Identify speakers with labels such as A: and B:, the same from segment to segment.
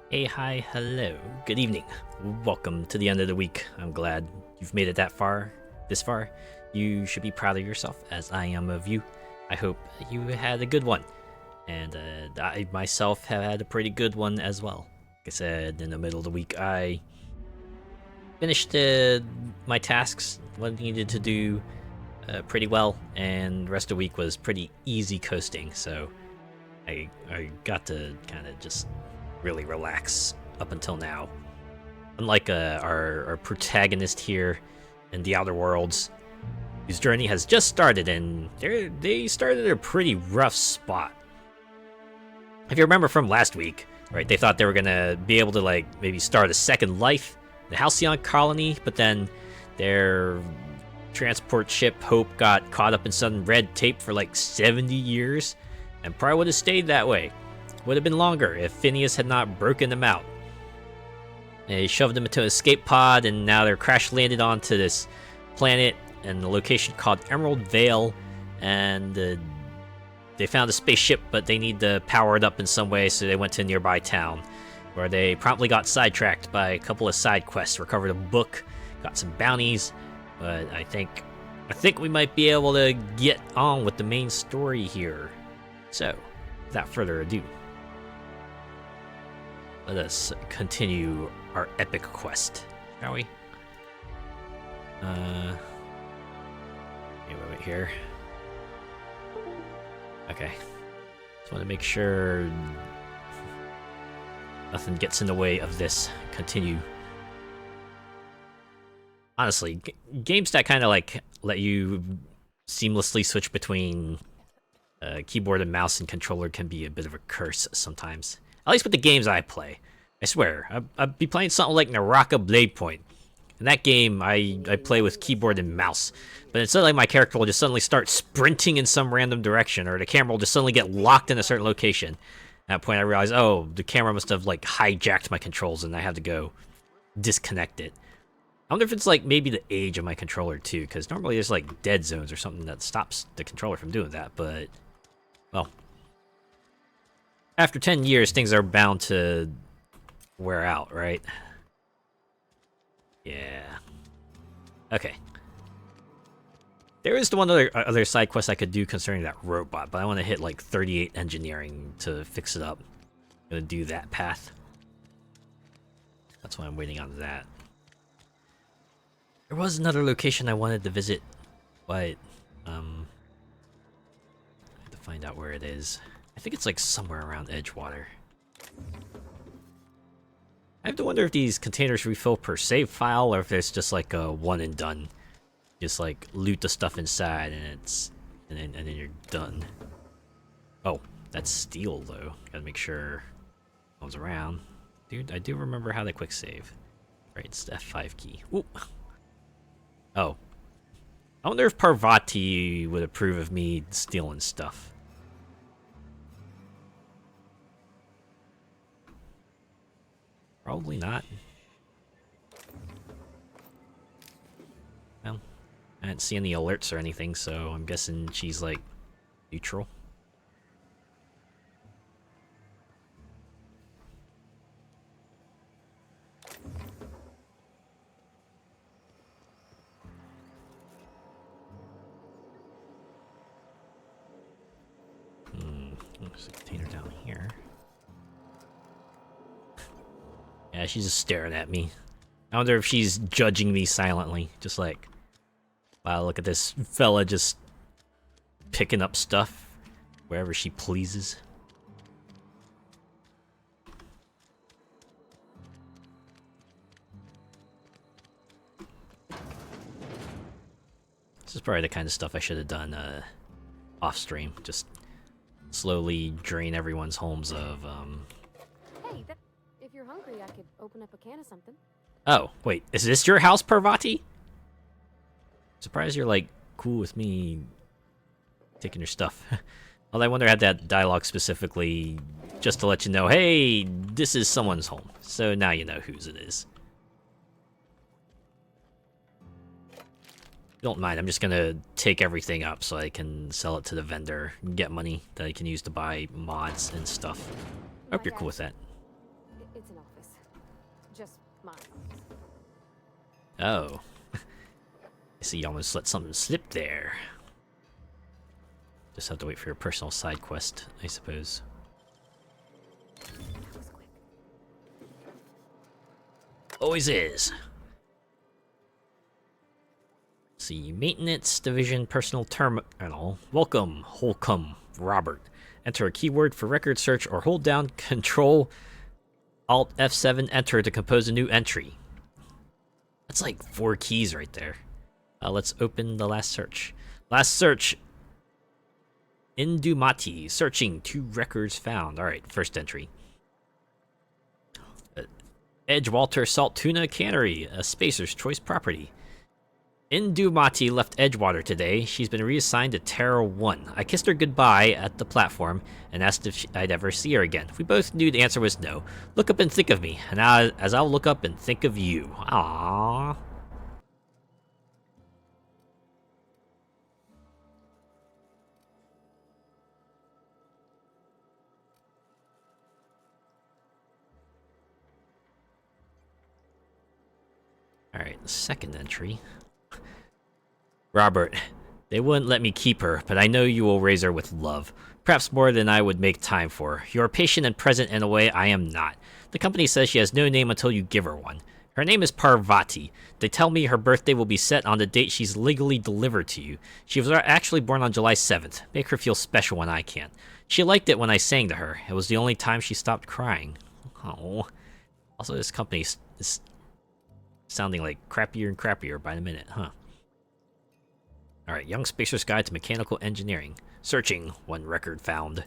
A: Hey, hi, hello, good evening. Welcome to the end of the week. I'm glad you've made it this far. You should be proud of yourself, as I am of you. I hope you had a good one, and I myself have had a pretty good one as well. Like I said, in the middle of the week, I finished my tasks, what I needed to do pretty well, and the rest of the week was pretty easy coasting, so I got to kind of just really relax up until now. Unlike our protagonist here in the Outer Worlds, whose journey has just started, and they started at a pretty rough spot. If you remember from last week, right, they thought they were gonna be able to like maybe start a second life, the Halcyon colony, but then their transport ship Hope got caught up in some red tape for like 70 years, and probably would have stayed that way. Would have been longer if Phineas had not broken them out. They shoved them into an escape pod, and now they're crash landed onto this planet and the location called Emerald Vale, and they found a spaceship, but they need to power it up in some way, so they went to a nearby town, where they promptly got sidetracked by a couple of side quests, recovered a book, got some bounties, but I think we might be able to get on with the main story here. So, without further ado, let us continue our epic quest, shall we? Wait here. Okay. Just want to make sure nothing gets in the way of this. Continue. Honestly, games that kind of like let you seamlessly switch between keyboard and mouse and controller can be a bit of a curse sometimes. At least with the games I play. I swear, I'd be playing something like Naraka Blade Point. In that game, I play with keyboard and mouse. But instead, like, my character will just suddenly start sprinting in some random direction, or the camera will just suddenly get locked in a certain location. At that point, I realize, oh, the camera must have, like, hijacked my controls, and I have to go disconnect it. I wonder if it's, like, maybe the age of my controller, too, because normally there's, like, dead zones or something that stops the controller from doing that, but, well, after 10 years, things are bound to wear out, right? Yeah. Okay. There is the one other side quest I could do concerning that robot, but I want to hit like 38 engineering to fix it up. I'm gonna do that path. That's why I'm waiting on that. There was another location I wanted to visit, but I have to find out where it is. I think it's like somewhere around Edgewater. I have to wonder if these containers refill per save file, or if it's just like a one and done. Just like loot the stuff inside, and then you're done. Oh, that's steel though. Gotta make sure no one's around. Dude, I do remember how to quick save. Right, it's the F5 key. Ooh. Oh. I wonder if Parvati would approve of me stealing stuff. Probably not. Well, I didn't see any alerts or anything, so I'm guessing she's like neutral. There's a container down here. Yeah, she's just staring at me. I wonder if she's judging me silently. Just like, wow, look at this fella just picking up stuff wherever she pleases. This is probably the kind of stuff I should have done off stream. Just slowly drain everyone's homes of
B: Hey, if you're hungry, I could open up a can of something.
A: Oh, wait, is this your house, Parvati? Surprised you're like cool with me taking your stuff. Well, I wonder I had that dialogue specifically just to let you know, hey, this is someone's home. So now you know whose it is. don't mind, I'm just gonna take everything up so I can sell it to the vendor and get money that I can use to buy mods and stuff. Hope you're cool with that.
B: It's an office. Just my office.
A: Oh. I see you almost let something slip there. Just have to wait for your personal side quest, I suppose.
B: That was quick.
A: Always is. See, maintenance division personal terminal. Welcome, Holcomb Robert. Enter a keyword for record search or hold down Control Alt F7 enter to compose a new entry. That's like 4 keys right there. Let's open the last search. Last search. Indumati. Searching. 2 records found. Alright, first entry. Edgewater Salt Tuna Cannery, a Spacer's Choice property. Indumati left Edgewater today. She's been reassigned to Terra 1. I kissed her goodbye at the platform and asked if I'd ever see her again. We both knew the answer was no. Look up and think of me, and as I'll look up and think of you. Aww. Alright, the second entry. Robert, they wouldn't let me keep her, but I know you will raise her with love. Perhaps more than I would make time for. You are patient and present in a way I am not. The company says she has no name until you give her one. Her name is Parvati. They tell me her birthday will be set on the date she's legally delivered to you. She was actually born on July 7th. Make her feel special when I can. She liked it when I sang to her. It was the only time she stopped crying. Oh. Also, this company is sounding like crappier and crappier by the minute, huh? Alright, Young Spacer's Guide to Mechanical Engineering. Searching. 1 record found. I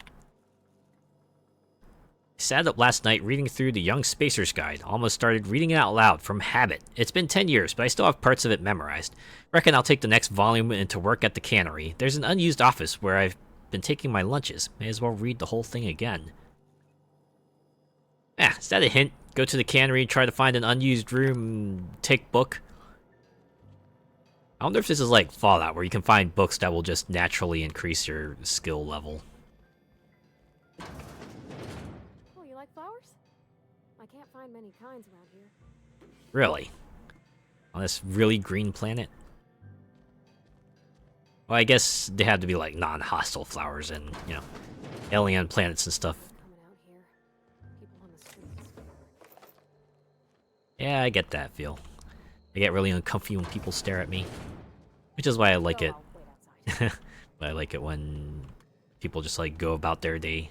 A: sat up last night reading through the Young Spacer's Guide. Almost started reading it out loud from habit. It's been 10 years, but I still have parts of it memorized. Reckon I'll take the next volume into work at the cannery. There's an unused office where I've been taking my lunches. May as well read the whole thing again. Is that a hint? Go to the cannery, try to find an unused room, take book. I wonder if this is like Fallout, where you can find books that will just naturally increase your skill level.
B: Oh, you like flowers? I can't find many kinds around here.
A: Really? On this really green planet? Well, I guess they have to be like non-hostile flowers and, you know, alien planets and stuff.
B: Coming out here. People on the streets.
A: Yeah, I get that feel. I get really uncomfy when people stare at me. Which is why I like it.
B: I'll wait outside.
A: But I like it when people just like go about their day.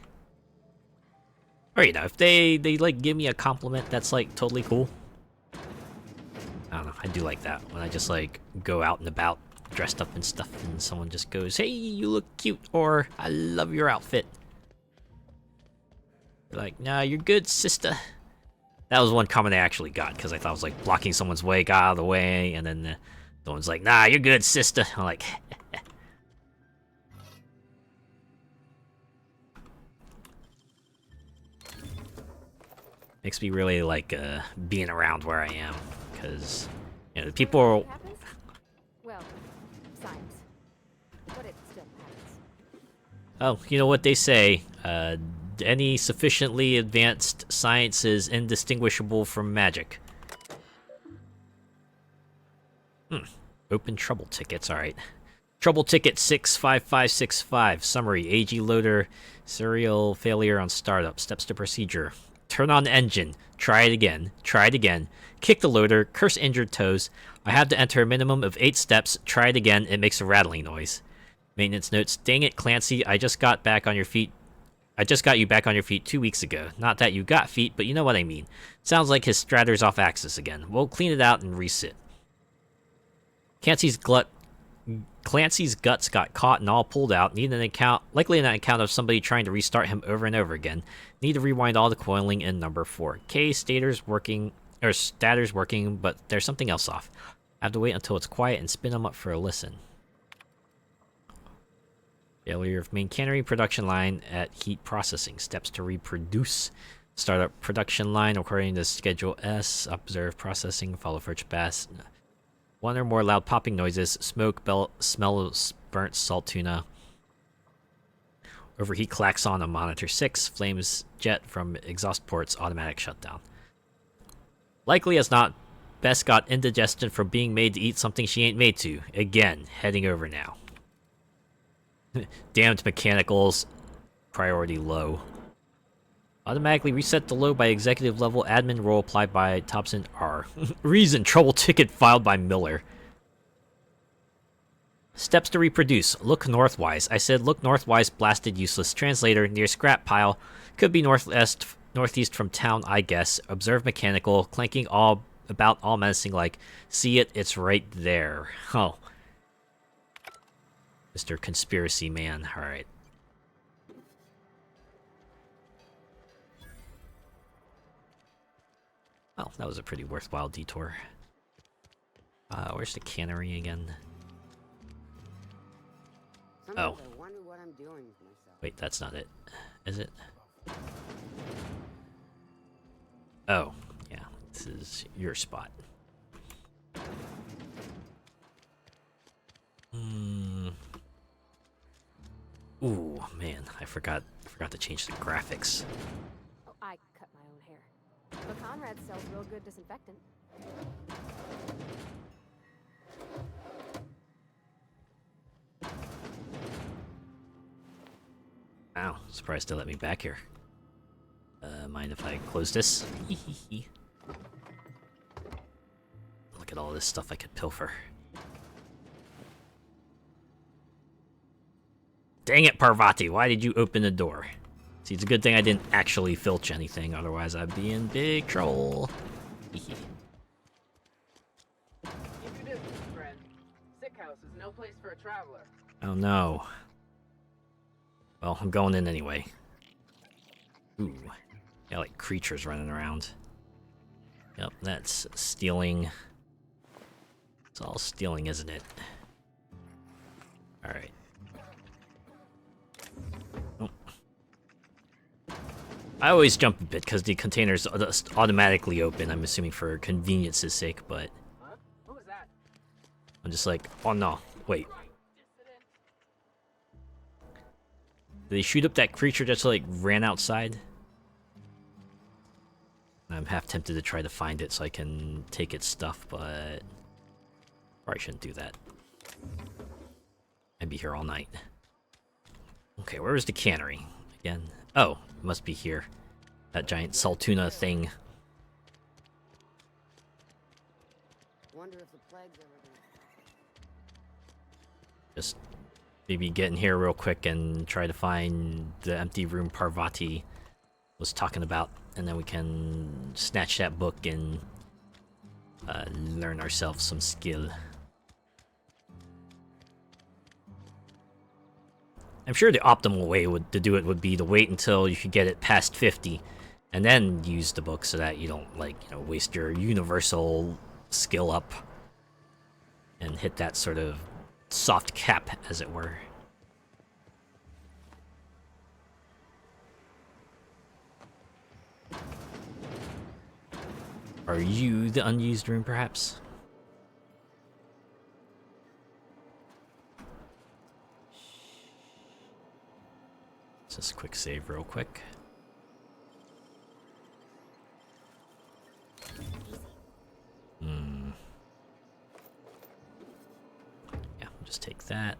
A: Or, you know, if they like give me a compliment, that's like totally cool. I don't know, I do like that when I just like go out and about dressed up and stuff and someone just goes, "Hey, you look cute," or "I love your outfit." They're like, "Nah, you're good, sister." That was one comment I actually got because I thought I was like blocking someone's way, got out of the way, and then the one's like, "Nah, you're good, sister." I'm like, makes me really like being around where I am because, you know, the people are.
B: Happens? Well, science. But it still happens.
A: Oh, you know what they say? Any sufficiently advanced science is indistinguishable from magic. Open trouble tickets, alright. Trouble ticket 65565. Summary, AG loader, serial failure on startup. Steps to procedure. Turn on engine. Try it again. Try it again. Kick the loader. Curse injured toes. I have to enter a minimum of 8 steps. Try it again. It makes a rattling noise. Maintenance notes. Dang it, Clancy. I just got you back on your feet 2 weeks ago. Not that you got feet, but you know what I mean. Sounds like his stratter's off axis again. We'll clean it out and resit. Clancy's guts got caught and all pulled out. Need an account, likely an account of somebody trying to restart him over and over again. Need to rewind all the coiling in number 4. Statter's working, but there's something else off. I have to wait until it's quiet and spin them up for a listen. Failure of main cannery production line at heat processing. Steps to reproduce. Start up production line according to schedule S. Observe processing. Follow first pass. One or more loud popping noises, smoke, smell of burnt salt tuna. Overheat klaxon on monitor 6, flames jet from exhaust ports, automatic shutdown. Likely as not, Bess got indigestion from being made to eat something she ain't made to. Again, heading over now. Damned mechanicals. Priority low. Automatically reset to low by executive level. Admin role applied by Thompson R. Reason, trouble ticket filed by Miller. Steps to reproduce. Look northwise. I said look northwise, blasted useless. Translator, near scrap pile. Could be northeast from town, I guess. Observe mechanical. Clanking all menacing like. See it, it's right there. Oh. Mr. Conspiracy Man, alright. Well, that was a pretty worthwhile detour. Where's the cannery again? Oh. Wait, that's not it. Is it? Oh, yeah. This is your spot. Ooh, man, I forgot to change the graphics.
B: Oh, I cut my own hair. But Conrad sells real good disinfectant.
A: Wow, surprised they let me back here. Mind if I close this? Look at all this stuff I could pilfer. Dang it, Parvati, why did you open the door? See, it's a good thing I didn't actually filch anything, otherwise I'd be in big trouble.
C: Keep your distance, friend. Sick house is no place for a traveler.
A: Oh no. Well, I'm going in anyway. Ooh. Got like creatures running around. Yep, that's stealing. It's all stealing, isn't it? Alright. Oh. I always jump a bit because the containers just automatically open, I'm assuming for convenience's sake, but...
C: Huh? What was that?
A: I'm just like, oh no, wait. Did they shoot up that creature that just like ran outside? I'm half tempted to try to find it so I can take its stuff, but probably shouldn't do that. I'd be here all night. Okay, where is the cannery? Again? Oh, it must be here. That giant salt tuna thing.
C: Wonder if the plague's ever gonna...
A: Just maybe get in here real quick and try to find the empty room Parvati was talking about, and then we can snatch that book and learn ourselves some skill. I'm sure the optimal way to do it would be to wait until you could get it past 50 and then use the book so that you don't, like, you know, waste your universal skill up and hit that sort of soft cap, as it were. Are you the unused room, perhaps? Just a quick save real quick. Yeah, we'll just take that.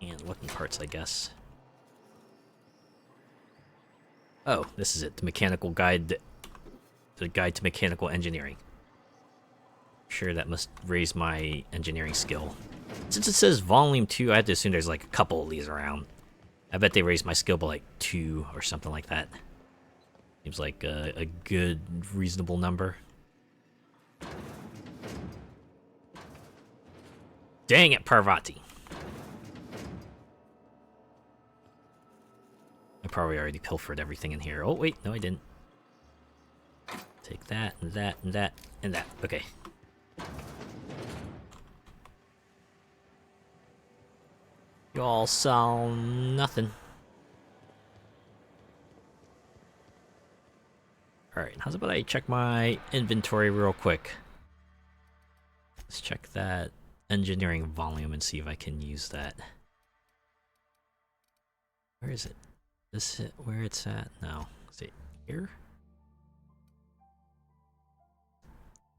A: And weapon parts, I guess. Oh, this is it. The mechanical guide. The guide to mechanical engineering. Sure, that must raise my engineering skill. Since it says volume 2, I have to assume there's like a couple of these around. I bet they raised my skill by like 2 or something like that. Seems like a good, reasonable number. Dang it, Parvati. I probably already pilfered everything in here. Oh, wait, no I didn't. Take that, and that, and that, and that. Okay. Y'all saw nothing. Alright, how's about I check my inventory real quick? Let's check that engineering volume and see if I can use that. Where is it? This it where it's at? No. Is it here?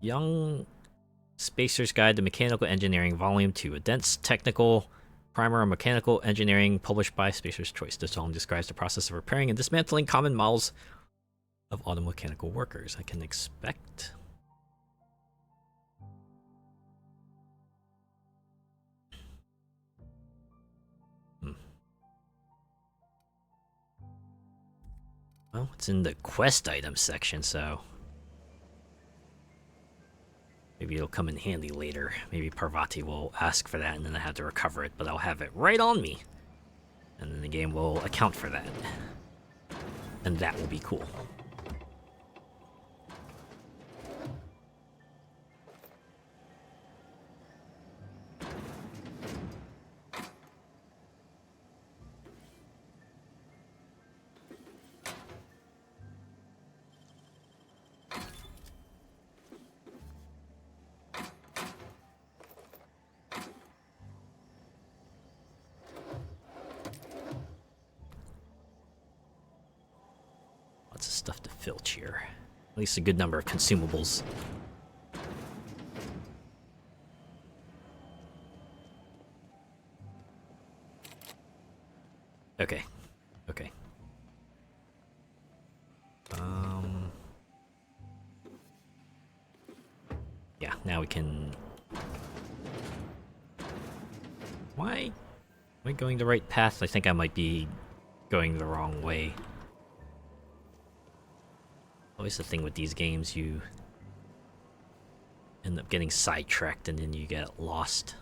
A: Young Spacer's Guide to Mechanical Engineering, Volume 2. A dense technical primer on mechanical engineering published by Spacer's Choice. This volume describes the process of repairing and dismantling common models of automechanical workers. I can expect... Well, it's in the quest items section, so... maybe it'll come in handy later. Maybe Parvati will ask for that and then I have to recover it, but I'll have it right on me. And then the game will account for that. And that will be cool. Lots of stuff to filch here. At least a good number of consumables. Okay. Okay. Yeah, now we can... Why? Am I going the right path? I think I might be going the wrong way. Always the thing with these games, you end up getting sidetracked and then you get lost.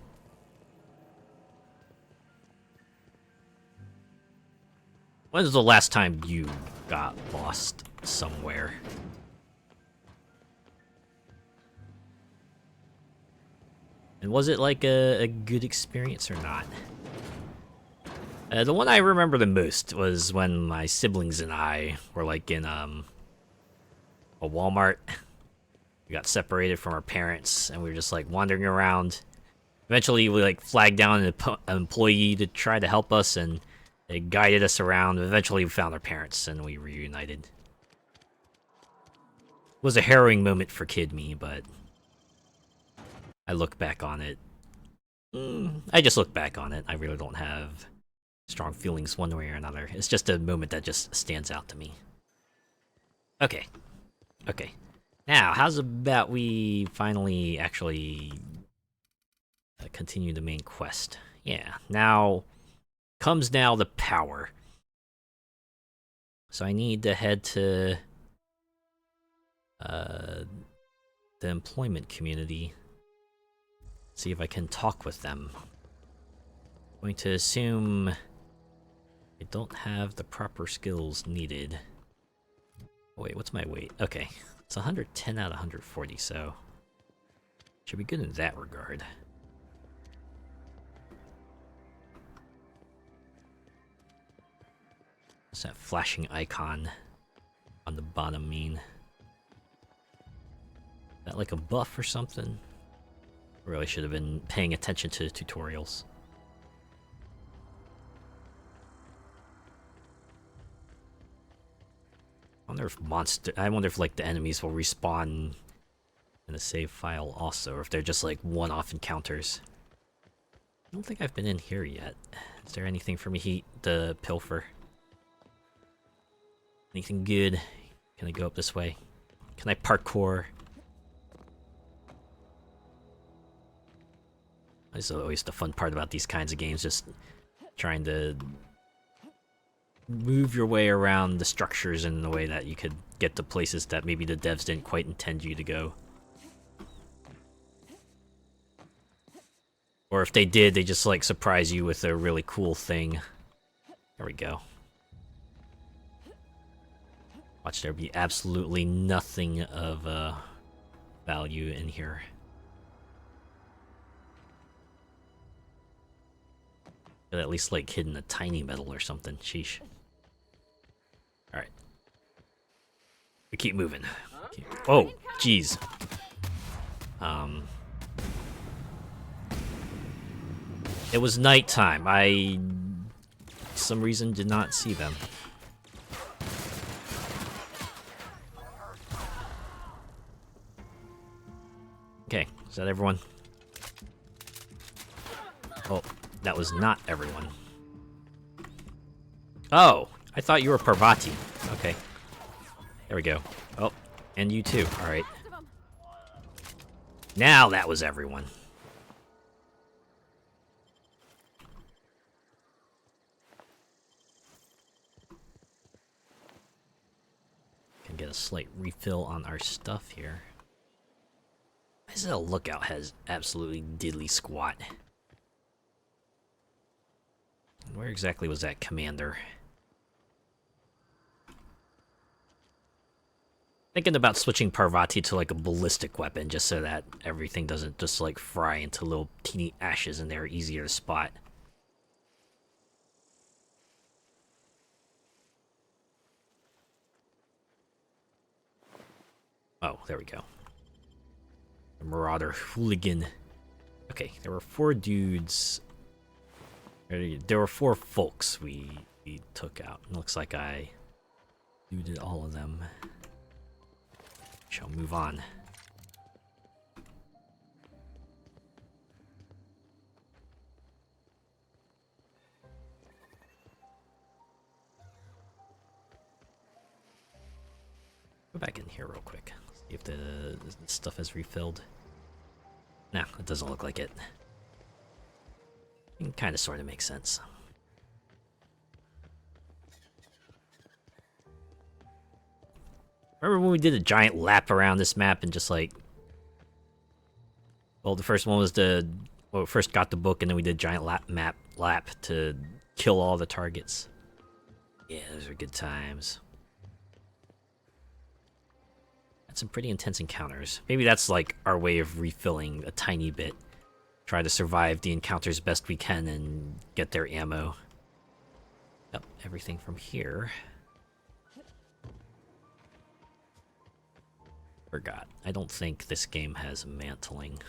A: When was the last time you got lost somewhere? And was it like a good experience or not? The one I remember the most was when my siblings and I were like in a Walmart. We got separated from our parents and we were just like wandering around. Eventually we like flagged down an employee to try to help us and they guided us around. Eventually we found our parents and we reunited. It was a harrowing moment for kid me, but I look back on it. I just look back on it. I really don't have strong feelings one way or another. It's just a moment that just stands out to me. Okay. Okay. Now, how's about we finally actually continue the main quest? Yeah, now comes now the power. So I need to head to the employment community. See if I can talk with them. I'm going to assume I don't have the proper skills needed. Wait, what's my weight? Okay, it's 110 out of 140, so should be good in that regard. What's that flashing icon on the bottom mean? Is that like a buff or something? Really should have been paying attention to the tutorials. I wonder if like the enemies will respawn in the save file also, or if they're just like one-off encounters. I don't think I've been in here yet. Is there anything for me to pilfer? Anything good? Can I go up this way? Can I parkour? This is always the fun part about these kinds of games, just trying to move your way around the structures in a way that you could get to places that maybe the devs didn't quite intend you to go. Or if they did, they just like surprise you with a really cool thing. There we go. Watch there be absolutely nothing of value in here. At least like hidden a tiny metal or something. Sheesh. Alright. We keep moving. Oh, jeez. It was nighttime. I, for some reason, did not see them. Okay, is that everyone? Oh, that was not everyone. Oh, I thought you were Parvati. Okay. There we go. Oh, and you too. Alright. Now that was everyone. Can get a slight refill on our stuff here. Why is it a lookout has absolutely diddly squat? Where exactly was that commander? Thinking about switching Parvati to like a ballistic weapon just so that everything doesn't just like fry into little teeny ashes and they're easier to spot. Oh, there we go. The Marauder Hooligan. Okay, there were 4 dudes. There were 4 folks we took out. It looks like I looted all of them. Shall move on. Go back in here real quick. See if the stuff has refilled. No, it doesn't look like it. It kind of sort of makes sense. Remember when we did a giant lap around this map and just like... Well, the first one was when we first got the book, and then we did a giant lap to kill all the targets. Yeah, those are good times. Had some pretty intense encounters. Maybe that's like our way of refilling a tiny bit. Try to survive the encounters best we can and get their ammo. Yep, everything from here. Forgot. I don't think this game has mantling.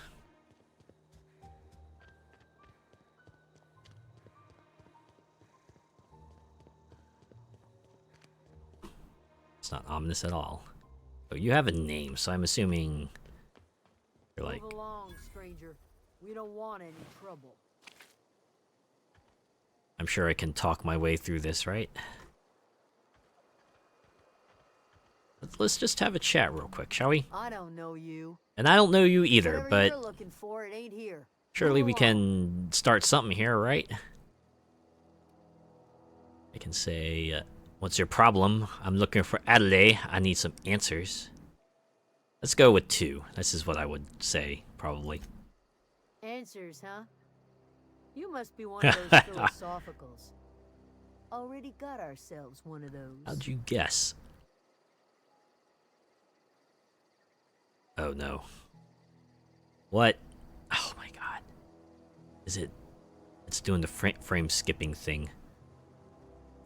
A: It's not ominous at all. Oh, you have a name, so I'm assuming you're like...
D: Move along, stranger. We don't want any trouble.
A: I'm sure I can talk my way through this, right? Let's just have a chat real quick, shall we?
D: I don't know you.
A: And I don't know you either,
D: Whatever
A: but
D: you're looking for, it ain't here.
A: surely
D: Move
A: we
D: along.
A: can start something here, right? I can say, what's your problem? I'm looking for Adelaide. I need some answers. Let's go with 2. This is what I would say, probably.
D: Answers, huh? You must be one of those philosophicals. Already got ourselves one of those.
A: How'd you guess? Oh no. What? Oh my god. Is it... It's doing the frame skipping thing.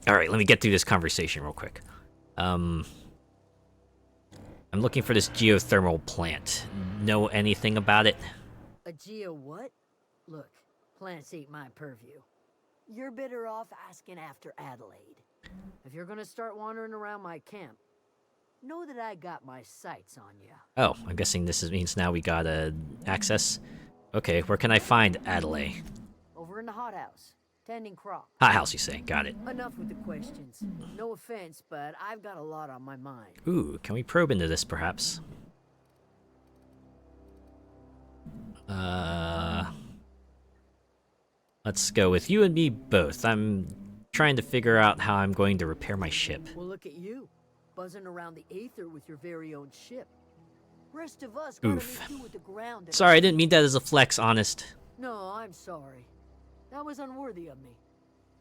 A: Alright, let me get through this conversation real quick. I'm looking for this geothermal plant. Know anything about it?
D: A geo what? Look, plants ain't my purview. You're better off asking after Adelaide. If you're gonna start wandering around my camp, know that I got my sights on you.
A: Oh, I'm guessing this means now we got access. Okay, where can I find Adelaide?
D: Over in the hothouse, tending crop.
A: Hothouse, you say? Got it.
D: Enough with the questions. No offense, but I've got a lot on my mind.
A: Ooh, can we probe into this, perhaps? Let's go with you and me both. I'm trying to figure out how I'm going to repair my ship.
D: Well, look at you, buzzing around the aether with your very own ship. Rest of us gotta
A: Oof.
D: make do with the ground.
A: Sorry, I didn't mean that as a flex, honest.
D: No, I'm sorry. That was unworthy of me.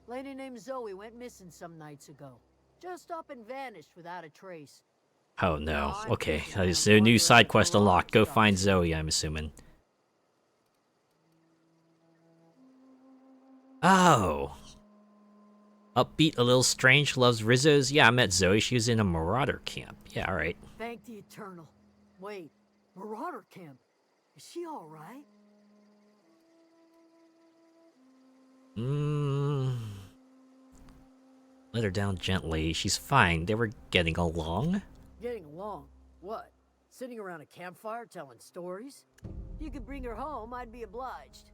D: Lady named Zoe went missing some nights ago. Just up and vanished without a trace.
A: Oh no. Okay, so a new side quest unlocked. Go find Zoe, I'm assuming. Oh. Upbeat, a little strange, loves Rizzos. Yeah, I met Zoe. She was in a Marauder camp. Yeah, alright.
D: Thank the Eternal. Wait, Marauder camp. Is she alright?
A: Mm, let her down gently. She's fine. They were getting along.
D: Getting along? What? Sitting around a campfire telling stories? If you could bring her home, I'd be obliged.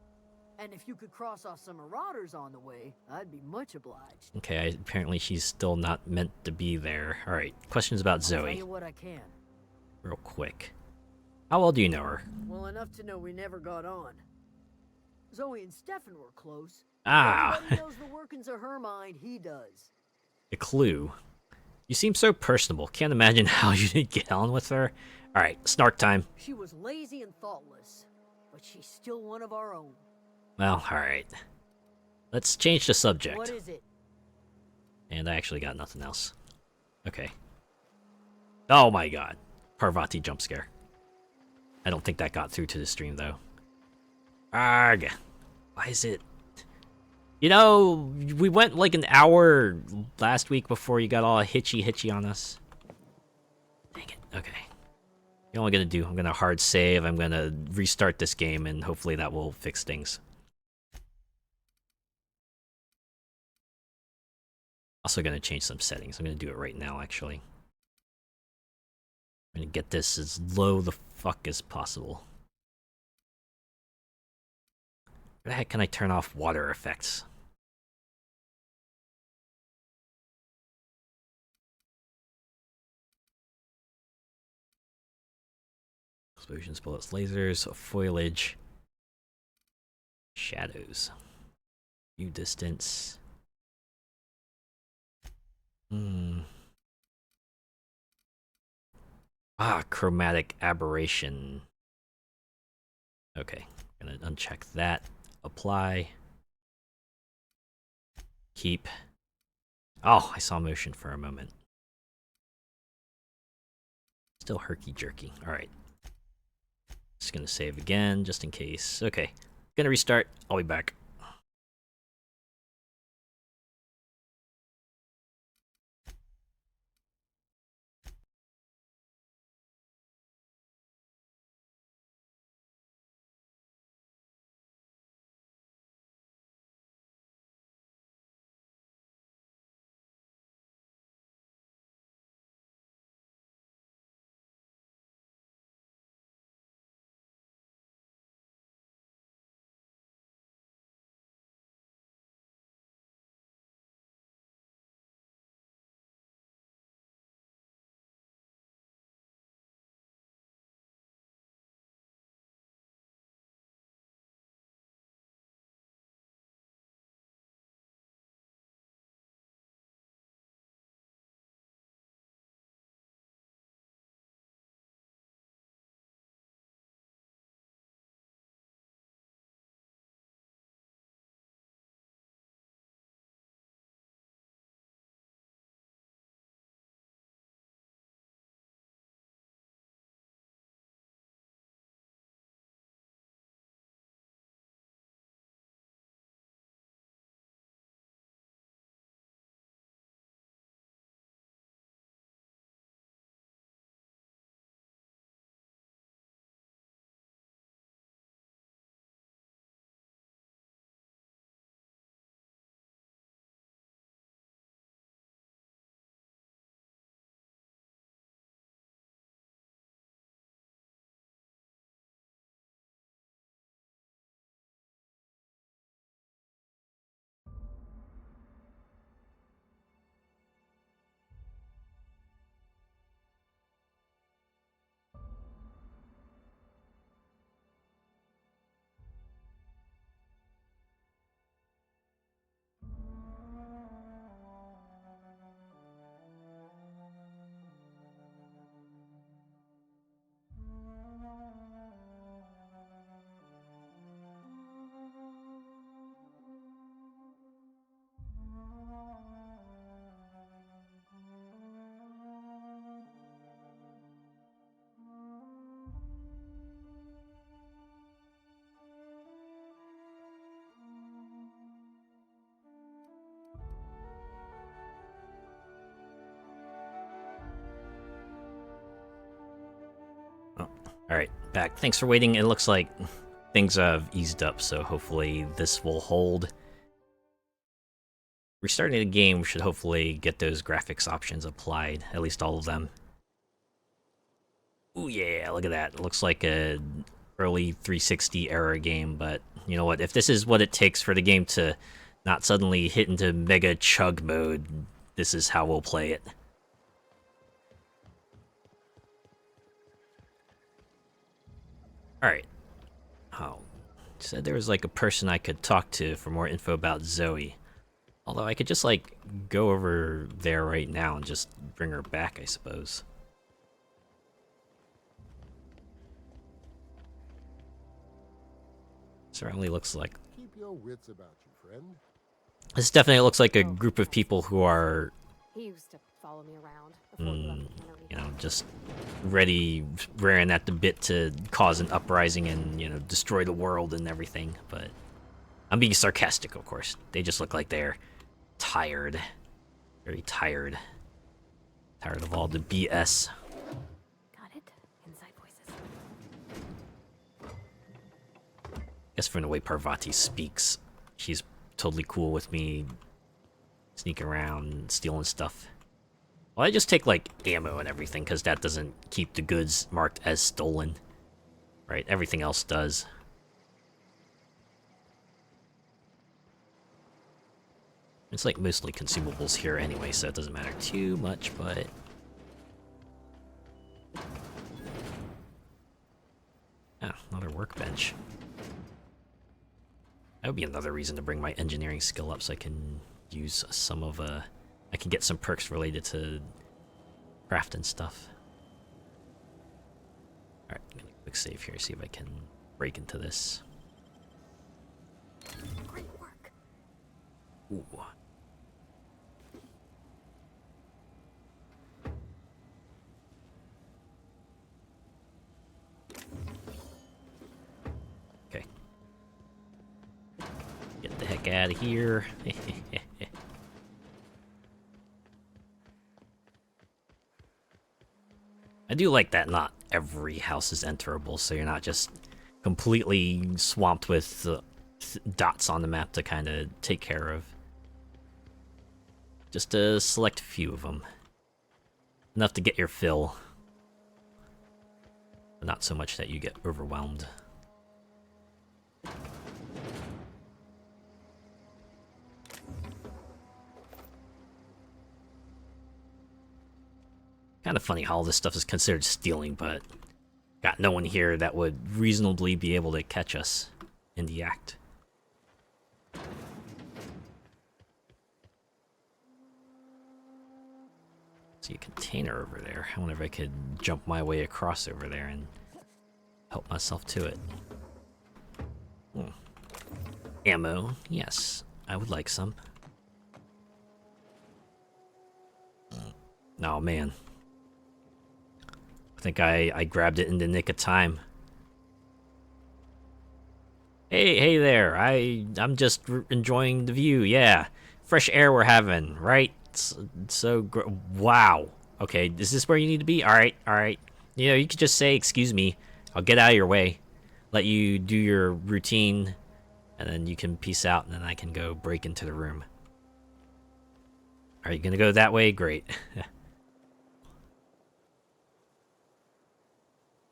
D: And if you could cross off some marauders on the way, I'd be much obliged.
A: Okay, apparently she's still not meant to be there. Alright, questions about
D: I'll
A: Zoe.
D: tell you what I can.
A: Real quick. How well do you know her?
D: Well enough to know we never got on. Zoe and Stefan were close.
A: Ah,
D: Everybody knows the workings of her mind, he does.
A: a clue. You seem so personable. Can't imagine how you didn't get on with her. Alright, snark time.
D: She was lazy and thoughtless, but she's still one of our own.
A: Well, alright. Let's change the subject.
D: What is it?
A: And I actually got nothing else. Okay. Oh my god. Parvati jump scare. I don't think that got through to the stream, though. Arg! Why is it... You know, we went like an hour last week before you got all hitchy on us. Dang it. Okay. You know what I'm gonna do? I'm gonna hard save, I'm gonna restart this game, and hopefully that will fix things. Also gonna change some settings. I'm gonna do it right now, actually. I'm gonna get this as low the fuck as possible. Where the heck can I turn off water effects? Explosions, bullets, lasers, foliage, shadows, view distance. Ah, chromatic aberration. Okay, gonna uncheck that. Apply. Keep. Oh, I saw motion for a moment. Still herky-jerky. Alright. Just gonna save again, just in case. Okay, gonna restart. I'll be back. Alright, back. Thanks for waiting. It looks like things have eased up, so hopefully this will hold. Restarting the game should hopefully get those graphics options applied, at least all of them. Ooh yeah, look at that. It looks like a early 360 era game, but you know what? If this is what it takes for the game to not suddenly hit into mega chug mode, this is how we'll play it. Alright. Oh, said there was like a person I could talk to for more info about Zoe. Although I could just like go over there right now and just bring her back, I suppose. Certainly looks like...
E: Keep your wits about you, friend.
A: This definitely looks like a group of people who are...
B: He used to follow me around before he left the cannery.
A: you know, just ready, raring at the bit to cause an uprising and, you know, destroy the world and everything. But I'm being sarcastic, of course. They just look like they're tired. Very tired. Tired of all the BS.
B: Got it? Inside voices.
A: I guess from the way Parvati speaks, she's totally cool with me sneaking around and stealing stuff. Well, I just take, like, ammo and everything, because that doesn't keep the goods marked as stolen. Right? Everything else does. It's, like, mostly consumables here anyway, so it doesn't matter too much, but... Ah, another workbench. That would be another reason to bring my engineering skill up, so I can use some of, I can get some perks related to craft and stuff. Alright, I'm gonna quick save here, see if I can break into this.
B: Great work.
A: Ooh. Okay. Get the heck out of here. I do like that not every house is enterable, so you're not just completely swamped with dots on the map to kind of take care of. Just a select few of them. Enough to get your fill. But not so much that you get overwhelmed. Kind of funny how all this stuff is considered stealing, but got no one here that would reasonably be able to catch us in the act. See a container over there. I wonder if I could jump my way across over there and help myself to it. Ammo, yes, I would like some. Oh man. I think I grabbed it in the nick of time. Hey there, I'm just enjoying the view, yeah. Fresh air we're having, right? Wow. Okay, is this where you need to be? Alright. You know, you could just say, excuse me, I'll get out of your way. Let you do your routine, and then you can peace out, and then I can go break into the room. Are you gonna go that way? Great.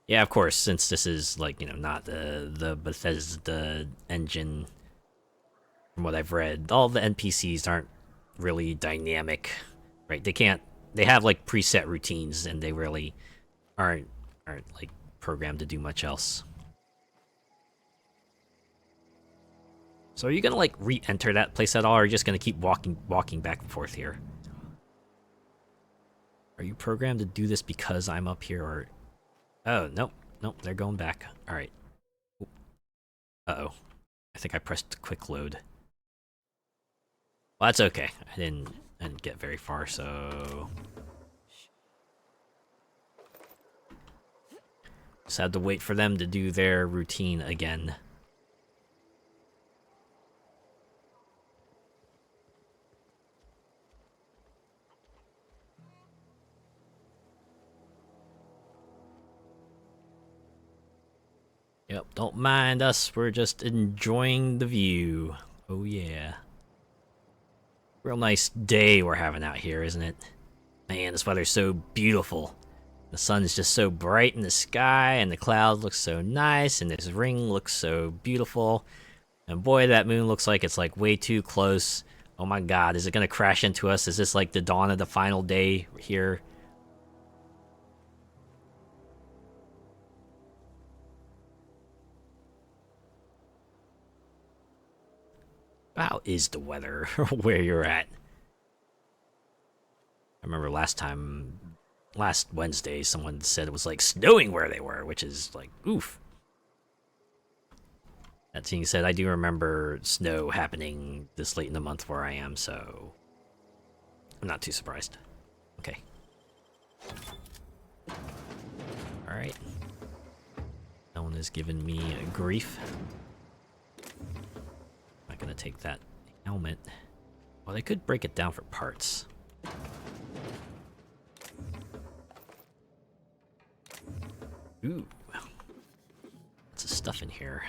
A: Yeah, of course, since this is, like, you know, not the Bethesda engine, from what I've read, all the NPCs aren't really dynamic, right? They have, like, preset routines, and they really aren't like, programmed to do much else. So are you gonna, like, re-enter that place at all, or are you just gonna keep walking back and forth here? Are you programmed to do this because I'm up here, or... Oh, nope, they're going back. Alright. Uh-oh. I think I pressed quick load. Well, that's okay. I didn't get very far, so... Just had to wait for them to do their routine again. Yep, don't mind us, we're just enjoying the view. Oh yeah. Real nice day we're having out here, isn't it? Man, this weather's so beautiful. The sun is just so bright in the sky, and the cloud looks so nice, and this ring looks so beautiful. And boy, that moon looks like it's like way too close. Oh my god, is it gonna crash into us? Is this like the dawn of the final day here? How is the weather where you're at? I remember last Wednesday, someone said it was like snowing where they were, which is like, oof. That being said, I do remember snow happening this late in the month where I am, so I'm not too surprised. Okay. Alright. No one has given me grief. I'm not gonna take that helmet. Well, they could break it down for parts. Ooh. Lots of stuff in here.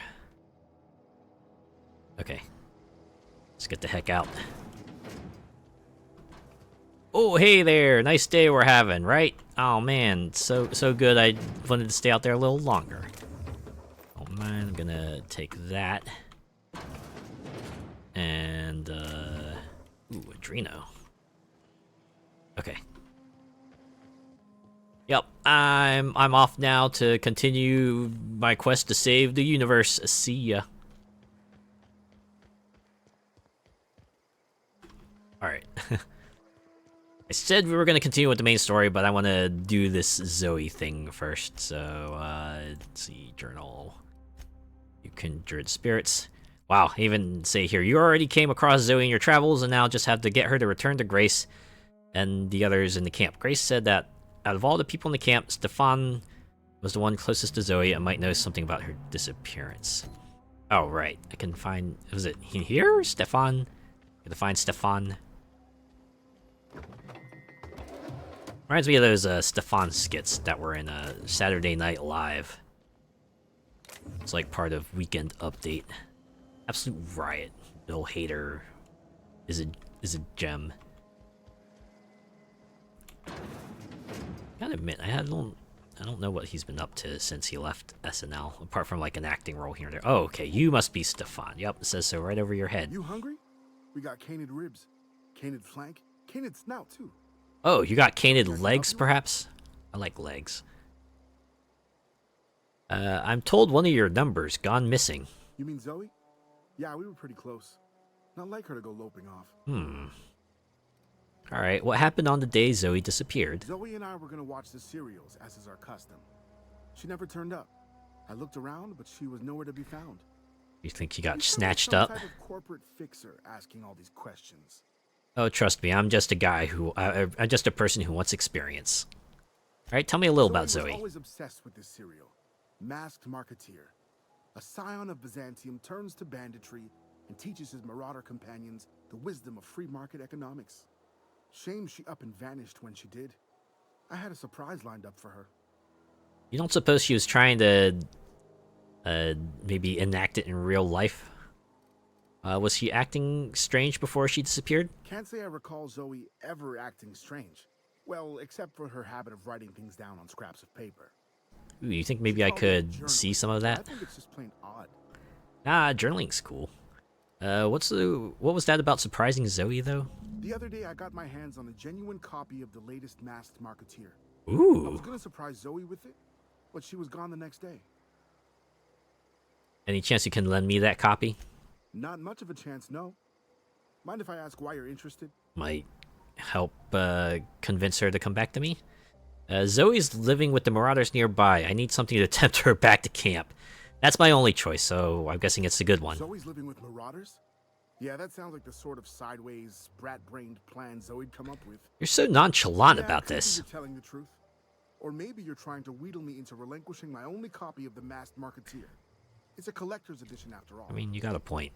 A: Okay. Let's get the heck out. Oh, hey there! Nice day we're having, right? Oh man, so good I wanted to stay out there a little longer. Oh man, I'm gonna take that. And, ooh, Adreno. Okay. Yep, I'm off now to continue my quest to save the universe. See ya. Alright. I said we were going to continue with the main story, but I want to do this Zoe thing first. So, let's see, journal. You kindred spirits. Wow, I even say here, you already came across Zoe in your travels and now just have to get her to return to Grace and the others in the camp. Grace said that out of all the people in the camp, Stefan was the one closest to Zoe and might know something about her disappearance. Oh, right. I can find... Was it here? Stefan? I can find Stefan. Reminds me of those Stefan skits that were in Saturday Night Live. It's like part of Weekend Update. Absolute riot. Bill Hader is a gem. Gotta admit, I don't know what he's been up to since he left SNL, apart from like an acting role here and there. Oh, okay, you must be Stefan. Yep, it says so right over your head.
F: You hungry? We got canid ribs, canid flank, canid snout too.
A: Oh, you got canid legs, perhaps? I like legs. I'm told one of your numbers gone missing.
F: You mean Zoe? Yeah, we were pretty close. Not like her to go loping off.
A: Alright, what happened on the day Zoe disappeared?
F: Zoe and I were gonna watch the serials, as is our custom. She never turned up. I looked around, but she was nowhere to be found.
A: You think she got
F: You sound like
A: snatched
F: some
A: up?
F: type of corporate fixer asking all these questions.
A: Oh, trust me, I'm just a guy who... I'm just a person who wants experience. Alright, tell me a little about
F: Zoe
A: Zoe.
F: was always obsessed with this serial. Masked Marketeer. A scion of Byzantium turns to banditry and teaches his marauder companions the wisdom of free market economics. Shame she up and vanished when she did. I had a surprise lined up for her.
A: You don't suppose she was trying to... maybe enact it in real life? Was she acting strange before she disappeared?
F: Can't say I recall Zoe ever acting strange. Well, except for her habit of writing things down on scraps of paper.
A: Ooh, you think maybe I could see some of that?
F: I think it's just plain odd.
A: Ah, journaling's cool. What was that about surprising Zoe, though?
F: The other day I got my hands on a genuine copy of the latest Masked Marketeer. I
A: Ooh.
F: was gonna surprise Zoe with it, but she was gone the next day.
A: Any chance you can lend me that copy?
F: Not much of a chance, no. Mind if I ask why you're interested?
A: Might help convince her to come back to me. Zoe's living with the Marauders nearby. I need something to tempt her back to camp. That's my only choice, so I'm guessing it's a good one.
F: Zoe's living with Marauders? Yeah, that sounds like the sort of sideways, brat-brained plan Zoe'd come up with.
A: You're so nonchalant
F: Yeah,
A: about
F: could be
A: this.
F: You're telling the truth. Or maybe you're trying to wheedle me into relinquishing my only copy of the Masked Marketeer. It's a collector's edition after all.
A: I mean, you got a point.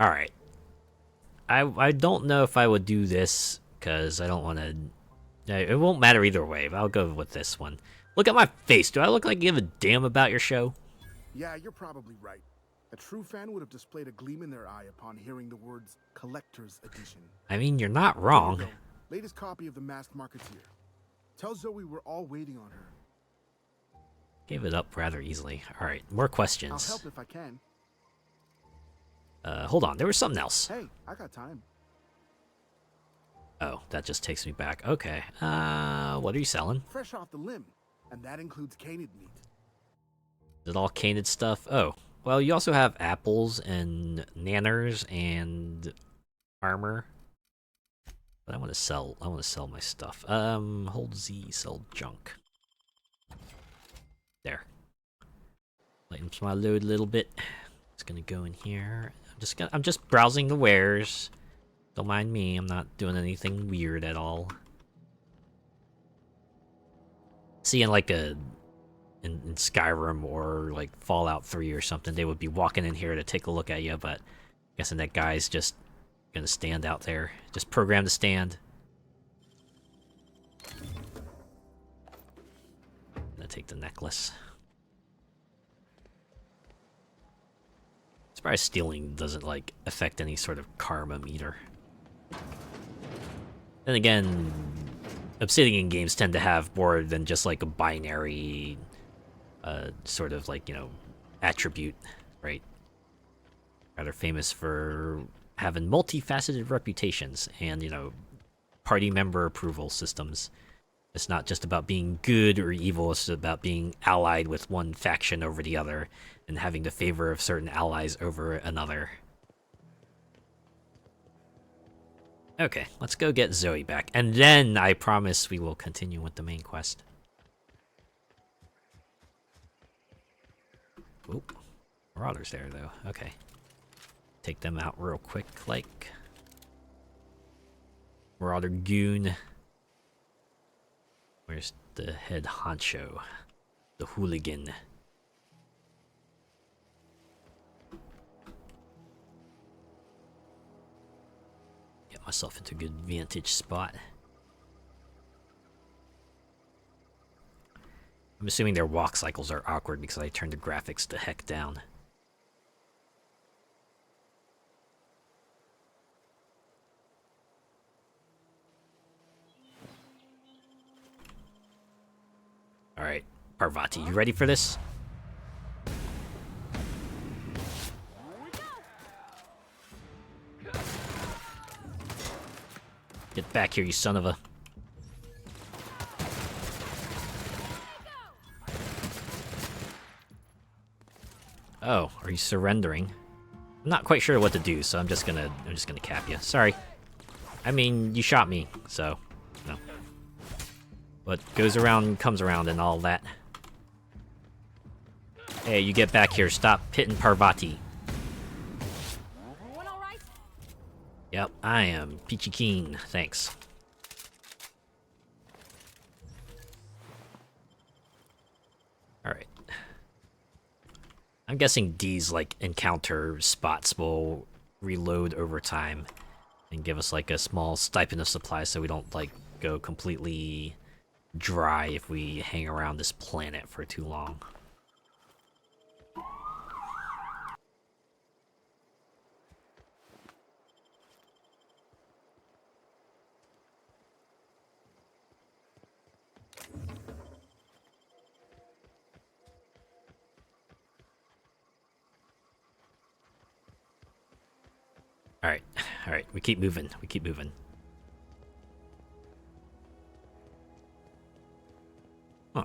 A: Alright. I don't know if I would do this, because I don't want to... It won't matter either way, but I'll go with this one. Look at my face. Do I look like I give a damn about your show?
F: Yeah, you're probably right. A true fan would have displayed a gleam in their eye upon hearing the words Collector's Edition.
A: I mean, you're not
F: Here you
A: wrong.
F: go. Latest copy of The Masked Marketeer. Tell Zoe we're all waiting on her.
A: Gave it up rather easily. Alright, more
F: I'll
A: questions.
F: help if I can.
A: Hold on, there was something else.
F: Hey, I got time.
A: Oh, that just takes me back. Okay. What are you selling?
F: Fresh off the limb, and that includes canid meat.
A: Is it all canid stuff? Oh, well, you also have apples and nanners and armor. But I want to sell my stuff. Hold Z, sell junk. There. Lightens my load a little bit. It's gonna go in here. I'm just browsing the wares. Don't mind me, I'm not doing anything weird at all. See, in Skyrim or like Fallout 3 or something, they would be walking in here to take a look at you, but I'm guessing that guy's just gonna stand out there. Just program to stand. Gonna take the necklace. Surprised stealing doesn't like affect any sort of karma meter. Then again, Obsidian games tend to have more than just like a binary sort of like, you know, attribute, right? Rather famous for having multifaceted reputations and, you know, party member approval systems. It's not just about being good or evil, it's about being allied with one faction over the other and having the favor of certain allies over another. Okay, let's go get Zoe back, and then I promise we will continue with the main quest. Oop, Marauders there though, okay. Take them out real quick, like. Marauder Goon. Where's the head honcho? The hooligan. Get myself into a good vantage spot. I'm assuming their walk cycles are awkward because I turned the graphics the heck down. Alright, Parvati, you ready for this? Get back here, you son of a... Oh, are you surrendering? I'm not quite sure what to do, so I'm just gonna cap you. Sorry. I mean, you shot me, so no. What goes around comes around and all that. Hey, you get back here. Stop hitting Parvati.
B: Everyone all right?
A: Yep, I am peachy keen. Thanks. Alright. I'm guessing these, like, encounter spots will reload over time and give us, like, a small stipend of supplies so we don't, like, go completely dry if we hang around this planet for too long. Alright, we keep moving, Huh.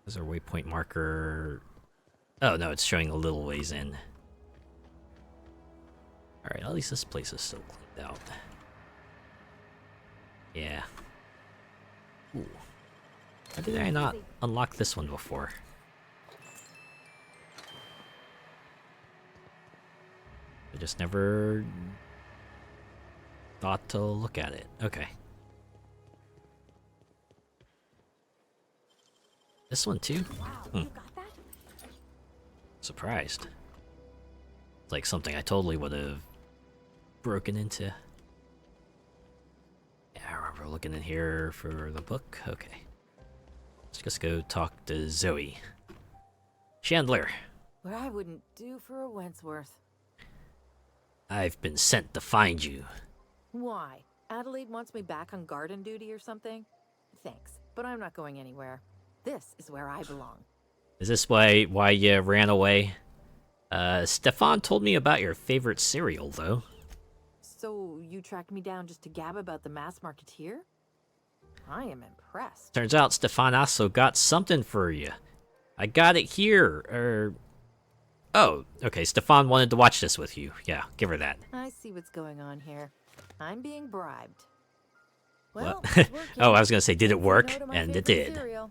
A: There's our waypoint marker. Oh no, it's showing a little ways in. Alright, at least this place is still cleaned out. Yeah. Ooh. Why did I not unlock this one before? I just never thought to look at it. Okay. This one too?
B: Wow, you got that?
A: Surprised. It's like something I totally would have broken into. Yeah, I remember looking in here for the book. Okay. Let's just go talk to Zoe. Chandler,
G: What I wouldn't do for a Wentworth.
A: I've been sent to find you.
G: Why? Adelaide wants me back on garden duty or something? Thanks, but I'm not going anywhere. This is where I belong.
A: Is this why you ran away? Stefan told me about your favorite cereal, though.
G: So you tracked me down just to gab about the mass marketeer? I am impressed.
A: Turns out Stefan also got something for you. I got it here, Oh, okay, Stefan wanted to watch this with you. Yeah, give her that.
G: I see what's going on here. I'm being bribed. Well,
A: What?
G: it's working.
A: Oh, I was gonna say, did it
G: Say
A: work?
G: no to my
A: And it
G: favorite
A: did.
G: cereal.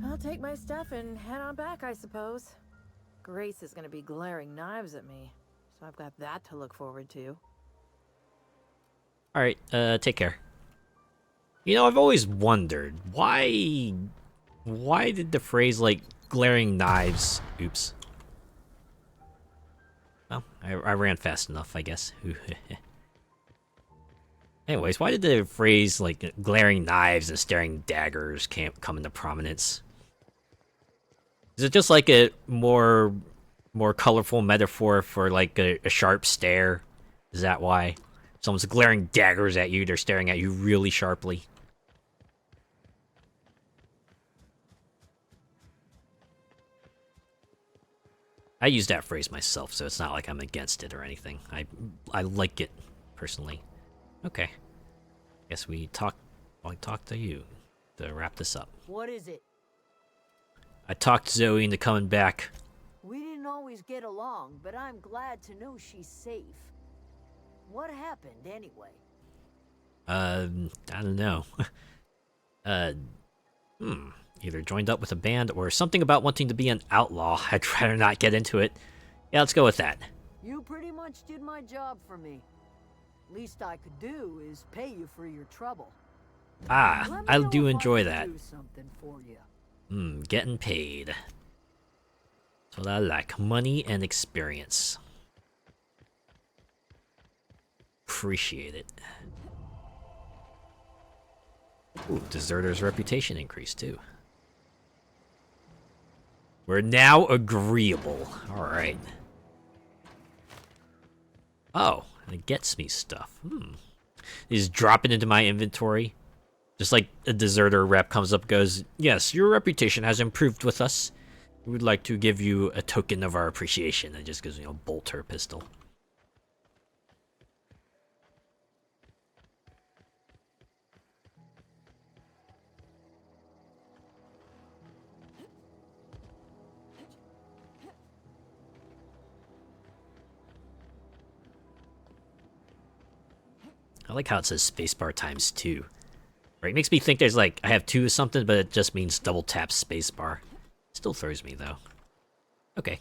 G: I'll take my stuff and head on back, I suppose. Grace is gonna be glaring knives at me, so I've got that to look forward to.
A: Alright, take care. You know, I've always wondered, why did the phrase, like, glaring knives... Oops. Well, I ran fast enough, I guess. Anyways, why did the phrase, like, glaring knives and staring daggers can't come into prominence? Is it just like a more colorful metaphor for, like, a sharp stare? Is that why? Someone's glaring daggers at you, they're staring at you really sharply. I use that phrase myself, so it's not like I'm against it or anything. I like it, personally. Okay. Guess I'll talk to you to wrap this up.
D: What is it?
A: I talked Zoe into coming back.
D: We didn't always get along, but I'm glad to know she's safe. What happened anyway?
A: I don't know. Either joined up with a band or something about wanting to be an outlaw. I'd rather not get into it. Yeah, let's go with that.
D: You pretty much did my job for me. Least I could do is pay you for your trouble.
A: Ah,
D: Let me
A: I
D: know
A: do
D: if
A: enjoy
D: can
A: that.
D: Do something for you.
A: Getting paid. That's what I like. Money and experience. Appreciate it. Ooh, deserter's reputation increased too. We're now agreeable. Alright. Oh, and it gets me stuff. Just drop it into my inventory. Just like a deserter rep comes up and goes, yes, your reputation has improved with us. We would like to give you a token of our appreciation. And just gives me a bolter pistol. I like how it says spacebar times 2. Right, it makes me think there's like, I have 2 or something, but it just means double tap spacebar. Still throws me though. Okay.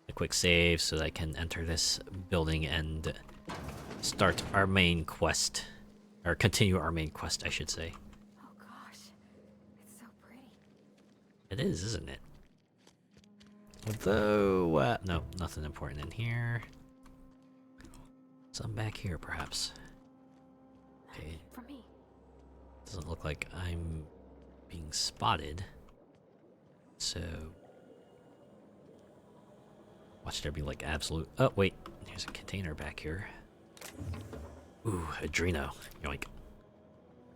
A: A quick save so that I can enter this building and start our main quest. Or continue our main quest, I should say.
B: Oh gosh, it's so pretty.
A: It is, isn't it? Although, no, nothing important in here. Some back here, perhaps. Okay.
B: For me.
A: Doesn't look like I'm being spotted. So... watch there be like absolute... oh, wait. There's a container back here. Ooh, Adreno. Yoink.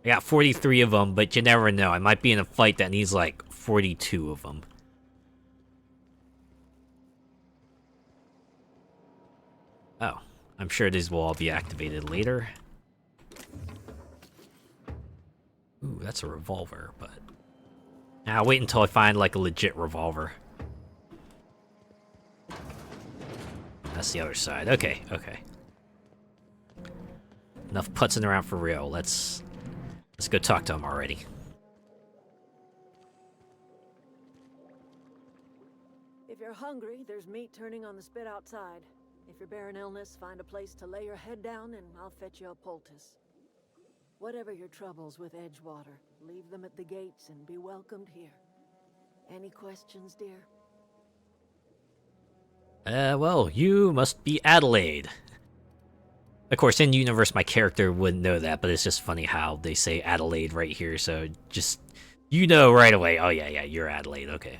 A: I got 43 of them, but you never know. I might be in a fight that needs like 42 of them. Oh. I'm sure these will all be activated later. Ooh, that's a revolver, but... I'll wait until I find, like, a legit revolver. That's the other side. Okay, okay. Enough putzing around for real. Let's go talk to him already.
D: If you're hungry, there's meat turning on the spit outside. If you're bearing illness, find a place to lay your head down and I'll fetch you a poultice. Whatever your troubles with Edgewater, leave them at the gates and be welcomed here. Any questions, dear?
A: Well, you must be Adelaide. Of course, in universe, my character wouldn't know that, but it's just funny how they say Adelaide right here, so just, you know right away, oh yeah, you're Adelaide, okay.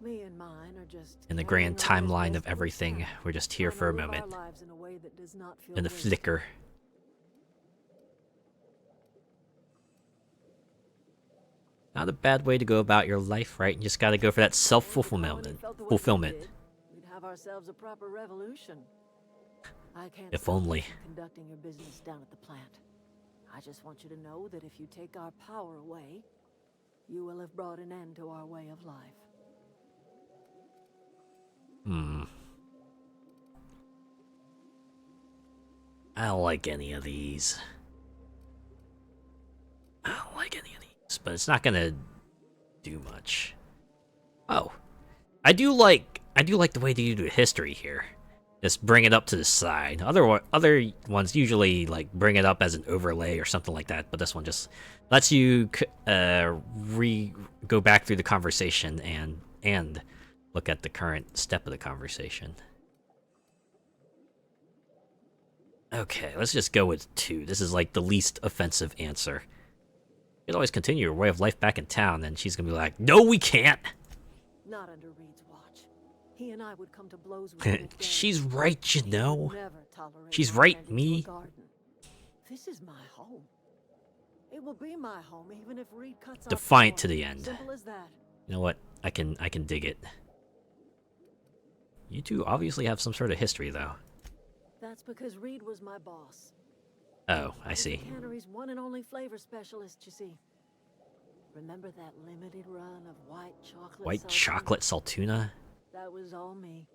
G: Me and mine are just
A: in the grand
G: carrying on as
A: timeline
G: best
A: of
G: we
A: everything.
G: can,
A: We're just here
G: trying
A: for a
G: to live our
A: moment.
G: lives in a way that does not feel
A: In the
G: wasteful.
A: flicker. Not a bad way to go about your life, right? You just gotta go for that
G: If the
A: self-fulfillment.
G: colony felt the way we
A: Fulfillment.
G: did, we'd have ourselves a proper revolution. I can't
A: If
G: stop you
A: only.
G: from conducting your business down at the plant. I just want you to know that if you take our power away, you will have brought an end to our way of life.
A: I don't like any of these. I don't like any of these, but it's not gonna do much. Oh, I do like the way that you do history here. Just bring it up to the side. Other ones usually like bring it up as an overlay or something like that, but this one just lets you go back through the conversation and look at the current step of the conversation. Okay, let's just go with 2. This is like the least offensive answer. You can always continue your way of life back in town, and she's gonna be like, "No, we can't."
G: Not under Reed's watch. He and I would come to blows with him.
A: She's right, you
G: He
A: know.
G: would never tolerate
A: She's
G: my
A: right,
G: tending to a
A: me.
G: garden. This is my home. It will be my home even if Reed cuts
A: Defiant
G: off
A: to
G: the
A: the
G: power.
A: end.
G: Simple as that.
A: You know what? I can dig it. You two obviously have some sort of history, though.
G: That's because Reed was my boss.
A: Oh, I
G: Was
A: see.
G: The cannery's one and only flavor specialist, you see. Remember that limited run of white chocolate?
A: White
G: saltine?
A: chocolate saltuna?
G: That was all me.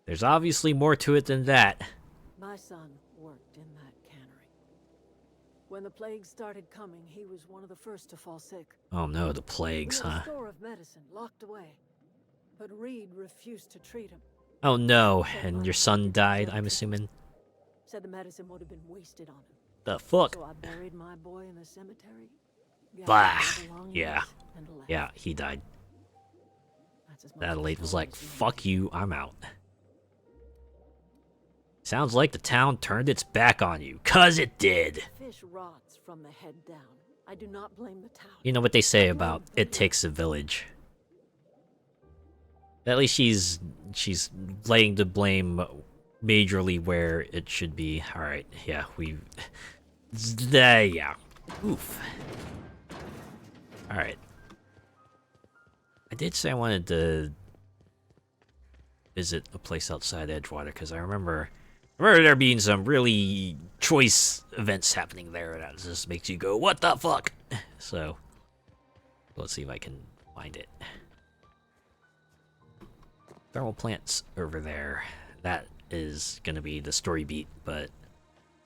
A: There's obviously more to it than that.
G: My son worked in that cannery. When the plague started coming, he was one of the first to fall sick.
A: Oh no, the
G: We
A: plagues,
G: had a
A: huh?
G: store of medicine locked away, but Reed refused to treat him.
A: Oh no, and your son died, I'm assuming?
G: Said the medicine would have been wasted on him.
A: The fuck?
G: So I buried my boy in the cemetery. gathered
A: Blah.
G: my belongings,
A: Yeah.
G: and left.
A: Yeah, he died.
G: That's as much as
A: Adelaide
G: I
A: was like,
G: promised you.
A: "Fuck you, I'm out." Sounds like the town turned its back on you. 'Cause it did.
G: Fish rots from the head down. I do not blame the town.
A: You know what they say about it takes a village. At least she's laying the blame majorly where it should be. Alright, yeah, yeah. Oof. Alright. I did say I wanted to visit a place outside Edgewater, because I remember there being some really choice events happening there that just makes you go, what the fuck? So, let's see if I can find it. Thermal plants over there. That is gonna be the story beat, but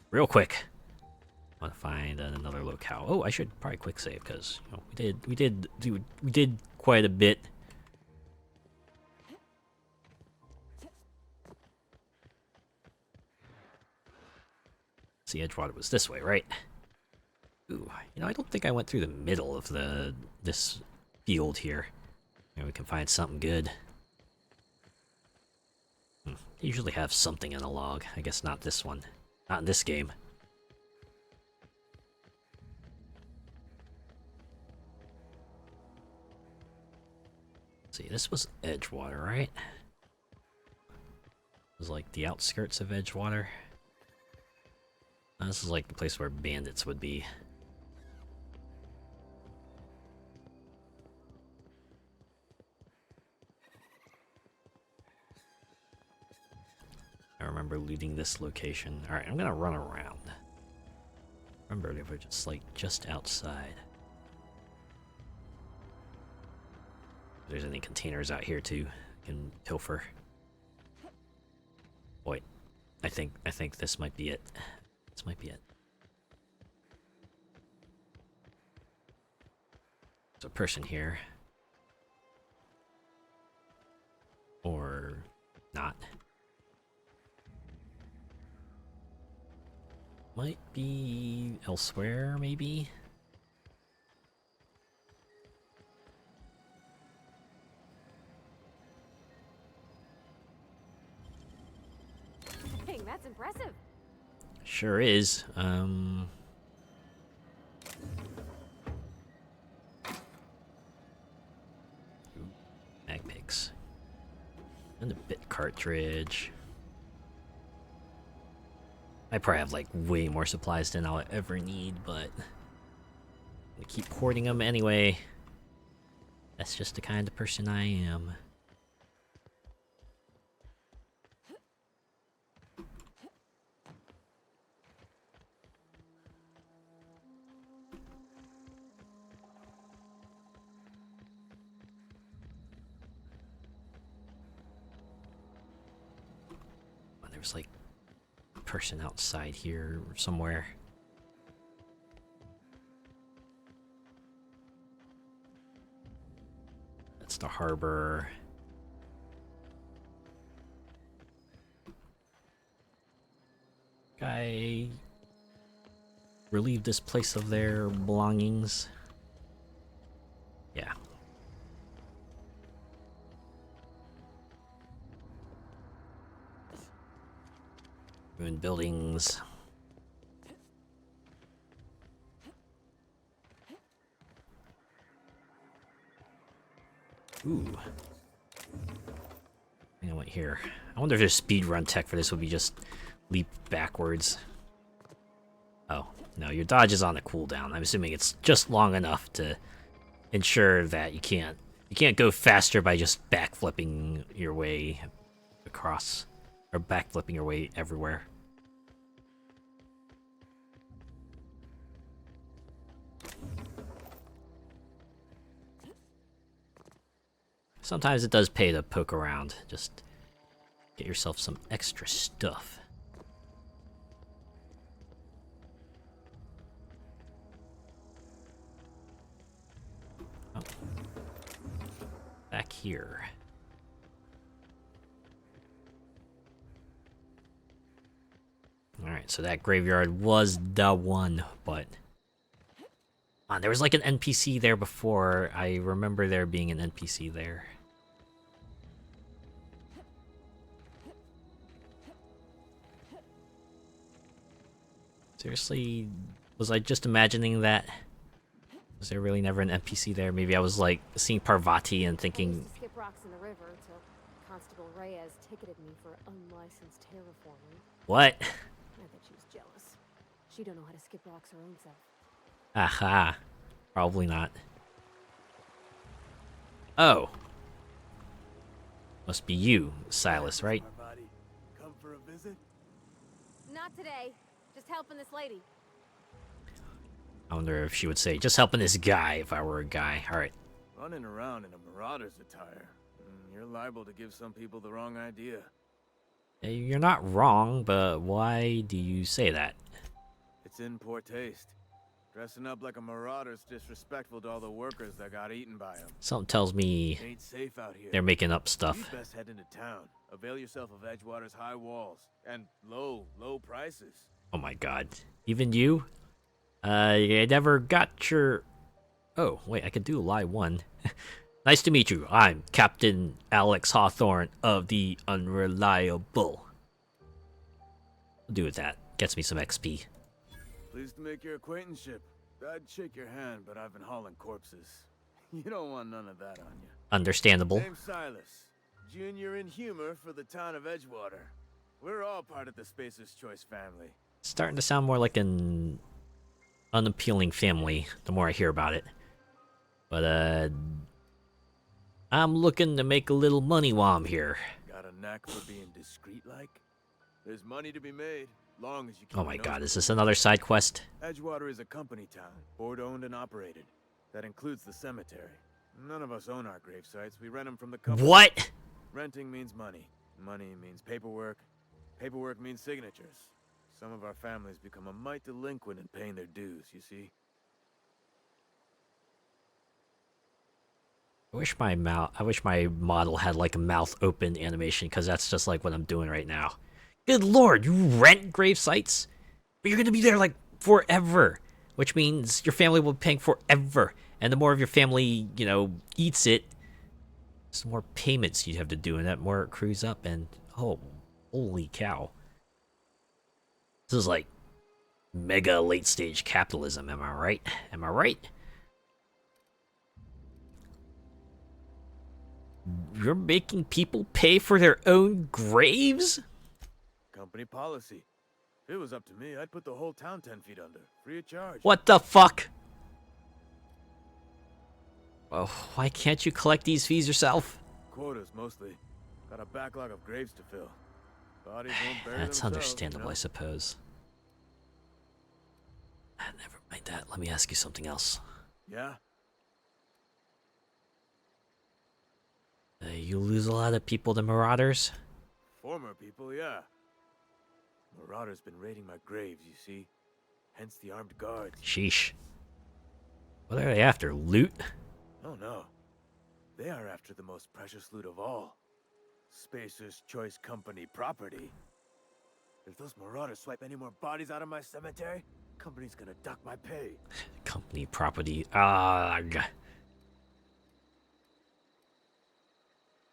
A: real quick, I want to find another locale. Oh, I should probably quick save because you know, we did quite a bit. See, Edgewater was this way, right? Ooh, you know, I don't think I went through the middle of this field here. Maybe we can find something good. They usually have something in a log. I guess not this one. Not in this game. See, this was Edgewater, right? It was like the outskirts of Edgewater. This is like the place where bandits would be. I remember looting this location. Alright, I'm gonna run around. Remember, they were just like just outside. If there's any containers out here too, I can pilfer. Wait, I think this might be it. This might be it. There's a person here. Or not. Might be elsewhere, maybe?
B: Dang, that's impressive.
A: Sure is. cartridge. I probably have like way more supplies than I'll ever need, but I keep hoarding them anyway. That's just the kind of person I am. There's like a person outside here somewhere. That's the harbor. Guy relieved this place of their belongings. Yeah. Ruined buildings. Ooh. I know what here. I wonder if there's speedrun tech for this would be just leap backwards. Oh, no, your dodge is on a cooldown. I'm assuming it's just long enough to ensure that you can't go faster by just backflipping your way across, or backflipping your way everywhere. Sometimes it does pay to poke around, just get yourself some extra stuff. Oh. Back here. Alright, so that graveyard was the one, but... there was like an NPC there before. I remember there being an NPC there. Seriously, was I just imagining that? Was there really never an NPC there? Maybe I was like seeing Parvati and thinking...
B: Skip rocks in the river till Constable Reyes ticketed me for unlicensed terraforming.
A: What?
B: I bet she was jealous. She don't know how to skip rocks her own self.
A: Aha. Probably not. Oh. Must be you, Silas, right?
F: Come for a visit?
B: Not today. Just helping this lady.
A: I wonder if she would say, just helping this guy if I were a guy. Alright.
H: Running around in a marauder's attire. You're liable to give some people the wrong idea.
A: You're not wrong, but why do you say that?
H: It's in poor taste. Dressing up like a marauder's disrespectful to all the workers that got eaten by him.
A: Something tells me
H: Ain't safe out here.
A: they're making up stuff.
H: You best head into town. Avail yourself of Edgewater's high walls and low prices.
A: Oh my god. Even you? I never got your... Oh, wait, I could do lie one. Nice to meet you. I'm Captain Alex Hawthorne of the Unreliable. I'll do with that. Gets me some XP.
H: Pleased to make your acquaintanceship. I'd shake your hand, but I've been hauling corpses. You don't want none of that on you.
A: Understandable.
H: Name's Silas. Junior in humor for the town of Edgewater. We're all part of the Spacer's Choice family.
A: Starting to sound more like an unappealing family the more I hear about it. But, I'm looking to make a little money while I'm here.
H: Got a knack for being discreet-like? There's money to be made, long as you keep
A: Oh my god, is this another side quest?
H: Edgewater is a company town, board-owned and operated. That includes the cemetery. None of us own our grave sites. We rent them from the company.
A: What?
H: Renting means money. Money means paperwork. Paperwork means signatures. Some of our families become a mite delinquent in paying their dues, you see?
A: I wish my model had like a mouth open animation, because that's just like what I'm doing right now. Good lord, you rent grave sites? But you're gonna be there like forever, which means your family will be paying forever. And the more of your family, you know, eats it, the more payments you have to do, and that more it accrues up, and oh, holy cow. This is like mega late stage capitalism, am I right? Am I right? You're making people pay for their own graves?
H: Company policy. If it was up to me, I'd put the whole town 10 feet under, free of charge.
A: What the fuck? Oh, why can't you collect these fees yourself?
H: Quotas, mostly. Got a backlog of graves to fill. Bodies won't bury
A: That's
H: themselves,
A: understandable,
H: you know?
A: I suppose. Never mind that. Let me ask you something else.
H: Yeah?
A: You lose a lot of people to marauders?
H: Former people, yeah. Marauders been raiding my graves, you see. Hence the armed guards.
A: Sheesh. What are they after? Loot?
H: Oh no. They are after the most precious loot of all. Spacer's Choice Company property. If those marauders swipe any more bodies out of my cemetery, company's gonna duck my pay.
A: Company property. Ah.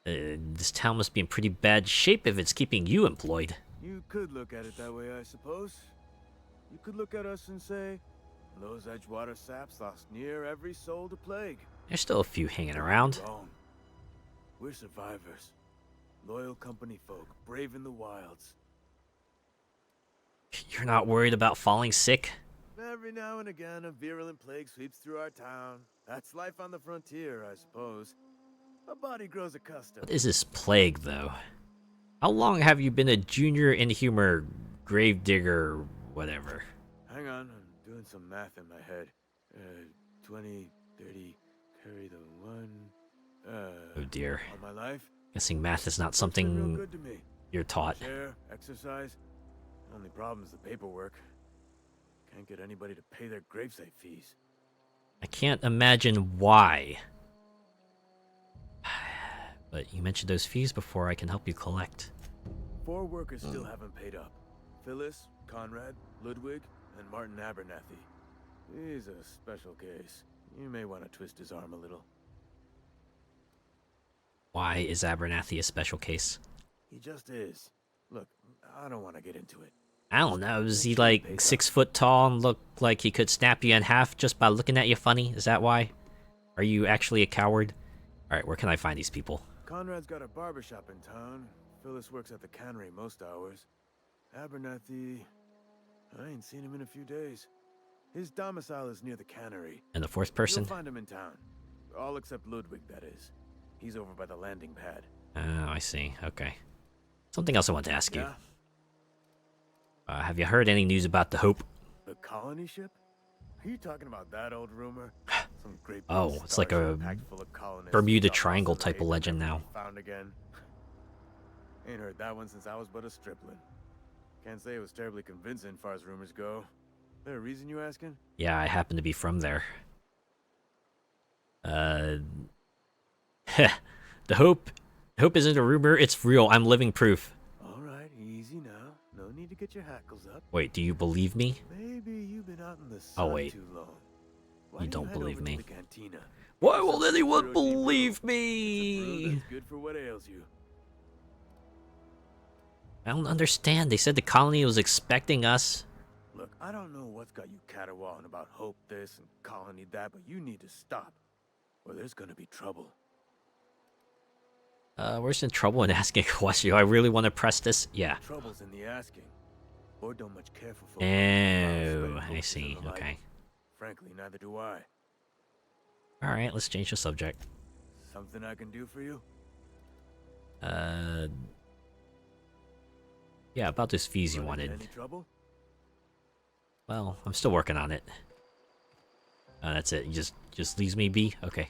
A: This town must be in pretty bad shape if it's keeping you employed.
H: You could look at it that way, I suppose. You could look at us and say, those Edgewater saps lost near every soul to plague.
A: There's still a few hanging around.
H: Wrong. We're survivors. Loyal company folk, brave in the wilds.
A: You're not worried about falling sick?
H: Every now and again, a virulent plague sweeps through our town. That's life on the frontier, I suppose. A body grows accustomed.
A: What is this plague, though? How long have you been a junior inhumer, gravedigger, whatever?
H: Hang on, I'm doing some math in my head. 20, 30, carry the 1.
A: Oh dear.
H: All my life?
A: Guessing math is not
H: It's been real
A: something
H: good to me.
A: you're taught.
H: Share, exercise. Only problem is the paperwork. Can't get anybody to pay their gravesite fees.
A: I can't imagine why. But you mentioned those fees before. I can help you collect.
H: 4 workers still haven't paid up. Phyllis, Conrad, Ludwig, and Martin Abernathy. He's a special case. You may want to twist his arm a little.
A: Why is Abernathy a special case?
H: He just is. Look, I don't want to get into it.
A: I don't know. Is he like 6 foot tall and look like he could snap you in half just by looking at you funny? Is that why? Are you actually a coward? Alright, where can I find these people?
H: Conrad's got a barbershop in town. Phyllis works at the cannery most hours. Abernathy... I ain't seen him in a few days. His domicile is near the cannery.
A: And the fourth person?
H: You'll find him in town. All except Ludwig, that is. He's over by the landing pad.
A: Oh, I see. Okay. Something else I want to ask you.
H: Yeah?
A: Have you heard any news about the Hope?
H: The colony ship? Are you talking about that old rumor? Some great
A: Oh, it's like a
H: packed full of colonists
A: Bermuda
H: who got
A: Triangle
H: lost in
A: type
H: the
A: of legend
H: haven
A: now.
H: and found again. Ain't heard that one since I was but a stripling. Can't say it was terribly convincing far as rumors go. There a reason you asking?
A: Yeah, I happen to be from there. The Hope isn't a rumor, it's real. I'm living proof.
H: Alright, easy now. No need to get your hackles up.
A: Wait, do you believe me?
H: Maybe you've been out in the sun
A: wait.
H: too long. Why
A: You don't
H: head
A: believe
H: over to
A: me.
H: the cantina?
A: Why
H: Get
A: will
H: some
A: anyone
H: Zero G brew.
A: believe
H: It's a brew
A: me?
H: that's good for what ails you.
A: I don't understand. They said the colony was expecting us.
H: Look, I don't know what's got you caterwauling about hope this and colony that, but you need to stop, or there's gonna be trouble.
A: We're in trouble in asking a question. I really want to press this. Yeah.
H: Trouble's in the asking. Or don't much care for folk.
A: Oh, I see. Okay.
H: Frankly, neither do I.
A: Alright, let's change the subject.
H: Something I can do for you?
A: Yeah, about those fees you
H: Run into
A: wanted.
H: Any trouble?
A: Well, I'm still working on it. That's it. You just leaves me be? Okay.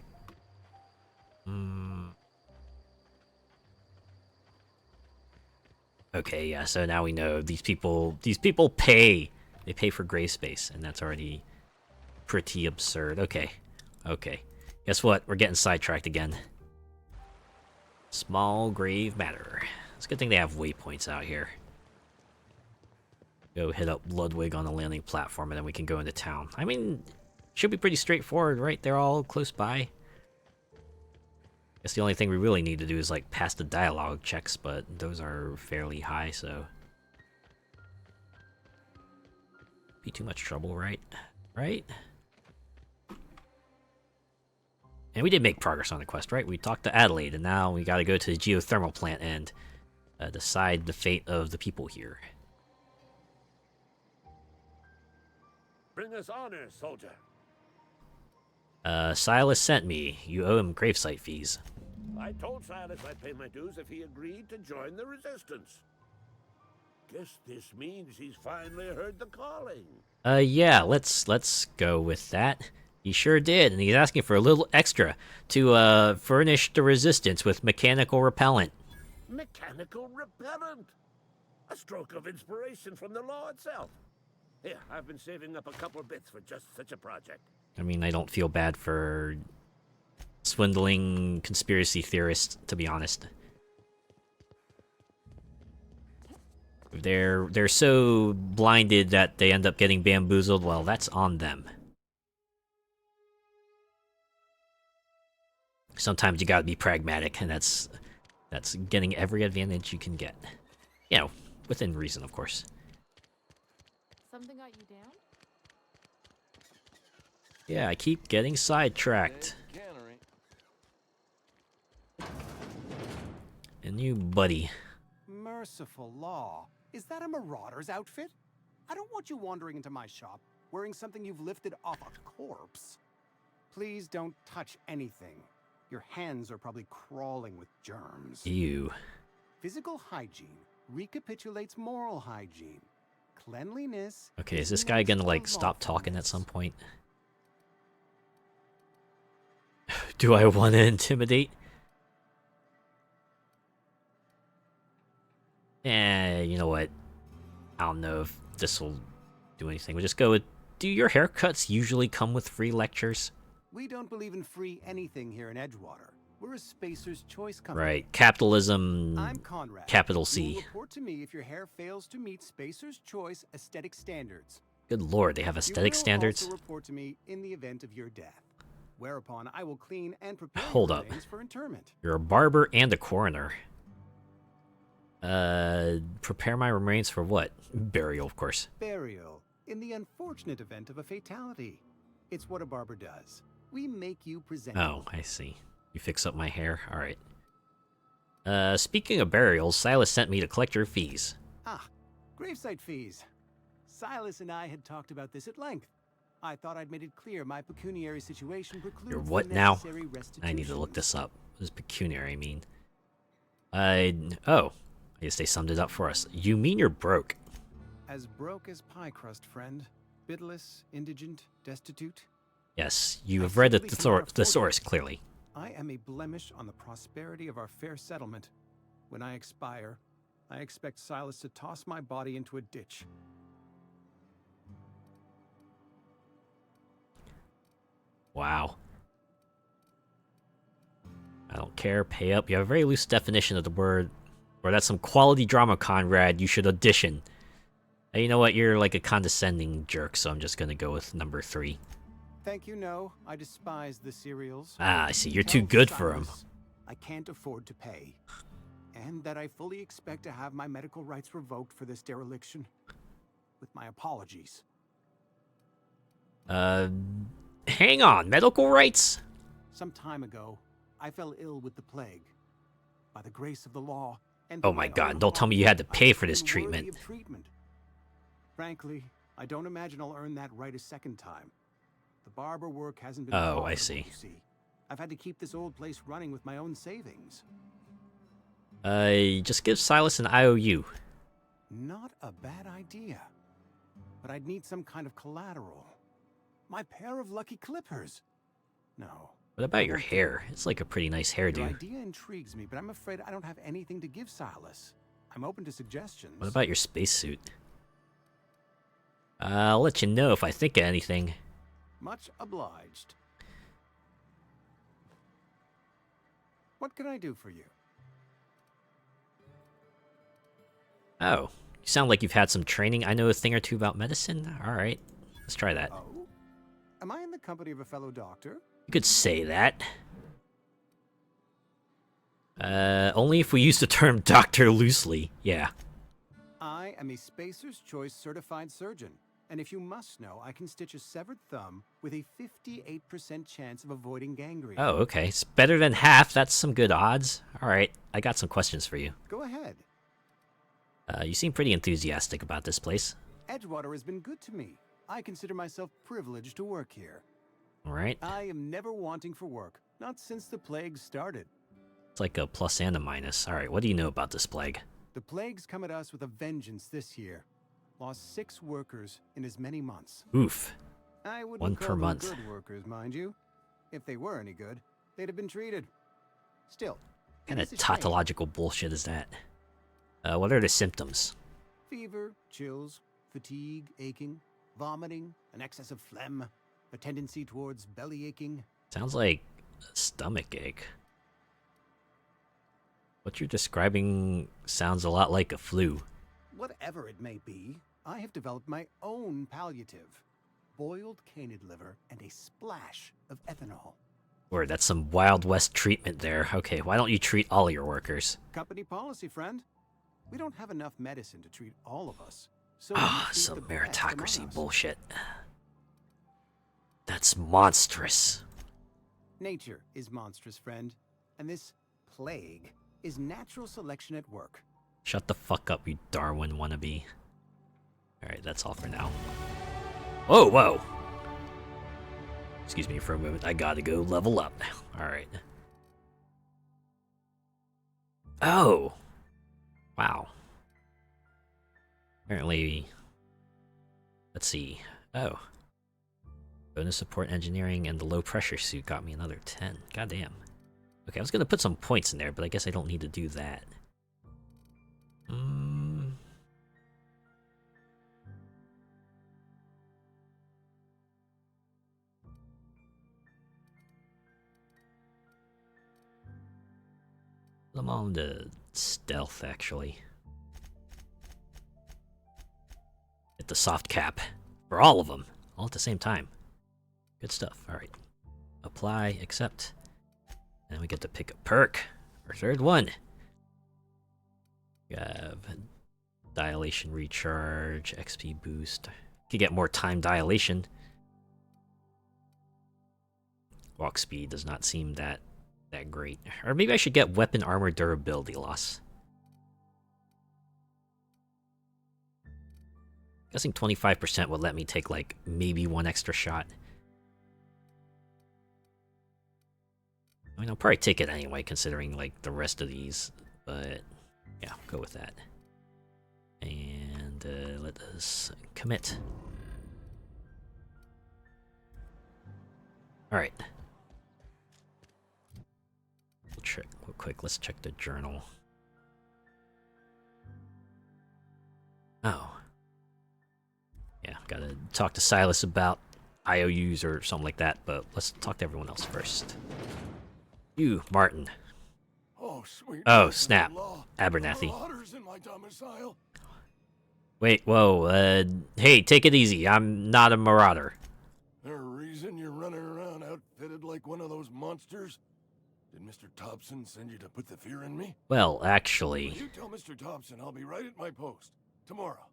A: Okay, yeah, so now we know these people pay. They pay for gray space, and that's already pretty absurd. Okay. Okay. Guess what? We're getting sidetracked again. Small grave matter. It's a good thing they have waypoints out here. Go hit up Ludwig on the landing platform, and then we can go into town. I mean, should be pretty straightforward, right? They're all close by. Guess the only thing we really need to do is like pass the dialogue checks, but those are fairly high, so be too much trouble, right? Right? And we did make progress on the quest, right? We talked to Adelaide, and now we gotta go to the geothermal plant and decide the fate of the people here.
I: Bring us honor, soldier.
A: Silas sent me. You owe him gravesite fees.
I: I told Silas I'd pay my dues if he agreed to join the resistance. Guess this means he's finally heard the calling.
A: Yeah, let's go with that. He sure did, and he's asking for a little extra to furnish the resistance with mechanical repellent.
I: Mechanical repellent! A stroke of inspiration from the law itself. Here, I've been saving up a couple bits for just such a project.
A: I mean, I don't feel bad for swindling conspiracy theorists, to be honest. They're so blinded that they end up getting bamboozled. Well, that's on them. Sometimes you gotta be pragmatic, and that's getting every advantage you can get. You know, within reason, of course.
G: Something got you down?
A: Yeah, I keep getting sidetracked. And you, buddy.
J: Merciful law. Is that a marauder's outfit? I don't want you wandering into my shop wearing something you've lifted off a corpse. Please don't touch anything. Your hands are probably crawling with germs.
A: Ew.
J: Physical hygiene recapitulates moral hygiene. Cleanliness.
A: Okay, is this guy gonna, like, stop talking at some point? Do I want to intimidate? You know what? I don't know if this will do anything. We'll just go with, do your haircuts usually come with free lectures?
J: We don't believe in free anything here in Edgewater. We're a Spacer's Choice company.
A: Right, capitalism,
J: I'm Conrad.
A: capital
J: You
A: C.
J: will report to me if your hair fails to meet Spacer's Choice aesthetic standards.
A: Good lord, they have aesthetic
J: You will
A: standards?
J: also report to me in the event of your death. Whereupon I will clean and prepare
A: Hold
J: your
A: up.
J: remains for interment.
A: You're a barber and a coroner. Prepare my remains for what? Burial, of course.
J: Burial. In the unfortunate event of a fatality. It's what a barber does. We make you presentable.
A: Oh, I see. You fix up my hair? Alright. Speaking of burials, Silas sent me to collect your fees.
J: Ah, gravesite fees. Silas and I had talked about this at length. I thought I'd made it clear my pecuniary situation precludes
A: Your
J: the
A: what now?
J: necessary
A: I need to look
J: restitution.
A: this up. What does pecuniary mean? Oh. I guess they summed it up for us. You mean you're broke?
J: As broke as pie crust, friend. Bidless, indigent, destitute.
A: Yes, you
J: I
A: have read the
J: simply cannot afford
A: thesaurus
J: it.
A: clearly.
J: I am a blemish on the prosperity of our fair settlement. When I expire, I expect Silas to toss my body into a ditch.
A: Wow. I don't care, pay up. You have a very loose definition of the word. Or that's some quality drama, Conrad. You should audition. Hey, you know what? You're like a condescending jerk, so I'm just gonna go with number 3.
J: Thank you, no. I despise the cereals.
A: Ah, I see. You're
J: Tell
A: too good for him.
J: Silas I can't afford to pay. And that I fully expect to have my medical rights revoked for this dereliction. With my apologies.
A: Hang on. Medical rights?
J: Some time ago, I fell ill with the plague. By the grace of the law, and
A: Oh
J: through
A: my
J: own
A: god, don't tell me you
J: hard
A: had to
J: work,
A: pay
J: I
A: for this
J: became worthy
A: treatment.
J: of treatment. Frankly, I don't imagine I'll earn that right a second time. The barber work hasn't been
A: Oh, I
J: profitable,
A: see.
J: you see. I've had to keep this old place running with my own savings.
A: Just give Silas an IOU.
J: Not a bad idea. But I'd need some kind of collateral. My pair of lucky clippers. No.
A: What about your hair? It's like a pretty nice
J: Your
A: hairdo.
J: idea intrigues me, but I'm afraid I don't have anything to give Silas. I'm open to suggestions.
A: What about your spacesuit? I'll let you know if I think of anything.
J: Much obliged. What can I do for you?
A: Oh, you sound like you've had some training. I know a thing or two about medicine. Alright, let's try that.
J: Oh? Am I in the company of a fellow doctor?
A: You could say that. Only if we use the term doctor loosely. Yeah.
J: I am a Spacer's Choice certified surgeon. And if you must know, I can stitch a severed thumb with a 58% chance of avoiding gangrene.
A: Oh, okay. It's better than half. That's some good odds. Alright, I got some questions for you.
J: Go ahead.
A: You seem pretty enthusiastic about this place.
J: Edgewater has been good to me. I consider myself privileged to work here.
A: Alright.
J: I am never wanting for work, not since the plague started.
A: It's like a plus and a minus. Alright, what do you know about this plague?
J: The plague's come at us with a vengeance this year. Lost 6 workers in as many months.
A: Oof.
J: I wouldn't
A: 1
J: call
A: per
J: them
A: month.
J: good workers, mind you. If they were any good, they'd have been treated. Still,
A: What kind
J: it
A: of
J: is a shame.
A: tautological bullshit is that? What are the symptoms?
J: Fever, chills, fatigue, aching, vomiting, an excess of phlegm, a tendency towards belly aching.
A: Sounds like a stomach ache. What you're describing sounds a lot like a flu.
J: Whatever it may be, I have developed my own palliative. Boiled canid liver and a splash of ethanol.
A: Or that's some Wild West treatment there. Okay, why don't you treat all your workers?
J: Company policy, friend. We don't have enough medicine to treat all of us. So
A: Ah,
J: we treat
A: some
J: the best among
A: meritocracy
J: us.
A: bullshit. That's monstrous.
J: Nature is monstrous, friend. And this plague is natural selection at work.
A: Shut the fuck up, you Darwin wannabe. Alright, that's all for now. Whoa, whoa! Excuse me for a moment, I gotta go level up. Alright. Oh! Wow. Apparently... Let's see. Oh. Bonus support engineering and the low pressure suit got me another 10. Goddamn. Okay, I was gonna put some points in there, but I guess I don't need to do that. I'm on to stealth, actually. Hit the soft cap. For all of them. All at the same time. Good stuff. Alright. Apply, accept. And we get to pick a perk. Our third one. We have dilation recharge, XP boost. Could get more time dilation. Walk speed does not seem that great. Or maybe I should get weapon armor durability loss. Guessing 25% would let me take like maybe 1 extra shot. I mean, I'll probably take it anyway, considering like the rest of these. But yeah, go with that. And let us commit. All right. We'll check real quick. Let's check the journal. Oh. Yeah, gotta talk to Silas about IOUs or something like that, but let's talk to everyone else first. You, Martin.
E: Oh, sweet.
A: Oh, snap. Abernathy.
E: Marauders in my domicile.
A: Wait, whoa, hey, take it easy. I'm not a marauder.
E: There a reason you're running around outfitted like one of those monsters? Did Mr. Thompson send you to put the fear in me?
A: Well, actually...
E: You tell Mr. Thompson I'll be right at my post. Tomorrow.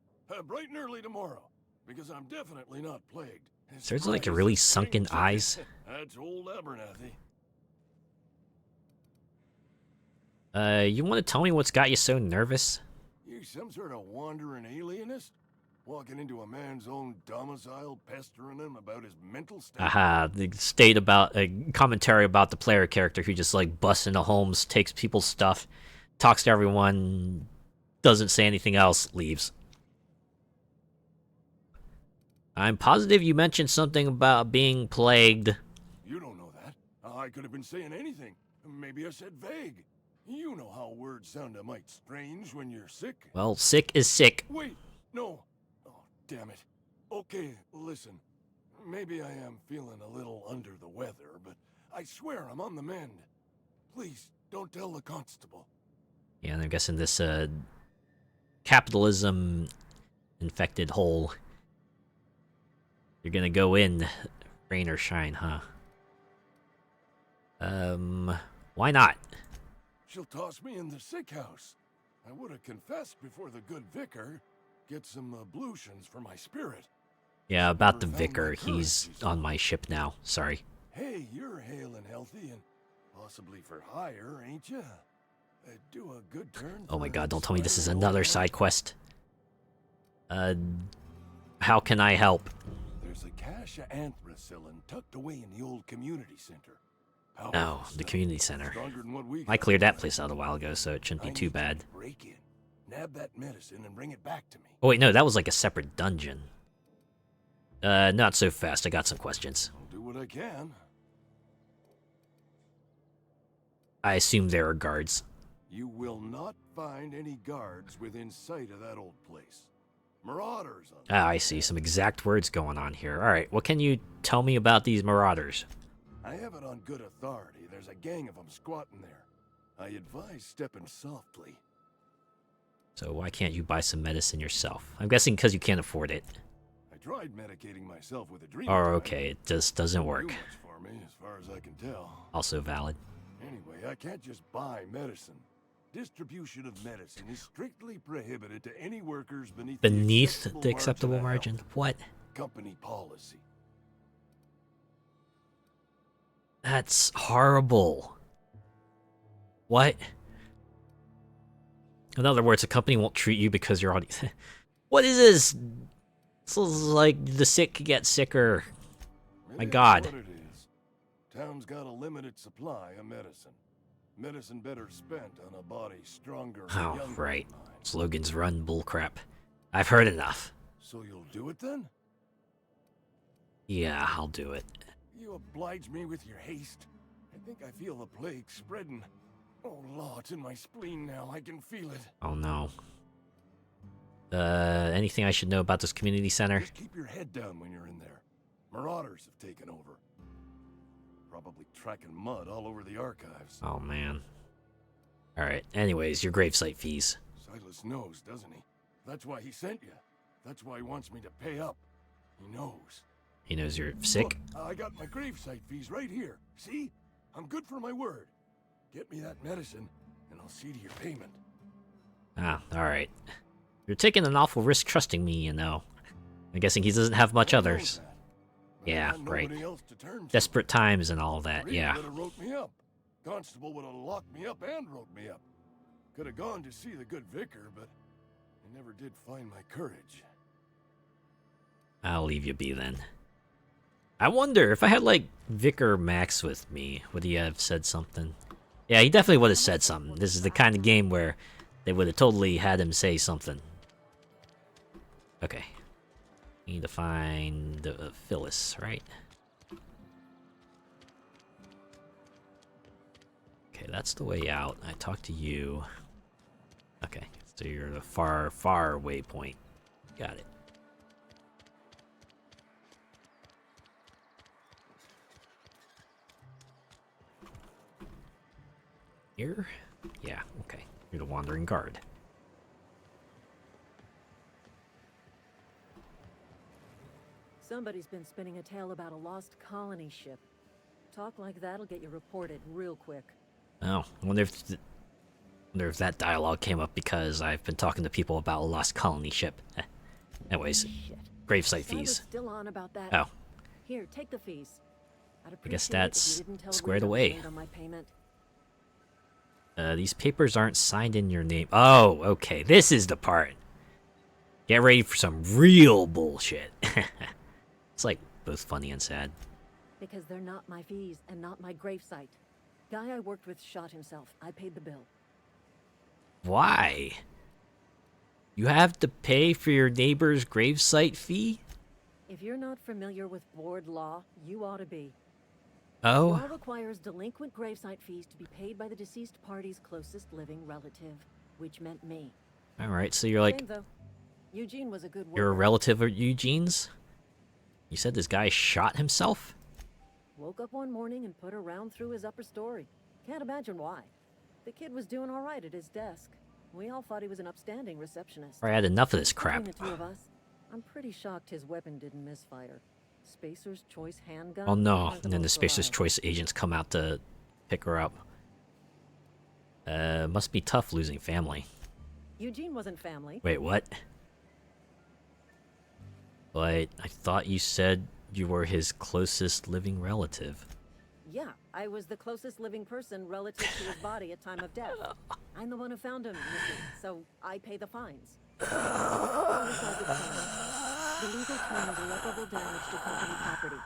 E: Bright and early tomorrow. Because I'm definitely not plagued.
A: There's like really sunken eyes.
E: That's old Abernathy.
A: You want to tell me what's got you so nervous?
E: You some sort of wandering alienist? Walking into a man's own domicile, pestering him about his mental state?
A: Aha, the state about a commentary about the player character who just like busts into homes, takes people's stuff, talks to everyone, doesn't say anything else, leaves. I'm positive you mentioned something about being plagued.
E: You don't know that. I could have been saying anything. Maybe I said vague. You know how words sound a mite strange when you're sick.
A: Well, sick is sick.
E: Wait, no. Oh, damn it. Okay, listen. Maybe I am feeling a little under the weather, but I swear I'm on the mend. Please, don't tell the constable.
A: Yeah, and I'm guessing this, capitalism infected hole. You're gonna go in, rain or shine, huh? Why not?
E: She'll toss me in the sick house. I would have confessed before the good vicar. Get some ablutions for my spirit.
A: Yeah, about the
E: Never found my
A: vicar.
E: courage,
A: He's
E: you see.
A: on my ship now. Sorry.
E: Hey, you're hale and healthy and possibly for hire, ain't ya? Do a good turn.
A: Oh my
E: for
A: god, don't tell me this is
E: sweating
A: another
E: oil.
A: side quest. How can I help?
E: There's a cache of anthracillin tucked away in the old community center.
A: Oh,
E: Powerful
A: the
E: stuff.
A: community center.
E: Stronger than what we
A: I
E: got
A: cleared that
E: anyway.
A: place out a while ago, so it shouldn't
E: I
A: be too
E: need you
A: bad.
E: to break in, nab that medicine, and bring it back to me.
A: Oh wait, no, that was like a separate dungeon. Not so fast. I got some questions.
E: I'll do what I can.
A: I assume there are guards.
E: You will not find any guards within sight of that old place. Marauders on
A: Ah, I see. Some exact words going on here. Alright, what can you tell me about these marauders?
E: I have it on good authority. There's a gang of them squatting there. I advise stepping softly.
A: So why can't you buy some medicine yourself? I'm guessing because you can't afford it.
E: I tried medicating myself with a dream.
A: Or okay, it just doesn't
E: Didn't
A: work.
E: do much for me, as far as I can tell.
A: Also valid.
E: Anyway, I can't just buy medicine. Distribution of medicine is strictly prohibited to any workers beneath
A: Beneath the acceptable margin?
E: of
A: What?
E: company policy.
A: That's horrible. What? In other words, a company won't treat you because you're on. What is this? This is like the sick get sicker. My
E: It is
A: God.
E: what it is. Town's got a limited supply of medicine. Medicine better spent on a body stronger and
A: Oh,
E: younger
A: right.
E: than mine.
A: Slogans run bullcrap. I've heard enough.
E: So you'll do it then?
A: Yeah, I'll do it.
E: You oblige me with your haste. I think I feel the plague spreading. Oh, Law, it's in my spleen now. I can feel it.
A: Oh no. Anything I should know about this community center?
E: Just keep your head down when you're in there. Marauders have taken over. Probably tracking mud all over the archives.
A: Oh man. Alright, anyways, your gravesite fees.
E: Silas knows, doesn't he? That's why he sent you. That's why he wants me to pay up. He knows.
A: He knows you're sick?
E: Look, I got my gravesite fees right here. See? I'm good for my word. Get me that medicine, and I'll see to your payment.
A: Ah, alright. You're taking an awful risk trusting me, you know. I'm guessing he doesn't have much
E: I know
A: others.
E: that, but I
A: Yeah,
E: got
A: right.
E: nobody else to turn to.
A: Desperate times and all that,
E: Reed
A: yeah.
E: would have wrote me up. Constable would have locked me up and wrote me up. Could have gone to see the good vicar, but I never did find my courage.
A: I'll leave you be then. I wonder, if I had, like, Vicar Max with me, would he have said something? Yeah, he definitely would have said something. This is the kind of game where they would have totally had him say something. Okay. Need to find Phyllis, right? Okay, that's the way out. I talked to you. Okay, so you're the far, far away point. Got it. Here? Yeah, okay. You're the wandering guard.
D: Somebody's been spinning a tale about a lost colony ship. Talk like that'll get you reported real quick.
A: Oh, I wonder if that dialogue came up because I've been talking to people about a lost colony ship. Anyways,
D: Shit.
A: gravesite
D: Silas
A: fees.
D: still on about that.
A: Oh,
D: Here, take the fees. I'd
A: I guess
D: appreciate it if
A: that's
D: you didn't tell
A: squared
D: Reed I'm
A: away.
D: behind on my payment.
A: These papers aren't signed in your name. Oh, okay. This is the part. Get ready for some real bullshit. It's like both funny and sad.
D: Because they're not my fees and not my gravesite. Guy I worked with shot himself. I paid the bill.
A: Why? You have to pay for your neighbor's gravesite fee?
D: If you're not familiar with board law, you ought to be.
A: Oh?
D: Law requires delinquent gravesite fees to be paid by the deceased party's closest living relative, which meant me.
A: Alright, so you're like,
D: Shame, though. Eugene was a good worker.
A: you're a relative of Eugene's? You said this guy shot himself?
D: Woke up one morning and put a round through his upper story. Can't imagine why. The kid was doing all right at his desk. We all thought he was an upstanding receptionist.
A: I had enough of this crap.
D: Between the two of us, I'm pretty shocked his weapon didn't misfire. Spacer's Choice handgun.
A: Oh no,
D: aren't
A: and then the
D: most
A: Spacer's
D: reliable.
A: Choice agents come out to pick her up. Must be tough losing family.
D: Eugene wasn't family.
A: Wait, what? But I thought you said you were his closest living relative.
D: Yeah, I was the closest living person relative to his body at time of death. I'm the one who found him, you see, so I pay the fines. Alongside the fines, the legal term is irreparable damage to company property.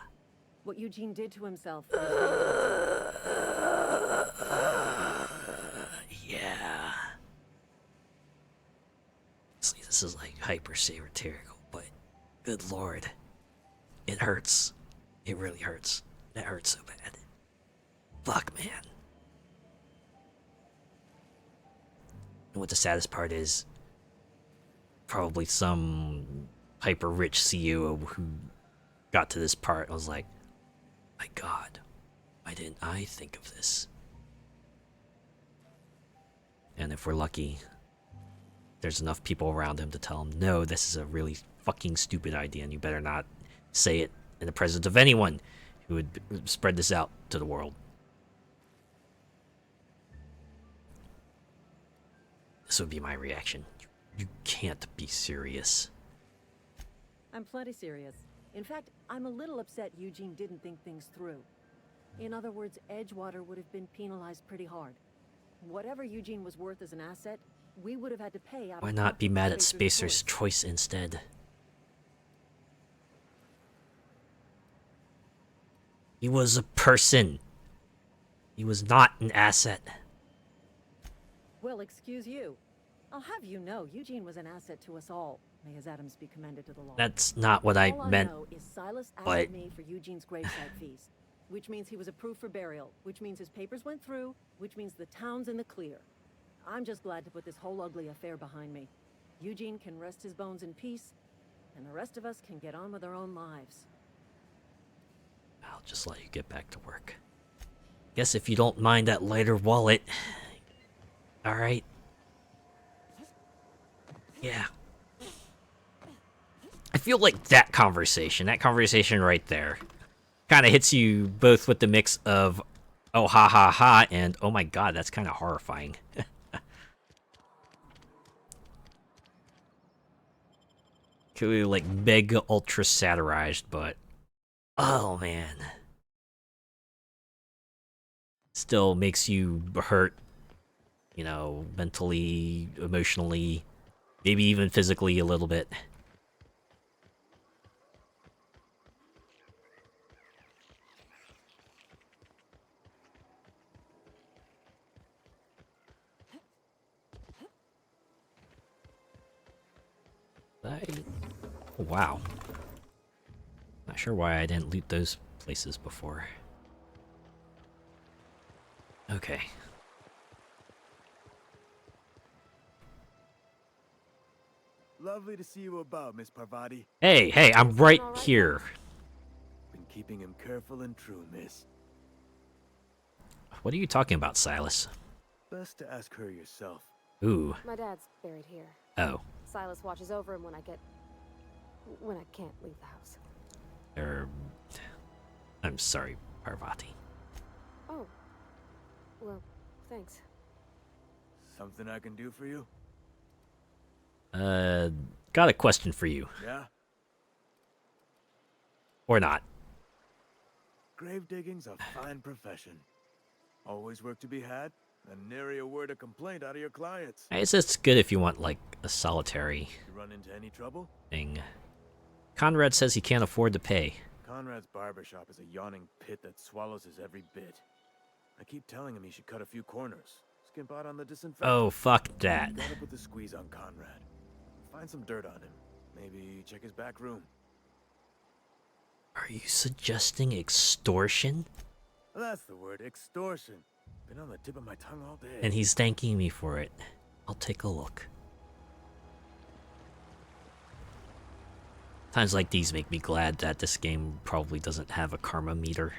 D: What Eugene did to himself is
A: Yeah. See, this is like hyper satirical, but good lord. It hurts. It really hurts. That hurts so bad. Fuck, man. And what the saddest part is, probably some hyper rich CEO who got to this part and was like, my god, why didn't I think of this? And if we're lucky, there's enough people around him to tell him, no, this is a really fucking stupid idea and you better not say it in the presence of anyone who would spread this out to the world. This would be my reaction. You can't be serious.
D: I'm plenty serious. In fact, I'm a little upset Eugene didn't think things through. In other words, Edgewater would have been penalized pretty hard. Whatever Eugene was worth as an asset, we would have had to pay out.
A: Why not be mad at Spacer's choice instead? He was a person. He was not an asset.
D: Well, excuse you. I'll have you know, Eugene was an asset to us all. May his atoms be commended to the law.
A: That's not what I meant.
D: All I know is Silas asked
A: but
D: me for Eugene's graveside fees, which means he was approved for burial, which means his papers went through, which means the town's in the clear. I'm just glad to put this whole ugly affair behind me. Eugene can rest his bones in peace, and the rest of us can get on with our own lives.
A: I'll just let you get back to work. Guess if you don't mind that lighter wallet. Alright. Yeah. I feel like that conversation right there, kind of hits you both with the mix of, oh ha ha ha, and oh my god, that's kind of horrifying. Clearly like mega ultra satirized, but oh man. Still makes you hurt, you know, mentally, emotionally, maybe even physically a little bit. Oh, wow. Not sure why I didn't loot those places before. Okay.
H: Lovely to see you about, Miss Parvati.
A: Hey, I'm right here.
H: Been keeping him careful and true, miss.
A: What are you talking about, Silas?
H: Best to ask her yourself.
A: Ooh.
B: My dad's buried here.
A: Oh.
B: Silas watches over him when I can't leave the house.
A: I'm sorry, Parvati.
B: Oh. Well, thanks.
H: Something I can do for you?
A: Got a question for you.
H: Yeah?
A: Or not.
H: Grave digging's a fine profession. Always work to be had, and nary a word of complaint out of your clients.
A: It's just good if you want, like, a solitary
H: You run into any trouble?
A: thing. Conrad says he can't afford to pay.
H: Conrad's barbershop is a yawning pit that swallows his every bit. I keep telling him he should cut a few corners. Skimp out on the disinfectant.
A: Oh, fuck that.
H: Gotta put the squeeze on Conrad. Find some dirt on him. Maybe check his back room.
A: Are you suggesting extortion?
H: That's the word, extortion. Been on the tip of my tongue all day.
A: And he's thanking me for it. I'll take a look. Times like these make me glad that this game probably doesn't have a karma meter.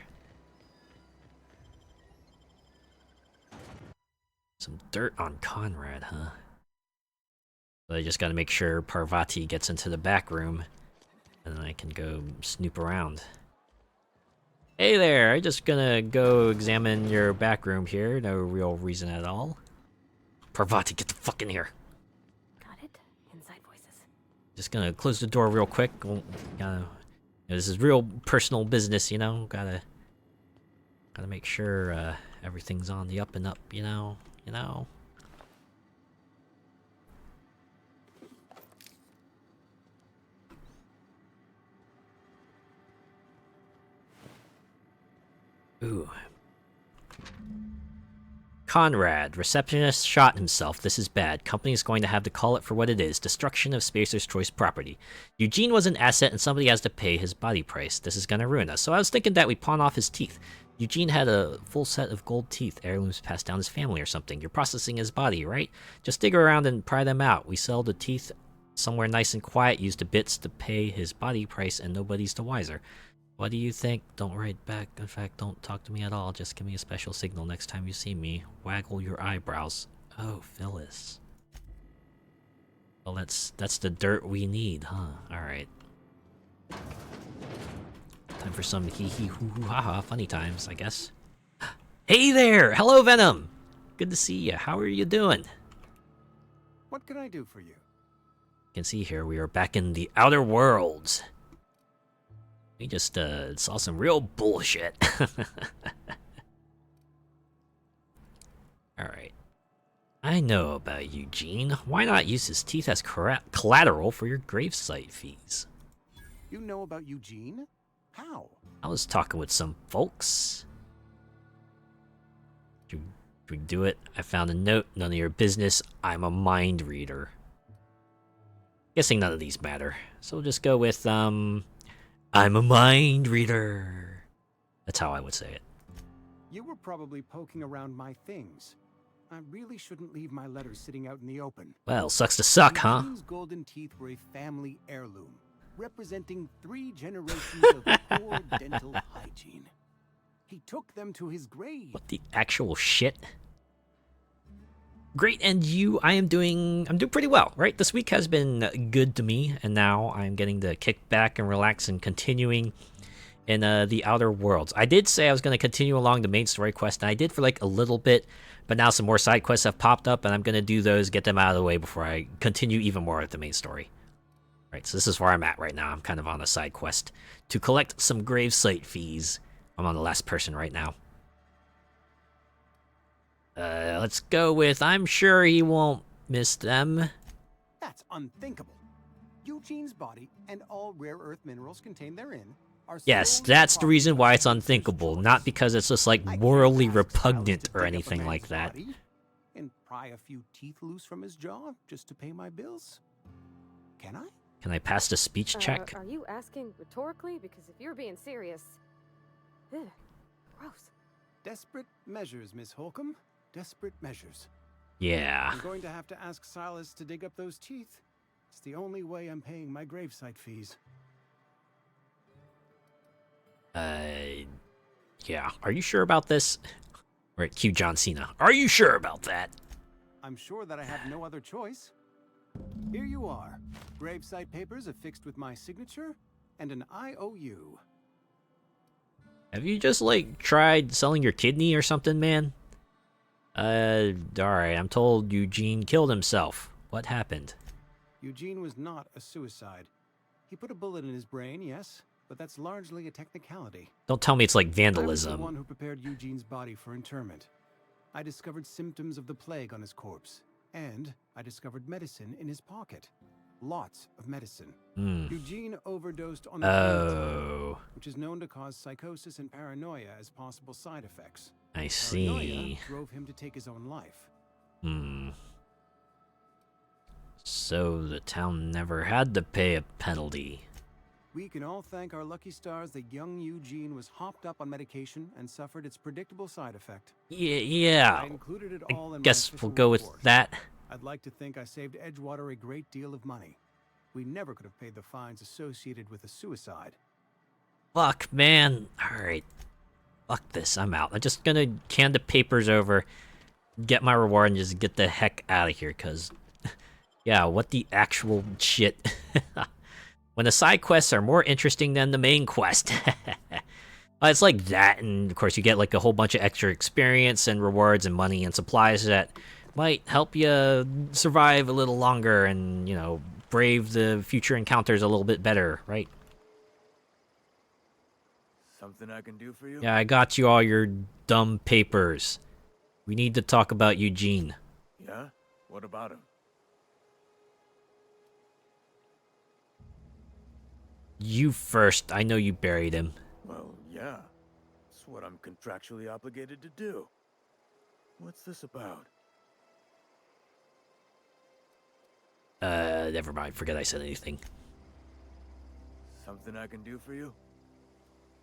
A: Some dirt on Conrad, huh? So I just gotta make sure Parvati gets into the back room, and then I can go snoop around. Hey there, I'm just gonna go examine your back room here, no real reason at all. Parvati, get the fuck in here.
B: Got it? Inside voices.
A: Just gonna close the door real quick. This is real personal business, you know. Gotta make sure everything's on the up and up, you know. Ooh. Conrad, receptionist, shot himself. This is bad. Company is going to have to call it for what it is. Destruction of Spacer's Choice property. Eugene was an asset and somebody has to pay his body price. This is gonna ruin us. So I was thinking that we pawn off his teeth. Eugene had a full set of gold teeth. Heirlooms passed down his family or something. You're processing his body, right? Just dig around and pry them out. We sell the teeth somewhere nice and quiet. Use the bits to pay his body price and nobody's the wiser. What do you think? Don't write back. In fact, don't talk to me at all. Just give me a special signal next time you see me. Waggle your eyebrows. Oh, Phyllis. Well, that's the dirt we need, huh? Alright. Time for some hee-hee hoo-hoo-ha-ha funny times, I guess. Hey there! Hello, Venom! Good to see you. How are you doing?
J: What can I do for you?
A: You can see here we are back in the Outer Worlds. We just saw some real bullshit. Alright. I know about Eugene. Why not use his teeth as collateral for your gravesite fees?
J: You know about Eugene? How?
A: I was talking with some folks. Should we do it? I found a note. None of your business. I'm a mind reader. Guessing none of these matter. So we'll just go with, I'm a mind reader. That's how I would say it.
J: You were probably poking around my things. I really shouldn't leave my letters sitting out in the open.
A: Well, sucks to suck, huh?
J: Eugene's golden teeth were a family heirloom, representing 3 generations of poor dental hygiene. He took them to his grave.
A: What the actual shit? Great, and you? I'm doing pretty well, right? This week has been good to me, and now I'm getting to kick back and relax and continuing in the Outer Worlds. I did say I was going to continue along the main story quest, and I did for like a little bit, but now some more side quests have popped up, and I'm going to do those, get them out of the way before I continue even more with the main story. Right, so this is where I'm at right now. I'm kind of on a side quest to collect some gravesite fees. I'm on the last person right now. Let's go with, I'm sure he won't miss them.
J: That's unthinkable. Eugene's body and all rare earth minerals contained therein are...
A: Yes, that's the reason why it's unthinkable, not because it's just like morally repugnant or anything like that.
J: And pry a few teeth loose from his jaw just to pay my bills? Can I?
A: Can I pass the speech check?
B: Are you asking rhetorically? Because if you're being serious... Ugh, gross.
J: Desperate measures, Miss Holcomb. Desperate measures.
A: Yeah.
J: I'm going to have to ask Silas to dig up those teeth. It's the only way I'm paying my gravesite fees.
A: Yeah. Are you sure about this? Right, cue John Cena. Are you sure about that?
J: I'm sure that I have no other choice. Here you are. Gravesite papers affixed with my signature and an IOU.
A: Have you just, like, tried selling your kidney or something, man? Alright, I'm told Eugene killed himself. What happened?
J: Eugene was not a suicide. He put a bullet in his brain, yes, but that's largely a technicality.
A: Don't tell me it's like
J: I was
A: vandalism.
J: the one who prepared Eugene's body for interment. I discovered symptoms of the plague on his corpse, and I discovered medicine in his pocket. Lots of medicine. Eugene overdosed on the which is known to cause psychosis and paranoia as possible side effects.
A: I see.
J: Paranoia drove him to take his own life.
A: So the town never had to pay a penalty.
J: We can all thank our lucky stars that young Eugene was hopped up on medication and suffered its predictable side effect.
A: Yeah.
J: I included it all in my
A: Guess
J: official
A: we'll go with
J: report.
A: that.
J: I'd like to think I saved Edgewater a great deal of money. We never could have paid the fines associated with a suicide.
A: Fuck, man. Alright. Fuck this. I'm out. I'm just gonna hand the papers over, get my reward, and just get the heck out of here, because... yeah, what the actual shit. When the side quests are more interesting than the main quest. It's like that, and of course you get like a whole bunch of extra experience and rewards and money and supplies that might help you survive a little longer and, you know, brave the future encounters a little bit better, right?
H: Something I can do for you?
A: Yeah, I got you all your dumb papers. We need to talk about Eugene.
H: Yeah? What about him?
A: You first. I know you buried him.
H: Well, yeah. It's what I'm contractually obligated to do. What's this about?
A: Never mind. Forget I said anything.
H: Something I can do for you?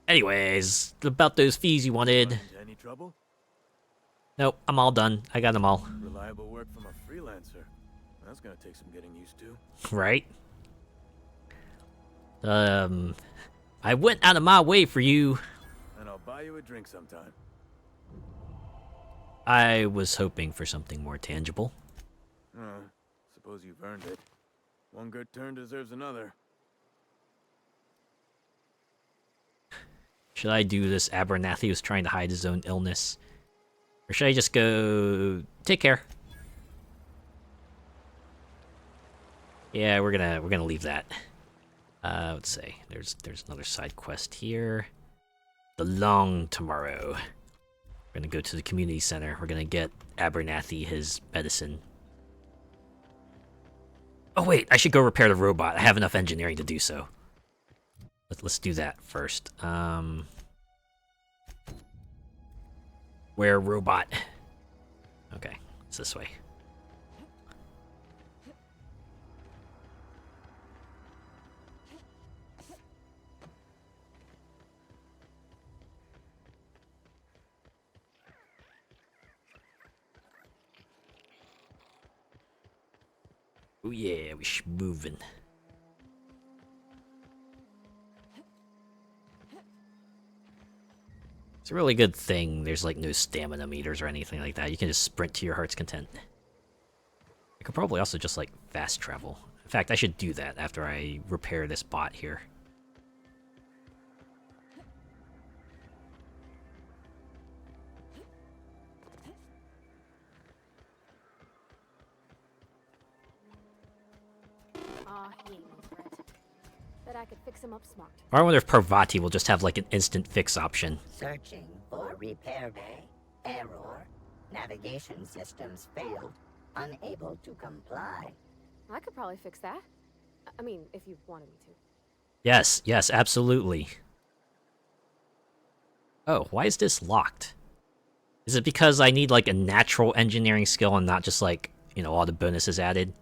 A: Anyways, about those fees you wanted.
H: Run into any trouble?
A: Nope, I'm all done. I got them all.
H: Reliable work from a freelancer. That's gonna take some getting used to.
A: Right? I went out of my way for you.
H: And I'll buy you a drink sometime.
A: I was hoping for something more tangible.
H: Suppose you've earned it. One good turn deserves another.
A: Should I do this Abernathy who's trying to hide his own illness? Or should I just go... Take care. Yeah, we're gonna leave that. Let's see. There's another side quest here. The long tomorrow. We're gonna go to the community center. We're gonna get Abernathy his medicine. Oh wait, I should go repair the robot. I have enough engineering to do so. Let's do that first. Where robot? Okay, it's this way. Oh yeah, we moving. It's a really good thing there's like no stamina meters or anything like that. You can just sprint to your heart's content. I could probably also just like fast travel. In fact, I should do that after I repair this bot here.
B: He ain't no threat. Bet I could fix him up smart.
A: Or I wonder if Parvati will just have like an instant fix option.
K: Searching for repair bay. Error. Navigation systems failed. Unable to comply.
B: I could probably fix that. I mean, if you wanted me to.
A: Yes, yes, absolutely. Oh, why is this locked? Is it because I need like a natural engineering skill and not just like, you know, all the bonuses added?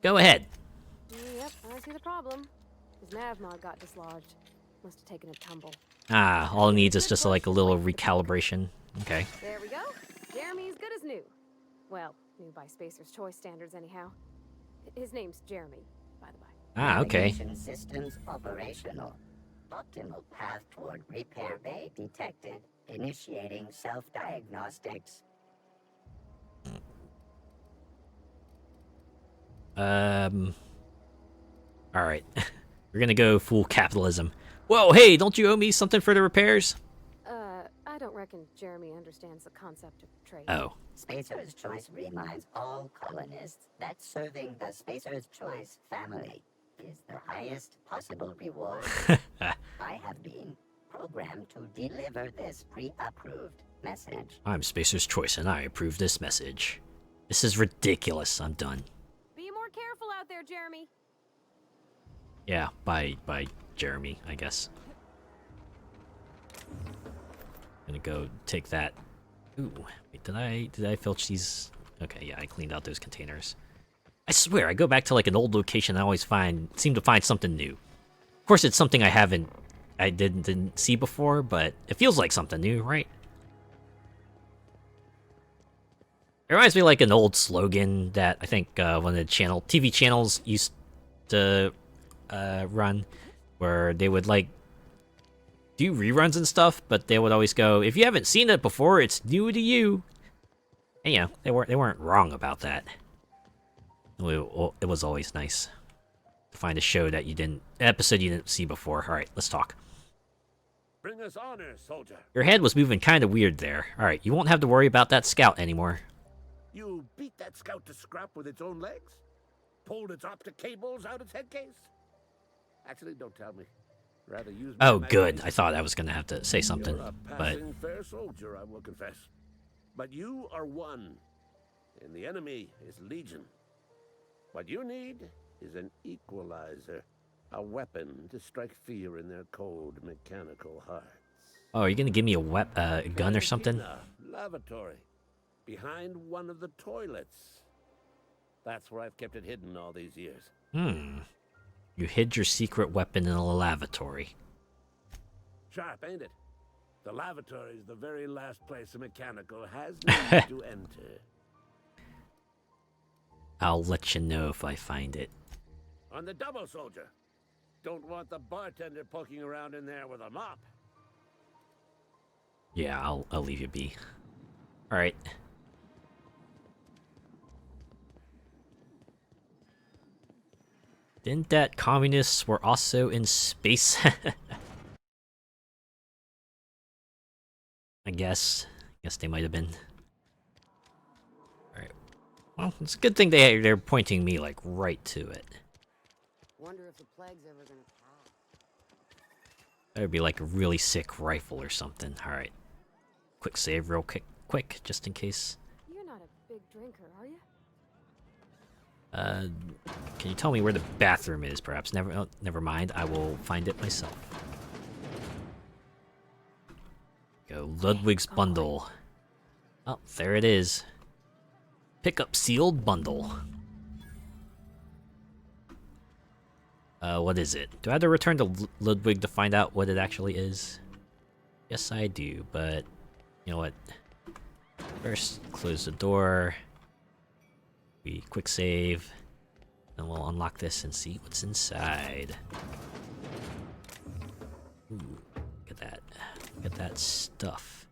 A: Go ahead.
B: Yep, I see the problem. His nav mod got dislodged. Must have taken a tumble.
A: Ah, all it needs is just like a little recalibration. Okay.
B: There we go. Jeremy's good as new. Well, new by Spacer's Choice standards anyhow. His name's Jeremy, by the by.
A: Ah, okay.
K: Navigation systems operational. Optimal path toward repair bay detected. Initiating self-diagnostics.
A: Alright. We're gonna go full capitalism. Whoa, hey, don't you owe me something for the repairs?
B: I don't reckon Jeremy understands the concept of trade.
A: Oh.
K: Spacer's Choice reminds all colonists that serving the Spacer's Choice family is the highest possible reward. I have been programmed to deliver this pre-approved message.
A: I'm Spacer's Choice and I approve this message. This is ridiculous. I'm done.
B: Be more careful out there, Jeremy.
A: Yeah, by Jeremy, I guess. Gonna go take that. Ooh, wait, did I filch these? Okay, yeah, I cleaned out those containers. I swear, I go back to like an old location, I always seem to find something new. Of course, it's something I didn't see before, but it feels like something new, right? It reminds me of like an old slogan that I think one of the TV channels used to run, where they would like do reruns and stuff, but they would always go, if you haven't seen it before, it's new to you. And you know, they weren't wrong about that. It was always nice to find a show that episode you didn't see before. Alright, let's talk.
I: Bring us honor, soldier.
A: Your head was moving kind of weird there. Alright, you won't have to worry about that scout anymore.
I: You beat that scout to scrap with its own legs? pulled its optic cables out its head case? Actually, don't tell me. Rather use
A: Oh,
I: my
A: good. I
I: imagination.
A: thought I was gonna have to say something,
I: You're a
A: but
I: passing fair soldier, I will confess. But you are one, and the enemy is legion. What you need is an equalizer, a weapon to strike fear in their cold mechanical hearts.
A: oh, are you gonna give me a gun or something?
I: Cantina, lavatory, behind one of the toilets. That's where I've kept it hidden all these years.
A: You hid your secret weapon in a lavatory.
I: Sharp, ain't it? The lavatory is the very last place a mechanical has need to enter.
A: I'll let you know if I find it.
I: On the double, soldier. Don't want the bartender poking around in there with a mop.
A: Yeah, I'll leave you be. All right. Didn't that communists were also in space? I guess they might have been. All right. Well, it's a good thing they're pointing me like right to it.
D: Wonder if the plague's ever gonna pass.
A: That would be like a really sick rifle or something. All right. Quick save, real quick, just in case.
B: You're not a big drinker, are you?
A: Can you tell me where the bathroom is? Perhaps. Never mind. I will find it myself. Go Ludwig's bundle. Oh, there it is. Pick up sealed bundle. What is it? Do I have to return to Ludwig to find out what it actually is? Yes, I do, but you know what? First, close the door. We quick save. Then we'll unlock this and see what's inside. Ooh, look at that. Look at that stuff.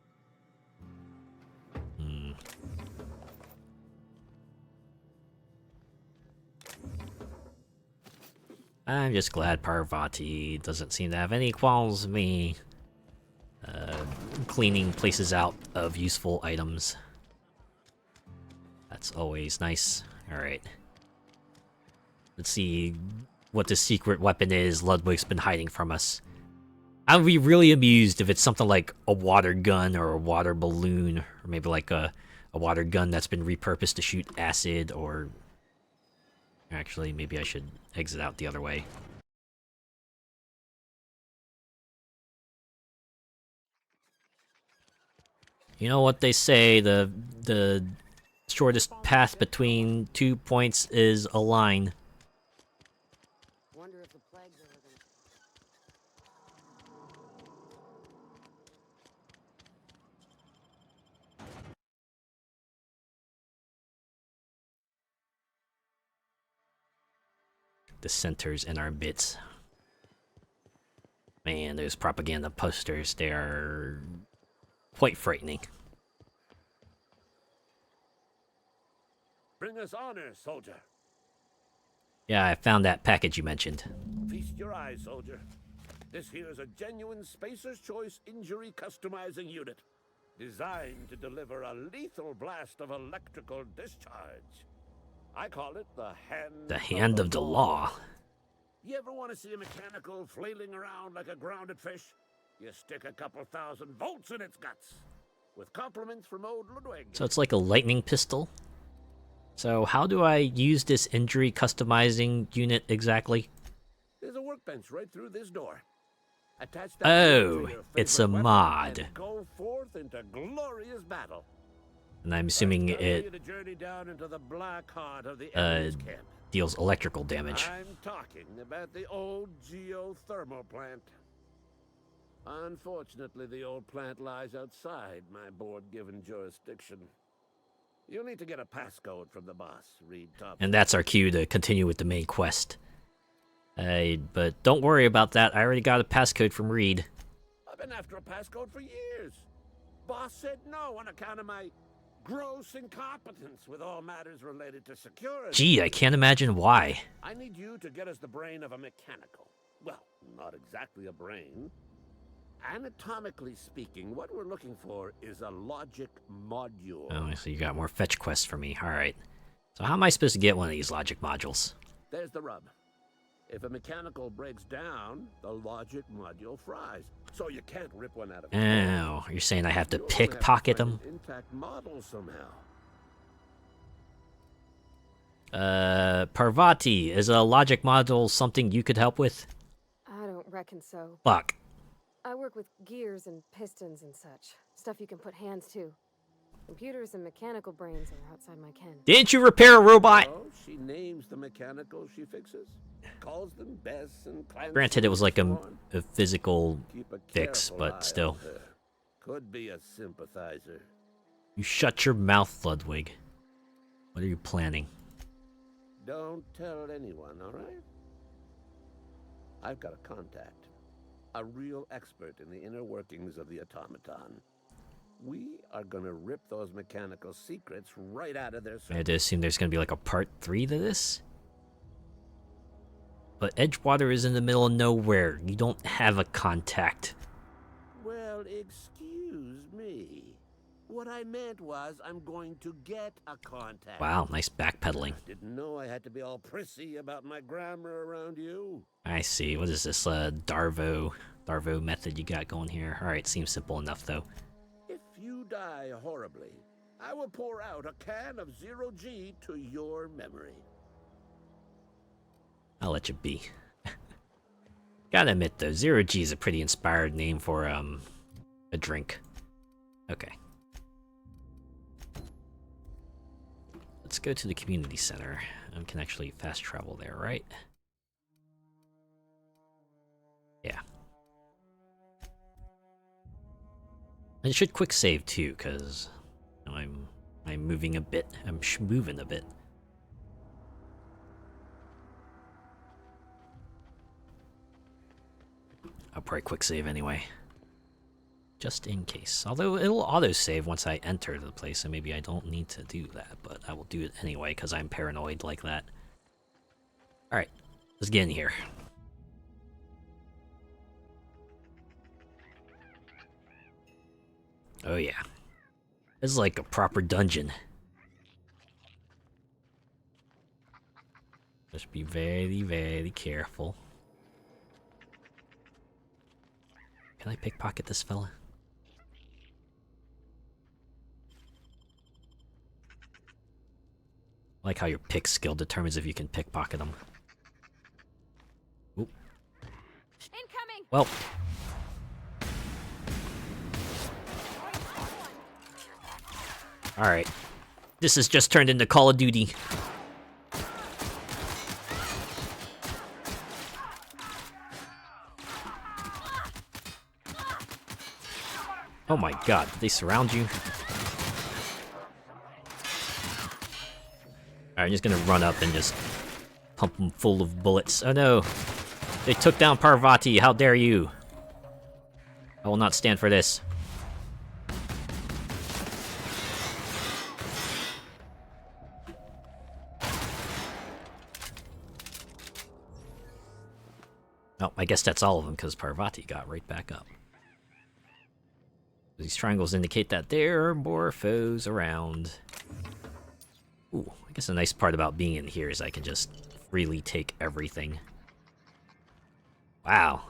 A: I'm just glad Parvati doesn't seem to have any qualms with me cleaning places out of useful items. That's always nice. Alright. Let's see what the secret weapon is Ludwig's been hiding from us. I would be really amused if it's something like a water gun or a water balloon, or maybe like a water gun that's been repurposed to shoot acid, or... Actually, maybe I should exit out the other way. You know what they say, the shortest path between 2 points is a line.
D: Wonder if the plague's ever gonna...
A: The centers in our bits. Man, those propaganda posters, they are quite frightening.
I: Bring us honor, soldier.
A: Yeah, I found that package you mentioned.
I: Feast your eyes, soldier. This here is a genuine Spacer's Choice injury customizing unit, designed to deliver a lethal blast of electrical discharge. I call it the hand
A: of the law.
I: You ever want to see a mechanical flailing around like a grounded fish? You stick a couple thousand volts in its guts. With compliments from old Ludwig.
A: So it's like a lightning pistol? So how do I use this injury customizing unit exactly?
I: There's a workbench right through this door. Attach that
A: Oh,
I: to your
A: it's a
I: favorite weapon
A: mod.
I: and go forth into glorious battle.
A: And I'm assuming
I: Prepare
A: it
I: you to journey down into the black heart of the enemy's camp.
A: deals electrical damage.
I: I'm talking about the old geothermal plant. Unfortunately, the old plant lies outside my board-given jurisdiction. You'll need to get a passcode from the boss, Reed Top.
A: And that's our cue to continue with the main quest. But don't worry about that. I already got a passcode from Reed.
I: I've been after a passcode for years. Boss said no on account of my gross incompetence with all matters related to security.
A: Gee, I can't imagine why.
I: I need you to get us the brain of a mechanical. Well, not exactly a brain. Anatomically speaking, what we're looking for is a logic module.
A: Oh, so you got more fetch quests for me. Alright. So how am I supposed to get one of these logic modules?
I: There's the rub. If a mechanical breaks down, the logic module fries. So you can't rip one out of
A: Oh, you're saying I have to
I: You only have to
A: pickpocket
I: find
A: them?
I: an intact model somehow.
A: Parvati, is a logic module something you could help with?
B: I don't reckon so.
A: Fuck.
B: I work with gears and pistons and such. Stuff you can put hands to. Computers and mechanical brains are outside my ken.
A: Didn't you repair a robot?
I: So she names the mechanical she fixes, calls them Bess and Clancy.
A: Granted, it was like
I: and
A: a,
I: so on.
A: a physical
I: Keep a
A: fix,
I: careful eye
A: but still.
I: on her. Could be a sympathizer.
A: You shut your mouth, Ludwig. What are you planning?
I: Don't tell anyone, all right? I've got a contact. A real expert in the inner workings of the automaton. We are gonna rip those mechanical secrets right out of their
A: I had to assume there's gonna be like a part 3 to this? But Edgewater is in the middle of nowhere. You don't have a contact.
I: Well, excuse me. What I meant was I'm going to get a contact.
A: Wow, nice backpedaling.
I: Didn't know I had to be all prissy about my grammar around you.
A: I see. What is this, Darvo method you got going here? Alright, seems simple enough though.
I: If you die horribly, I will pour out a can of 0G to your memory.
A: I'll let you be. Gotta admit though, 0G is a pretty inspired name for, a drink. Okay. Let's go to the community center. I can actually fast travel there, right? Yeah. And it should quick save too, because I'm moving a bit. I'm moving a bit. I'll probably quick save anyway. Just in case. Although it'll auto-save once I enter the place, and maybe I don't need to do that, but I will do it anyway, because I'm paranoid like that. Alright, let's get in here. Oh yeah. This is like a proper dungeon. Just be very, very careful. Can I pickpocket this fella? I like how your pick skill determines if you can pickpocket them. Oop.
B: Incoming!
A: Well. Alright. This has just turned into Call of Duty. Oh my god, did they surround you? Alright, I'm just gonna run up and just pump them full of bullets. Oh no! They took down Parvati, how dare you! I will not stand for this. Oh, I guess that's all of them, because Parvati got right back up. These triangles indicate that there are more foes around. Ooh, I guess the nice part about being in here is I can just freely take everything. Wow.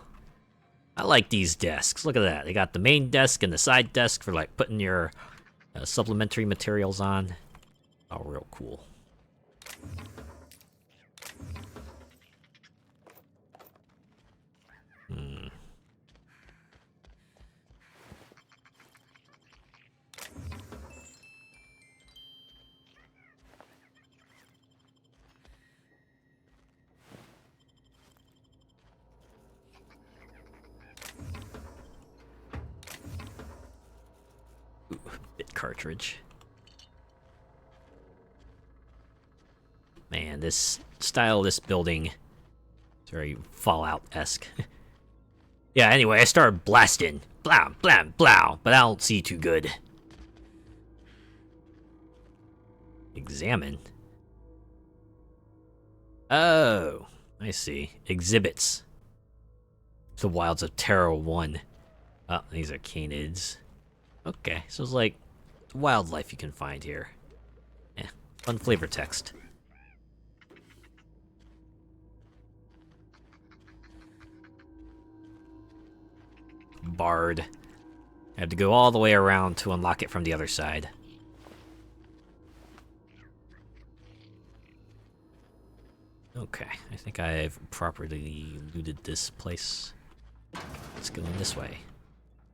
A: I like these desks. Look at that. They got the main desk and the side desk for like putting your supplementary materials on. Oh, real cool. Hmm. Ooh, bit cartridge. Man, this style of this building is very Fallout-esque. Yeah, anyway, I started blasting. Blam, blam, blow, but I don't see too good. Examine. Oh, I see. Exhibits. The Wilds of Terror 1. Oh, these are canids. Okay, so it's like wildlife you can find here. Yeah, fun flavor text. barred. I had to go all the way around to unlock it from the other side. Okay, I think I've properly looted this place. Let's go in this way.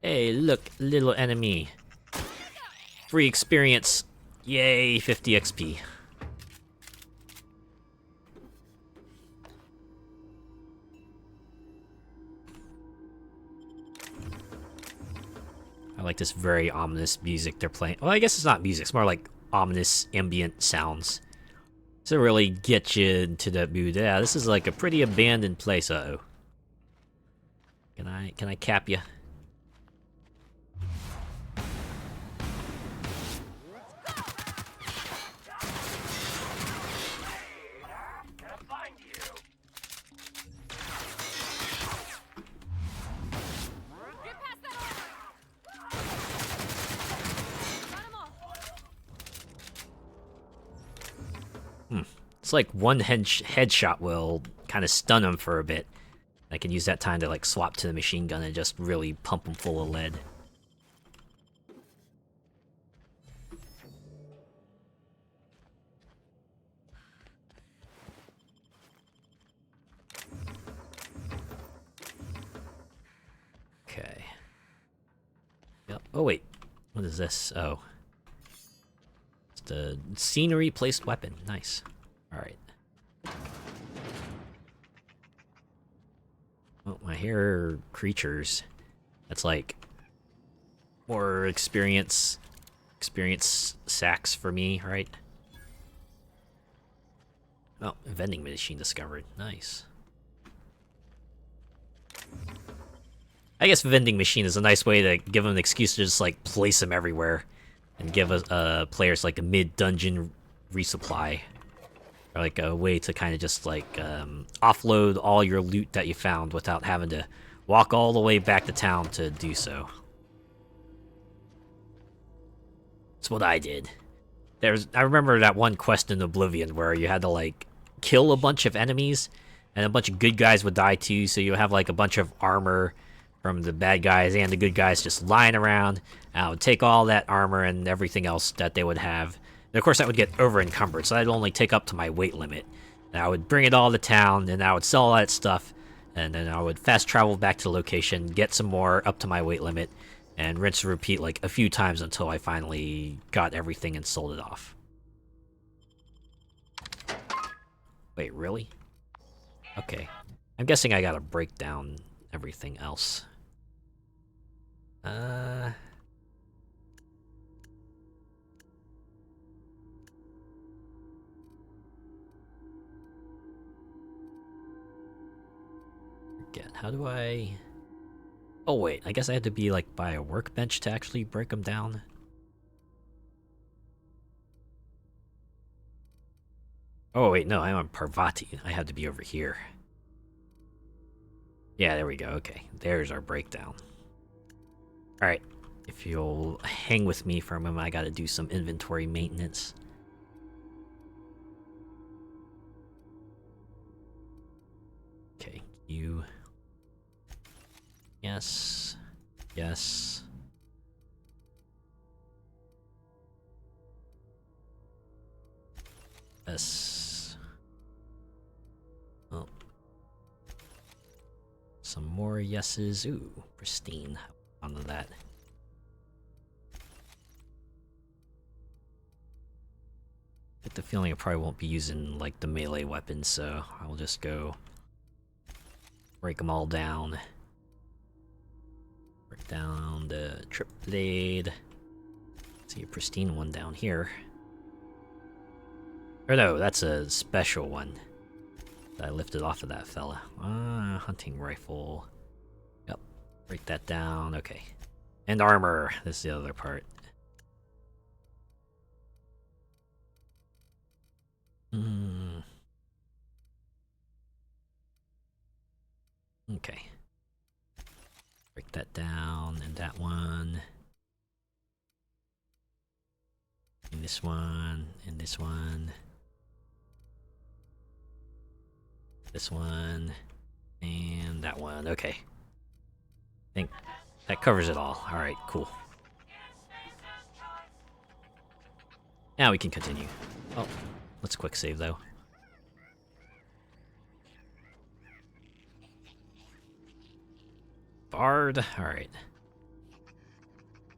A: Hey, look, little enemy. Free experience. Yay, 50 XP. I like this very ominous music they're playing. Well, I guess it's not music, it's more like ominous ambient sounds. To really get you into that mood. Yeah, this is like a pretty abandoned place. Uh-oh. Can I cap you? It's like one headshot will kind of stun him for a bit. I can use that time to like swap to the machine gun and just really pump him full of lead. Okay. Yep. Oh wait, what is this? Oh, it's the scenery placed weapon. Nice. All right. Oh, I hear creatures. That's like more experience sacks for me, right? Oh, vending machine discovered. Nice. I guess vending machine is a nice way to give them an excuse to just like place them everywhere and give players like a mid-dungeon resupply. Or like a way to kind of just like offload all your loot that you found without having to walk all the way back to town to do so. That's what I did. I remember that one quest in Oblivion where you had to like kill a bunch of enemies and a bunch of good guys would die too, so you have like a bunch of armor from the bad guys and the good guys just lying around. And I would take all that armor and everything else that they would have. And of course that would get over encumbered, so that'd only take up to my weight limit. And I would bring it all to town, and I would sell all that stuff, and then I would fast travel back to the location, get some more up to my weight limit, and rinse and repeat like a few times until I finally got everything and sold it off. Wait, really? Okay. I'm guessing I gotta break down everything else. Again, how do I... Oh wait, I guess I had to be like by a workbench to actually break them down. Oh wait, no, I'm on Parvati. I had to be over here. Yeah, there we go. Okay, there's our breakdown. Alright, if you'll hang with me for a moment, I gotta do some inventory maintenance. Okay, you... Yes. Yes. Yes. Oh. Some more yeses. Ooh, pristine. Onto that. I get the feeling I probably won't be using like the melee weapons, so I'll just go break them all down. Break down the trip blade. See a pristine one down here. Or no, that's a special one that I lifted off of that fella. Hunting rifle. Yep, break that down. Okay. And armor. This is the other part. Okay. Break that down, and that one. And this one, and this one. This one, and that one. Okay. I think That covers it all. Alright, cool. Now we can continue. Oh, let's quick save though. Bard, alright.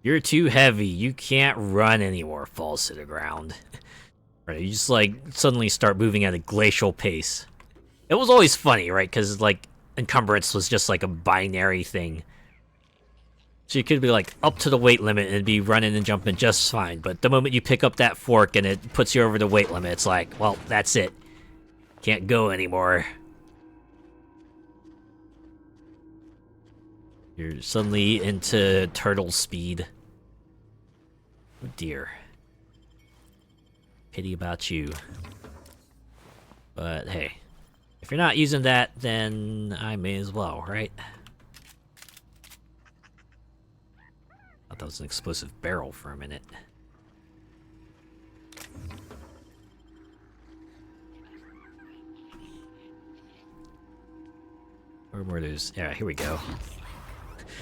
A: You're too heavy. You can't run anymore. Falls to the ground. Right, you just like suddenly start moving at a glacial pace. It was always funny, right? Because like encumbrance was just like a binary thing. So you could be like up to the weight limit and be running and jumping just fine. But the moment you pick up that fork and it puts you over the weight limit, it's like, well, that's it. Can't go anymore. You're suddenly into turtle speed. Oh dear. Pity about you. But hey, if you're not using that, then I may as well, right? Thought that was an explosive barrel for a minute. Where were those? Yeah, here we go.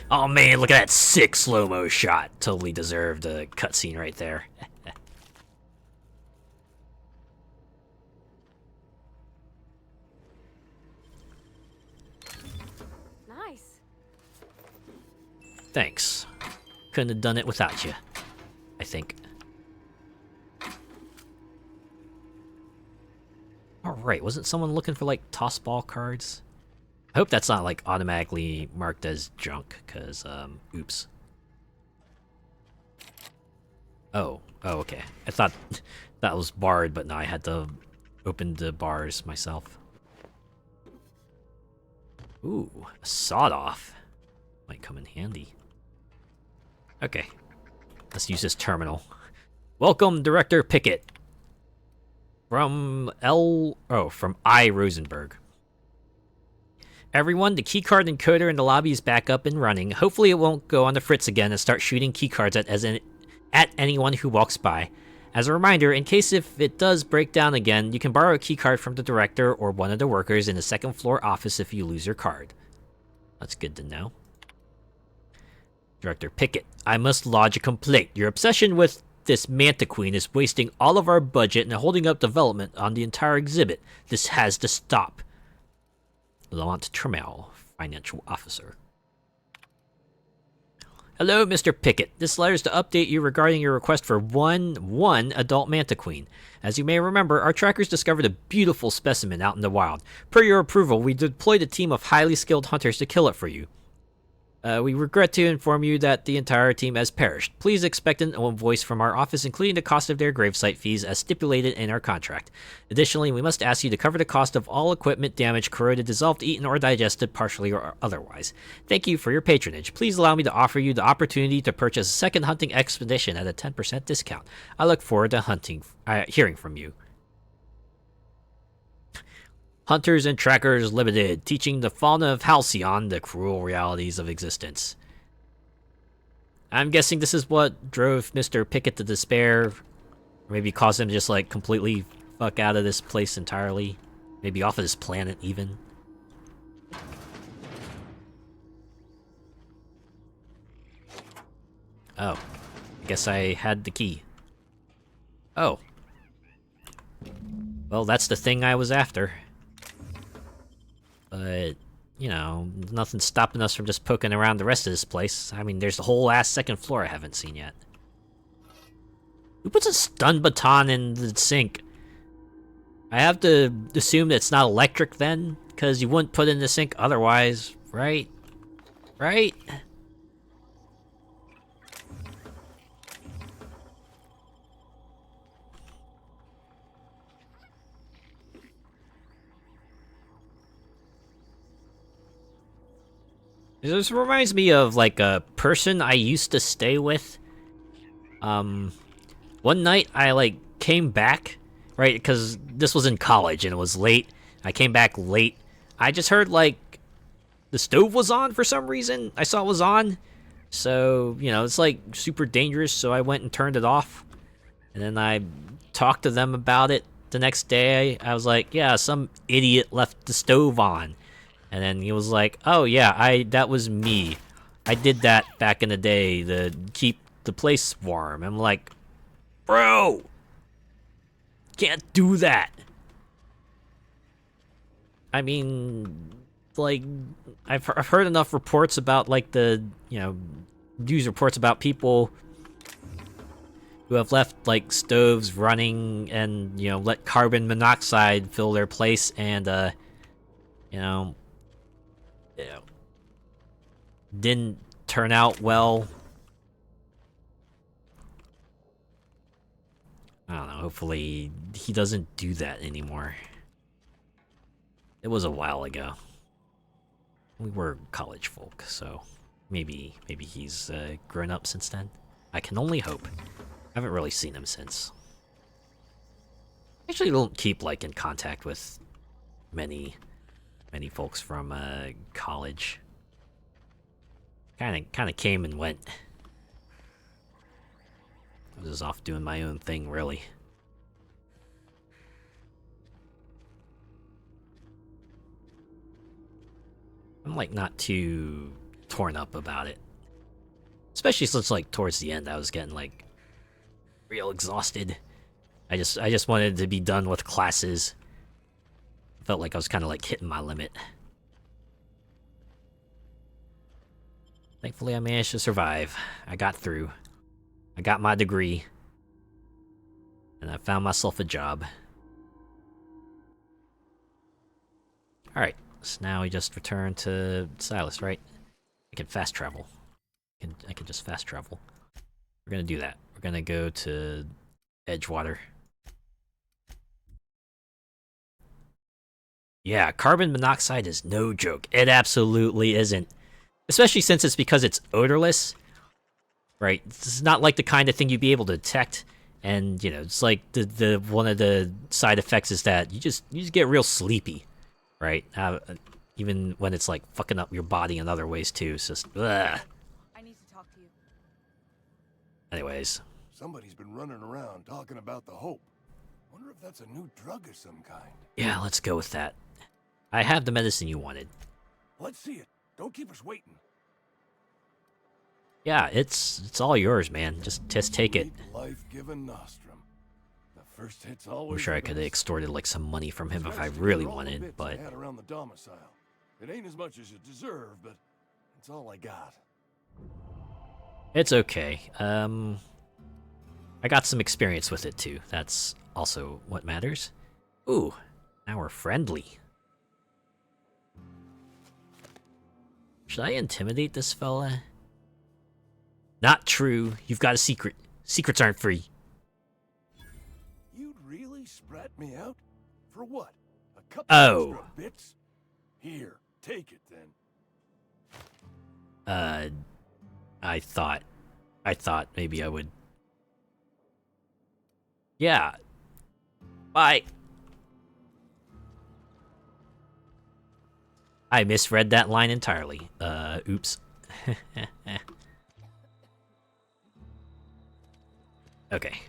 A: Oh man, look at that sick slow-mo shot. Totally deserved a cutscene right there.
B: Nice.
A: Thanks. Couldn't have done it without you, I think. Alright, wasn't someone looking for like toss ball cards? I hope that's not like automatically marked as junk, cause oops. Oh, okay. I thought that was barred, but no, I had to open the bars myself. Ooh, a sawed-off. Might come in handy. Okay, let's use this terminal. Welcome, Director Pickett. From I. Rosenberg. Everyone, the keycard encoder in the lobby is back up and running. Hopefully it won't go on the fritz again and start shooting keycards at anyone who walks by. As a reminder, in case if it does break down again, you can borrow a keycard from the director or one of the workers in the second floor office if you lose your card. That's good to know. Director Pickett, I must lodge a complaint. Your obsession with this Manta Queen is wasting all of our budget and holding up development on the entire exhibit. This has to stop. Lamont Trammell, Financial Officer. Hello, Mr. Pickett. This letter is to update you regarding your request for one adult Manta Queen. As you may remember, our trackers discovered a beautiful specimen out in the wild. Per your approval, we deployed a team of highly skilled hunters to kill it for you. We regret to inform you that the entire team has perished. Please expect an invoice from our office, including the cost of their gravesite fees as stipulated in our contract. Additionally, we must ask you to cover the cost of all equipment damaged, corroded, dissolved, eaten, or digested, partially or otherwise. Thank you for your patronage. Please allow me to offer you the opportunity to purchase a second hunting expedition at a 10% discount. I look forward to hearing from you. Hunters and Trackers Limited, teaching the fauna of Halcyon the cruel realities of existence. I'm guessing this is what drove Mr. Pickett to despair. Or maybe caused him to just like completely fuck out of this place entirely. Maybe off of this planet even. Oh. I guess I had the key. Oh. Well, that's the thing I was after. But, you know, nothing's stopping us from just poking around the rest of this place. I mean, there's the whole ass second floor I haven't seen yet. Who puts a stun baton in the sink? I have to assume that it's not electric then, because you wouldn't put it in the sink otherwise, right? Right? This reminds me of, like, a person I used to stay with. One night, I, like, came back, right, because this was in college, and it was late. I came back late. I just heard, like, the stove was on for some reason. I saw it was on. So, you know, it's, like, super dangerous, so I went and turned it off. And then I talked to them about it the next day. I was like, yeah, some idiot left the stove on. And then he was like, oh yeah, that was me. I did that back in the day to keep the place warm. I'm like, bro, can't do that. I mean, like, I've heard enough reports about, like, the, news reports about people who have left, like, stoves running and, let carbon monoxide fill their place and, didn't turn out well. I don't know, hopefully he doesn't do that anymore. It was a while ago. We were college folk, so maybe he's grown up since then. I can only hope. I haven't really seen him since. Actually don't keep, like, in contact with many folks from college. Kinda came and went. I was just off doing my own thing, really. I'm, like, not too torn up about it. Especially since, like, towards the end I was getting, like, real exhausted. I just wanted to be done with classes. Felt like I was kind of, like, hitting my limit. Thankfully, I managed to survive. I got through. I got my degree. And I found myself a job. Alright, so now we just return to Silas, right? I can fast travel. I can just fast travel. We're gonna do that. We're gonna go to Edgewater. Yeah, carbon monoxide is no joke. It absolutely isn't. Especially since it's because it's odorless, right? It's not like the kind of thing you'd be able to detect, and it's like the one of the side effects is that you just get real sleepy, right? Even when it's like fucking up your body in other ways too. It's just ugh.
G: I need to talk to you.
A: Anyways,
E: Somebody's been running around talking about the Hope. Wonder if that's a new drug of some kind.
A: yeah, let's go with that. I have the medicine you wanted.
E: Let's see it. Don't keep us waiting.
A: Yeah, it's all yours, man. Just take it.
E: Life-giving nostrum. The first hit's always
A: I'm sure I could have extorted like some money from him if I really wanted, but
E: had around the domicile. It ain't as much as you deserve, but it's all I got.
A: it's okay. I got some experience with it too. That's also what matters. Ooh, now we're friendly. Should I intimidate this fella? Not true. You've got a secret. Secrets aren't free.
E: You'd really sprat me out? For what? A couple
A: Oh.
E: extra bits? Here, take it then.
A: I thought maybe I would. Yeah. Bye. I misread that line entirely. Oops. Okay.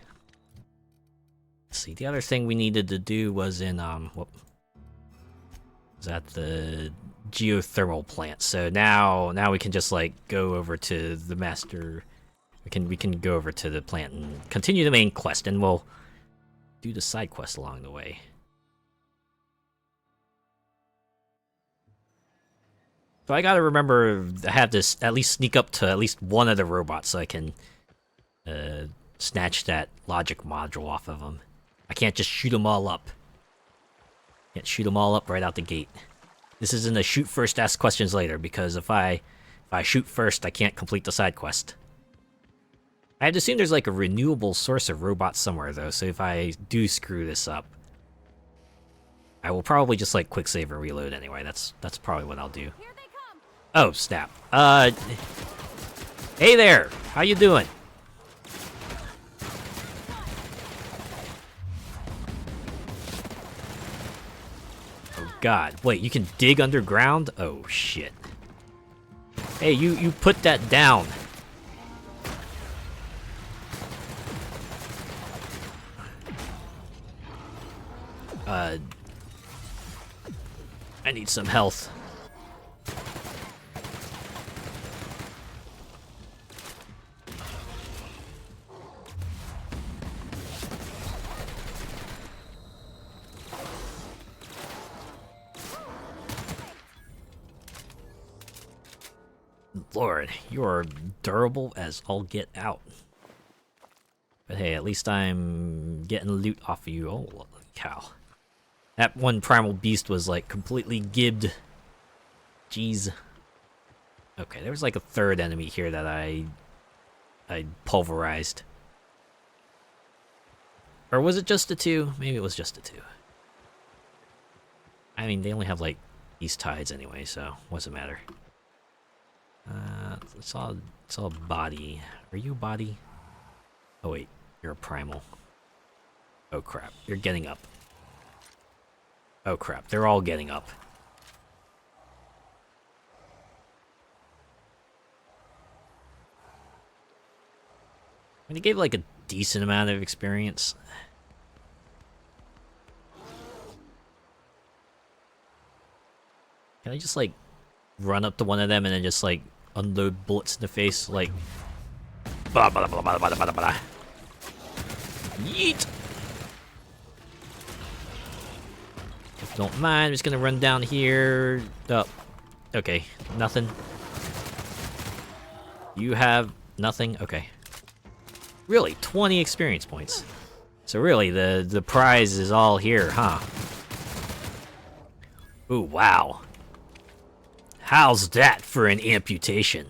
A: Let's see, the other thing we needed to do was in, what was that, the geothermal plant. So now we can just, like, go over to the master. We can go over to the plant and continue the main quest, and we'll do the side quest along the way. So I gotta remember to have this at least sneak up to at least one of the robots so I can snatch that logic module off of them. I can't just shoot them all up. Can't shoot them all up right out the gate. This isn't a shoot first, ask questions later, because if I shoot first, I can't complete the side quest. I have to assume there's like a renewable source of robots somewhere though, so if I do screw this up, I will probably just like quick save and reload anyway. That's probably what I'll do. Oh, snap. Hey there! How you doing? Oh god. Wait, you can dig underground? Oh shit. Hey, you put that down. I need some health. Lord, you're durable as all get out. But hey, at least I'm getting loot off of you. Oh, holy cow. That one primal beast was like completely gibbed. Jeez. Okay, there was like a third enemy here that I pulverized. Or was it just the two? Maybe it was just the two. I mean, they only have like these tides anyway, so what's it matter? It's all body. Are you a body? Oh wait, you're a primal. Oh crap, you're getting up. Oh crap, they're all getting up. I mean, they gave like a decent amount of experience. Can I just like run up to one of them and then just like unload bullets in the face, like blah blah blah blah blah blah blah. Yeet! If you don't mind, I'm just gonna run down here. Oh, okay, nothing. You have nothing. Okay. Really, 20 experience points. So really, the prize is all here, huh? Ooh, wow. How's that for an amputation?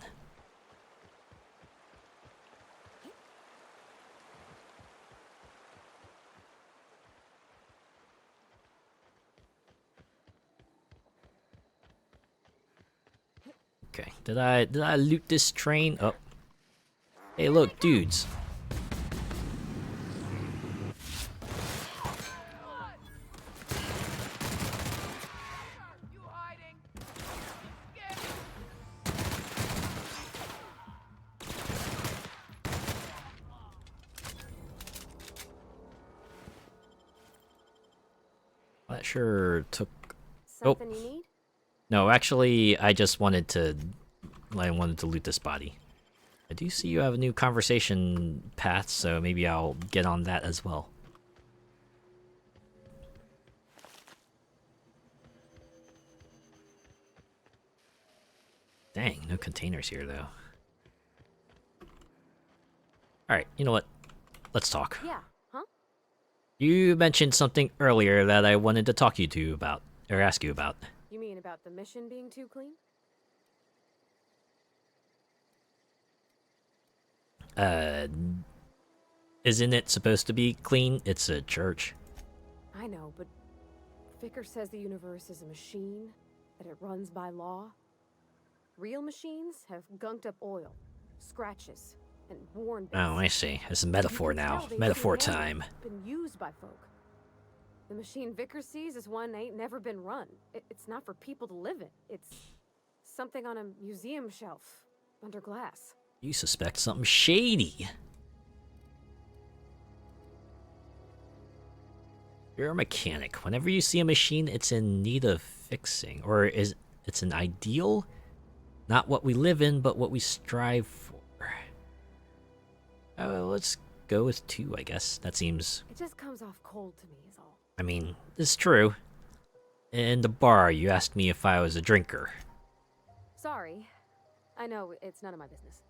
A: Okay, did I loot this train? Oh. Hey, look, dudes. That sure took.
B: Something you need?
A: No, actually, I wanted to loot this body. I do see you have a new conversation path, so maybe I'll get on that as well. Dang, no containers here though. Alright, you know what? Let's talk.
B: Yeah, huh?
A: You mentioned something earlier that I wanted to talk to you about, or ask you about.
B: You mean about the mission being too clean?
A: Isn't it supposed to be clean? It's a church.
B: I know, but Vicker says the universe is a machine, that it runs by law. Real machines have gunked up oil, scratches, and worn bits.
A: Oh, I see. It's a metaphor now. Metaphor time.
B: Been used by folk. The machine Vicker sees is one ain't never been run. It's not for people to live in. It's something on a museum shelf under glass.
A: You suspect something shady. You're a mechanic. Whenever you see a machine, it's in need of fixing. Or it's an ideal? Not what we live in, but what we strive for. Let's go with 2, I guess. That seems...
B: It just comes off cold to me, is all.
A: I mean, it's true. In the bar, you asked me if I was a drinker.
B: Sorry. I know, it's none of my business.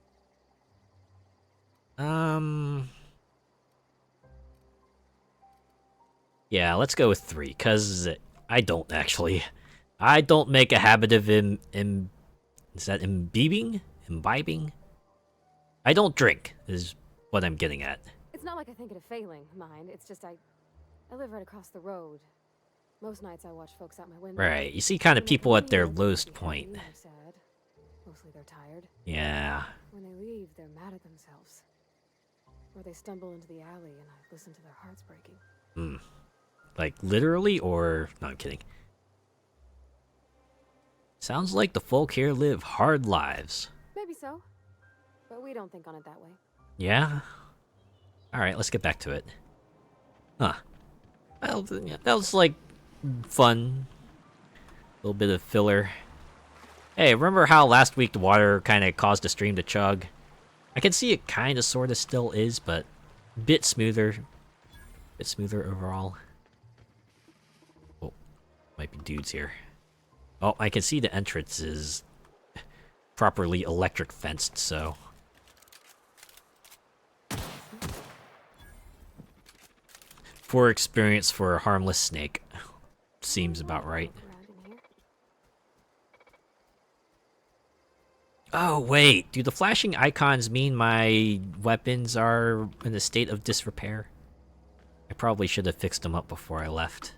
A: Yeah, let's go with 3, because I don't actually. I don't make a habit of is that imbibing? Imbibing? I don't drink, is what I'm getting at.
B: It's not like I think it a failing, mind. It's just I live right across the road. Most nights I watch folks out my window.
A: Right, you see kind of people at their lowest point.
B: They're sad. Mostly they're tired.
A: Yeah.
B: When they leave, they're mad at themselves. Or they stumble into the alley and I listen to their hearts breaking.
A: Hmm. Like, literally, or... No, I'm kidding. Sounds like the folk here live hard lives.
B: Maybe so. But we don't think on it that way.
A: Yeah? Alright, let's get back to it. Huh. Well, that was, like, fun. A little bit of filler. Hey, remember how last week the water kind of caused the stream to chug? I can see it kind of, sort of still is, but a bit smoother. Bit smoother overall. Oh, might be dudes here. Oh, I can see the entrance is properly electric fenced, so... Poor experience for a harmless snake. Seems about right. Oh, wait. Do the flashing icons mean my weapons are in a state of disrepair? I probably should have fixed them up before I left.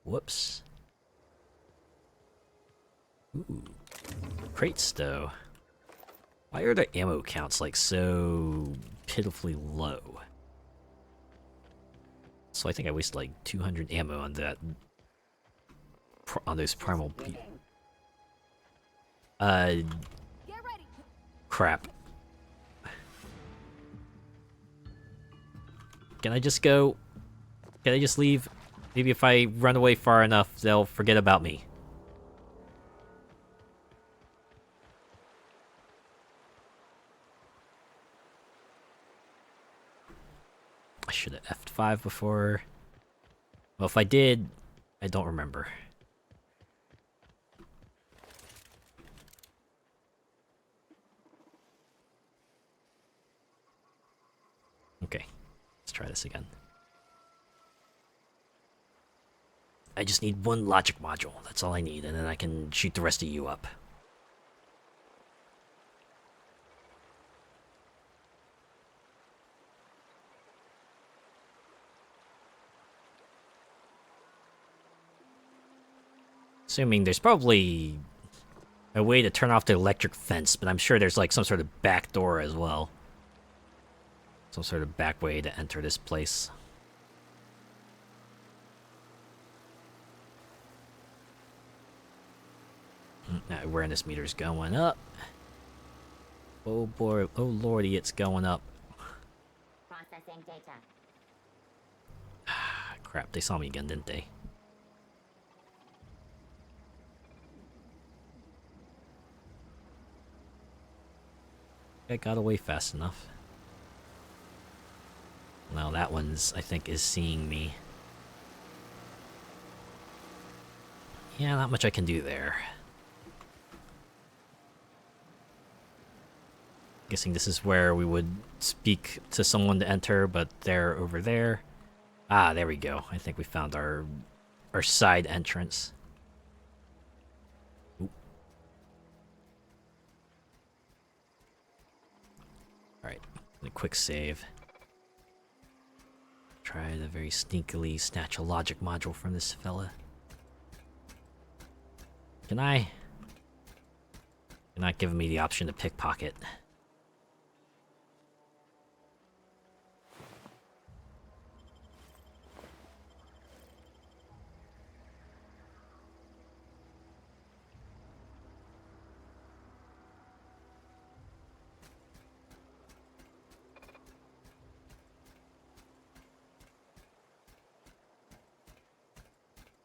A: Whoops. Ooh. Crates, though. Why are the ammo counts, like, so pitifully low? So I think I wasted, like, 200 ammo on that... on those primal... Crap. Can I just go? Can I just leave? Maybe if I run away far enough, they'll forget about me. I should have F5 before. Well, if I did, I don't remember. Okay, let's try this again. I just need one logic module, that's all I need, and then I can shoot the rest of you up. Assuming there's probably a way to turn off the electric fence, but I'm sure there's like some sort of back door as well. Some sort of back way to enter this place. Awareness meter's going up. Oh boy, oh lordy, it's going up.
K: Processing data.
A: Crap, they saw me again, didn't they? I got away fast enough. Now that one's, I think, is seeing me. Yeah, not much I can do there. Guessing this is where we would speak to someone to enter, but they're over there. Ah, there we go. I think we found our side entrance. Oop. Alright, a quick save. Try to very sneakily snatch a logic module from this fella. Can I? You're not giving me the option to pickpocket.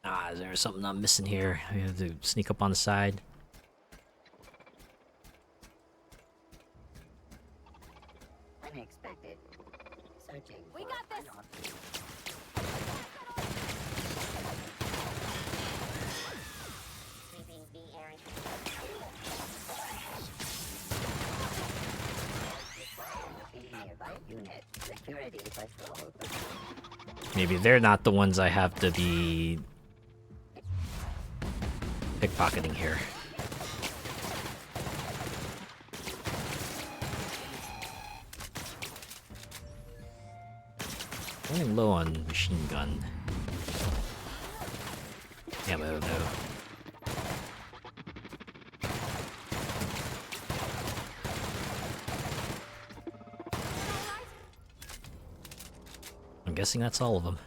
A: Ah, is there something I'm missing here? I have to sneak up on the side.
K: Unexpected. Searching.
B: We got this.
K: Sweeping the area. Nearby unit. Security patrol.
A: Maybe they're not the ones I have to be pickpocketing here. Running low on machine gun ammo though. I'm guessing that's all of them.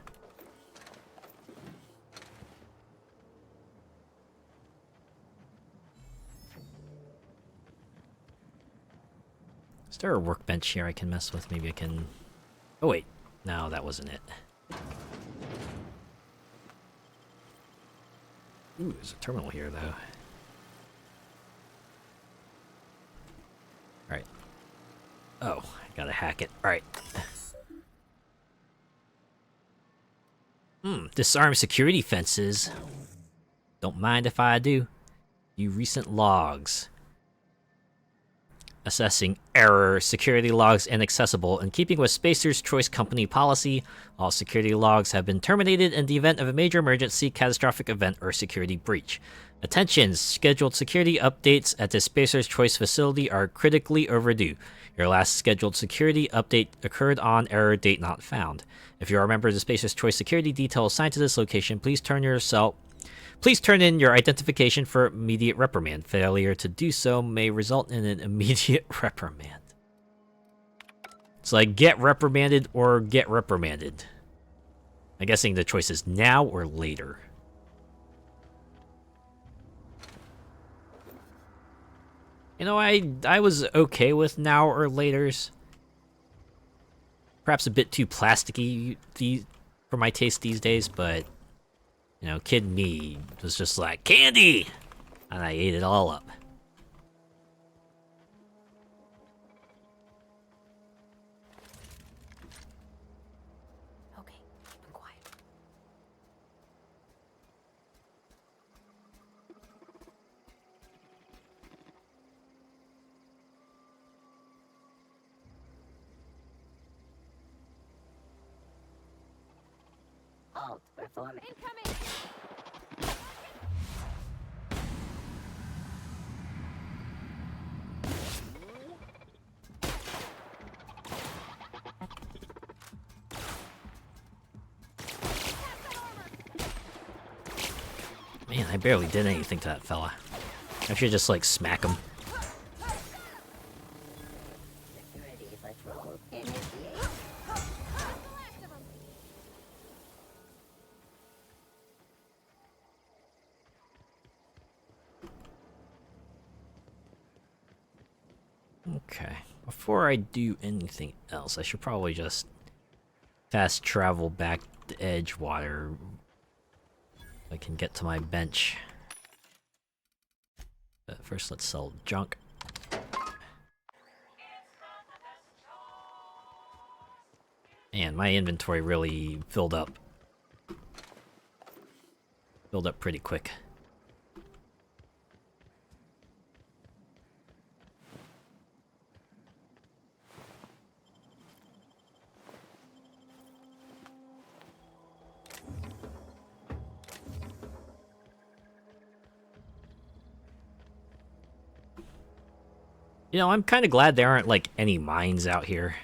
A: Is there a workbench here I can mess with? Maybe I can... Oh wait, no, that wasn't it. Ooh, there's a terminal here though. Alright. Oh, I gotta hack it. Alright. Disarm security fences. Don't mind if I do. View recent logs. assessing error, security logs inaccessible. In keeping with Spacer's Choice Company policy, all security logs have been terminated in the event of a major emergency, catastrophic event, or security breach. Attention! Scheduled security updates at the Spacer's Choice facility are critically overdue. Your last scheduled security update occurred on error date not found. If you are a member of the Spacer's Choice security detail assigned to this location, please turn in your identification for immediate reprimand. Failure to do so may result in an immediate reprimand. It's like get reprimanded or get reprimanded. I'm guessing the choice is now or later. You know, I was okay with now or laters. Perhaps a bit too plasticky for my taste these days, but you know, kid me was just like candy, and I ate it all up.
B: Okay, keep it quiet.
K: Halt, performing.
B: Incoming!
A: Man, I barely did anything to that fella. I should just like smack him.
K: Security patrol initiated.
A: Okay, before I do anything else, I should probably just fast travel back to Edgewater. I can get to my bench. But first, let's sell junk. And my inventory really filled up. Filled up pretty quick. You know, I'm kind of glad there aren't, like, any mines out here.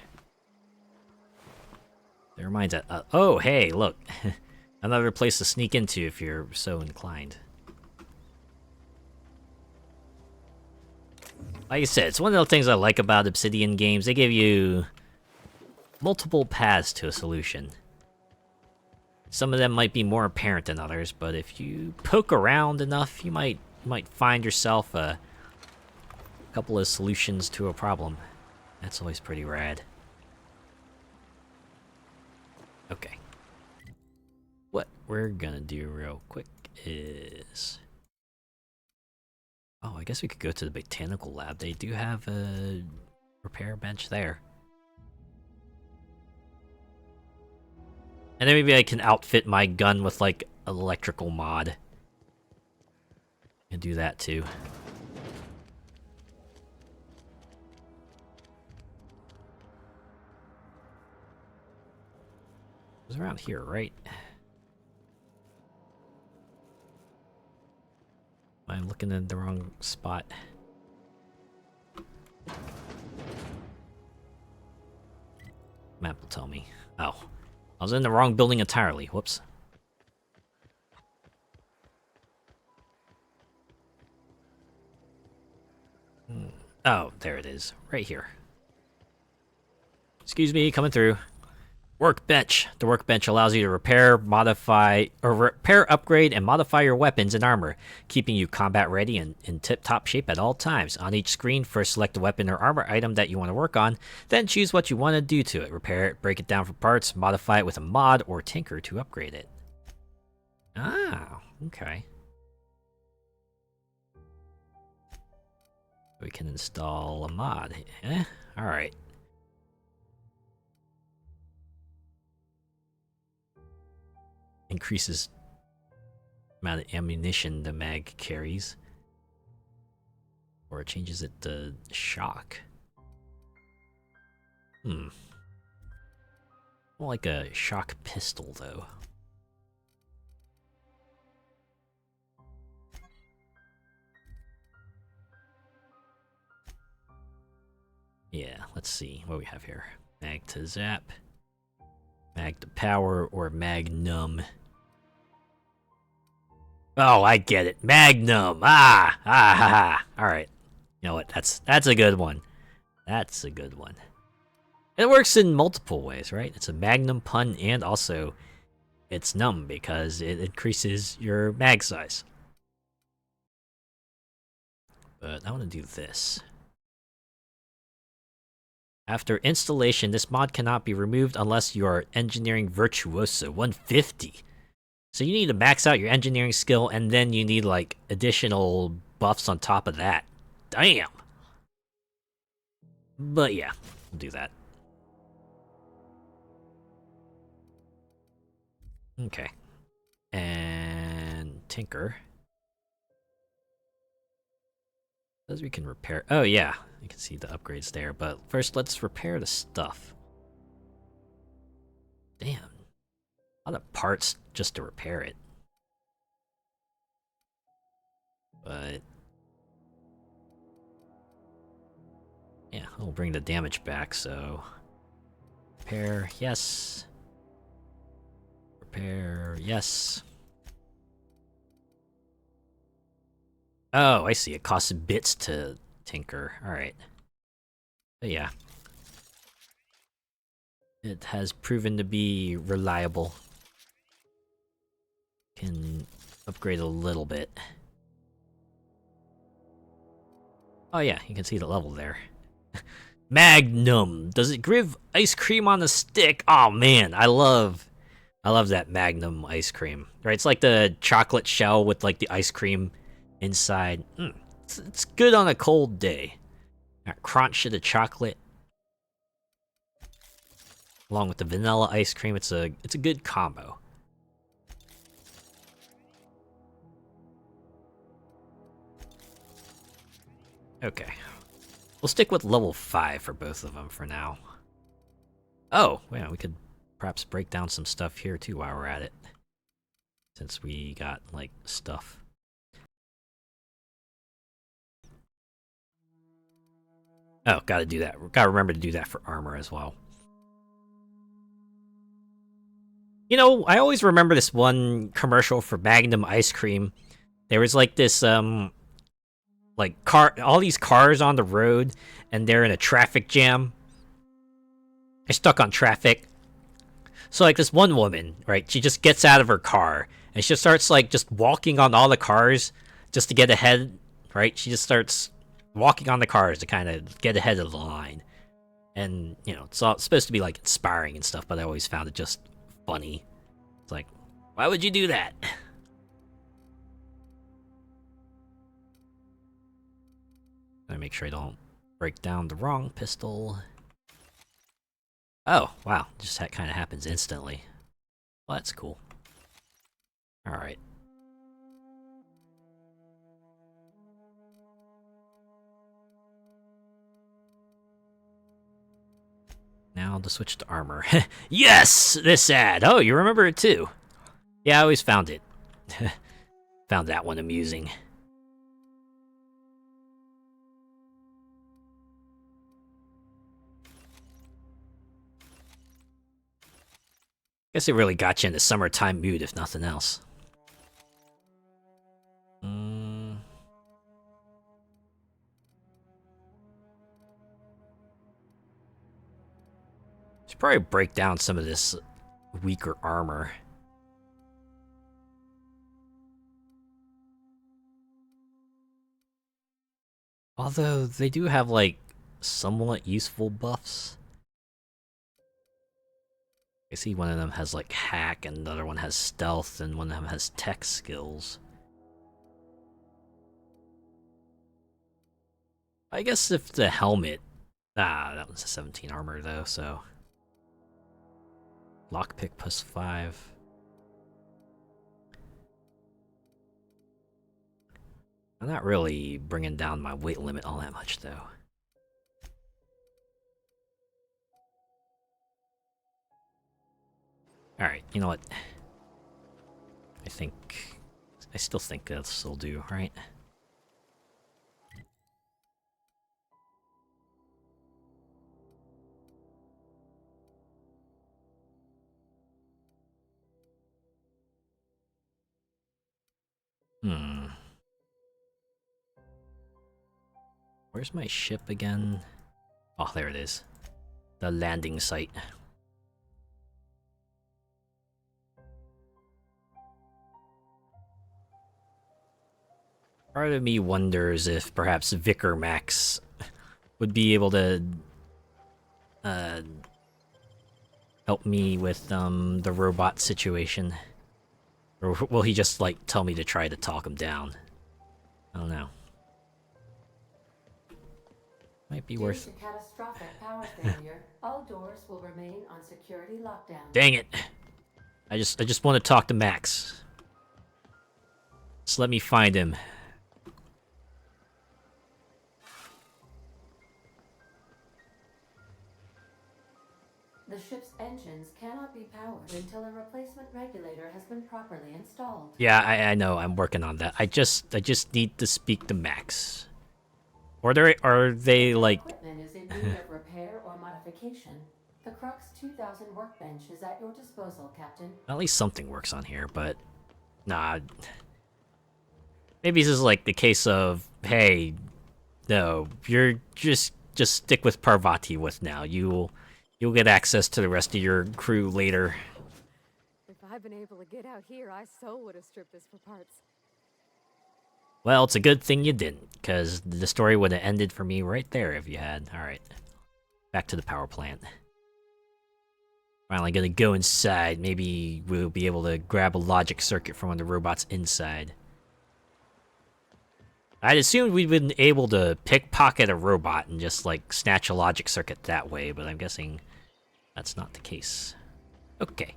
A: There are mines at... oh, hey, look. Another place to sneak into if you're so inclined. Like I said, it's one of the things I like about Obsidian games. They give you multiple paths to a solution. Some of them might be more apparent than others, but if you poke around enough, you might find yourself a couple of solutions to a problem. That's always pretty rad. Okay. What we're gonna do real quick is... oh, I guess we could go to the botanical lab. They do have a repair bench there. And then maybe I can outfit my gun with, like, an electrical mod. And do that, too. It was around here, right? Am I looking at the wrong spot? Map will tell me. Oh. I was in the wrong building entirely. Whoops. Oh, there it is. Right here. Excuse me, coming through. Workbench. The workbench allows you to repair, upgrade, and modify your weapons and armor, keeping you combat ready and in tip-top shape at all times. On each screen, first select the weapon or armor item that you want to work on, then choose what you want to do to it. Repair it, break it down for parts, modify it with a mod, or tinker to upgrade it. Ah, okay. We can install a mod. Alright. Increases amount of ammunition the mag carries. Or it changes it to shock. More like a shock pistol, though. Yeah, let's see what we have here. Mag to zap, mag to power, or magnum. Oh, I get it. Magnum. Ha ha. All right. You know what? That's a good one. That's a good one. It works in multiple ways, right? It's a magnum pun, and also it's numb because it increases your mag size. But I want to do this. After installation, this mod cannot be removed unless you are engineering virtuoso 150. So you need to max out your engineering skill, and then you need like additional buffs on top of that. Damn. But yeah, we'll do that. Okay. And tinker. As we can repair. Oh yeah, you can see the upgrades there. But first, let's repair the stuff. Damn, a lot of parts just to repair it. But yeah, we'll bring the damage back. So repair, yes. Repair, yes. Oh, I see. It costs bits to tinker. Alright. But yeah. It has proven to be reliable. Can upgrade a little bit. Oh yeah, you can see the level there. Magnum! Does it give ice cream on a stick? Oh man, I love that Magnum ice cream. Right, it's like the chocolate shell with like the ice cream inside. It's good on a cold day. That crunch of the chocolate, along with the vanilla ice cream, it's a good combo. Okay, we'll stick with level 5 for both of them for now. Oh, yeah, we could perhaps break down some stuff here too while we're at it, since we got like stuff. Oh, gotta do that. Gotta remember to do that for armor as well. You know, I always remember this one commercial for Magnum ice cream. There was like this, like all these cars on the road, and they're in a traffic jam. They're stuck on traffic. So like this one woman, right? She just gets out of her car, and she starts like just walking on all the cars just to get ahead, right? She just starts walking on the cars to kind of get ahead of the line. And, you know, it's supposed to be like inspiring and stuff, but I always found it just funny. It's like, why would you do that? I make sure I don't break down the wrong pistol. Oh, wow, just that kind of happens instantly. Well, that's cool. Alright. Now to switch to armor. Yes! This ad! Oh, you remember it too. Yeah, I always found it. Found that one amusing. Guess it really got you in the summertime mood, if nothing else. Should probably break down some of this weaker armor. Although they do have like somewhat useful buffs. I see one of them has like hack, and the other one has stealth, and one of them has tech skills. I guess if the helmet... that was a 17 armor though, so... Lockpick plus 5. I'm not really bringing down my weight limit all that much though. Alright, you know what? I still think this'll do, right? Where's my ship again? Oh, there it is. The landing site. Part of me wonders if perhaps Vicar Max would be able to help me with the robot situation. Or will he just like tell me to try to talk him down? I don't know. Might be worth.
L: Due to catastrophic power failure, all doors will remain on security lockdown.
A: Dang it! I just want to talk to Max. Just let me find him.
L: The ship's engines cannot be powered until a replacement regulator has been properly installed.
A: Yeah, I know. I'm working on that. I just need to speak to Max. Or are they like?
L: Equipment is in need of repair or modification. The Crux 2000 workbench is at your disposal, Captain.
A: At least something works on here, but nah. Maybe this is like the case of, hey, no, you're just stick with Parvati with now. You'll get access to the rest of your crew later.
B: If I'd been able to get out here, I so would have stripped this for parts.
A: Well, it's a good thing you didn't, because the story would have ended for me right there if you had. Alright. Back to the power plant. Finally gonna go inside. Maybe we'll be able to grab a logic circuit from one of the robots inside. I'd assumed we'd been able to pickpocket a robot and just, like, snatch a logic circuit that way, but I'm guessing that's not the case. Okay.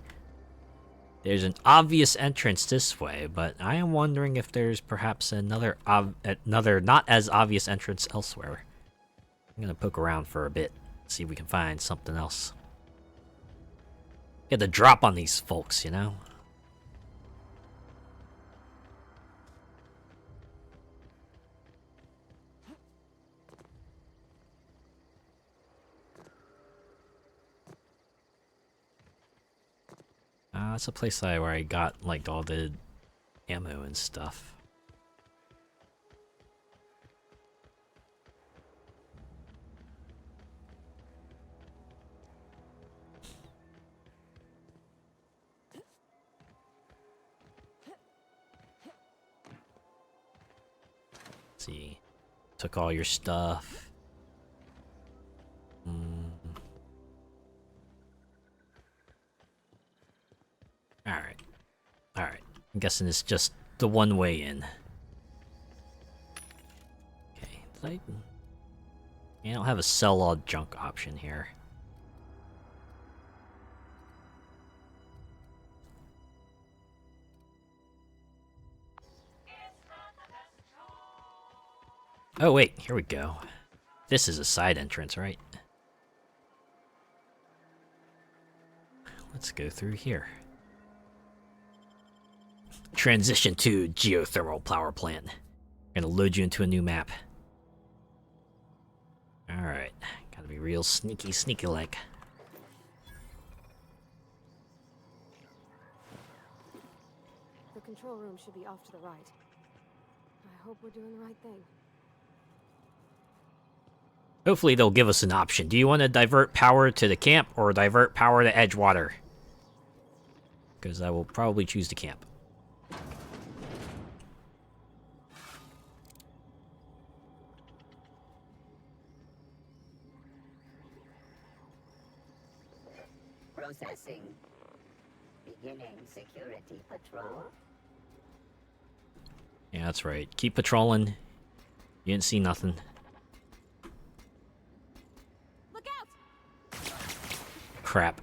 A: There's an obvious entrance this way, but I am wondering if there's perhaps another not as obvious entrance elsewhere. I'm gonna poke around for a bit, see if we can find something else. Get the drop on these folks, you know? That's a place where I got, like, all the ammo and stuff. Let's see. Took all your stuff. Alright. I'm guessing it's just the one way in. Okay, I don't have a sell all junk option here. Oh wait, here we go. This is a side entrance, right? Let's go through here. Transition to geothermal power plant. Gonna load you into a new map. Alright, gotta be real sneaky like.
B: The control room should be off to the right. I hope we're doing the right thing.
A: Hopefully they'll give us an option. Do you want to divert power to the camp or divert power to Edgewater? Because I will probably choose the camp.
K: Processing. Beginning security patrol.
A: Yeah, that's right. Keep patrolling. You didn't see nothing.
B: Look out!
A: Crap.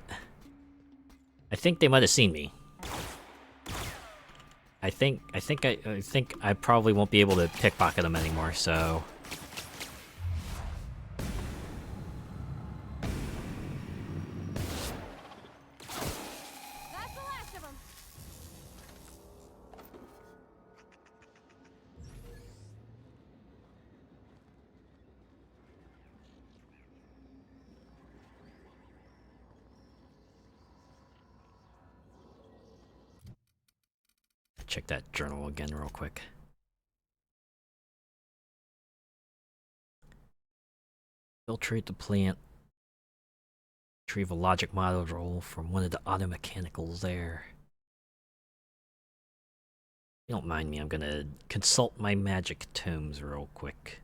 A: I think they might have seen me. I think I probably won't be able to pickpocket them anymore, so
B: That's
A: check that journal again real quick. Filtrate the plant. Retrieve a logic module from one of the auto mechanicals there. If you don't mind me, I'm gonna consult my magic tomes real quick.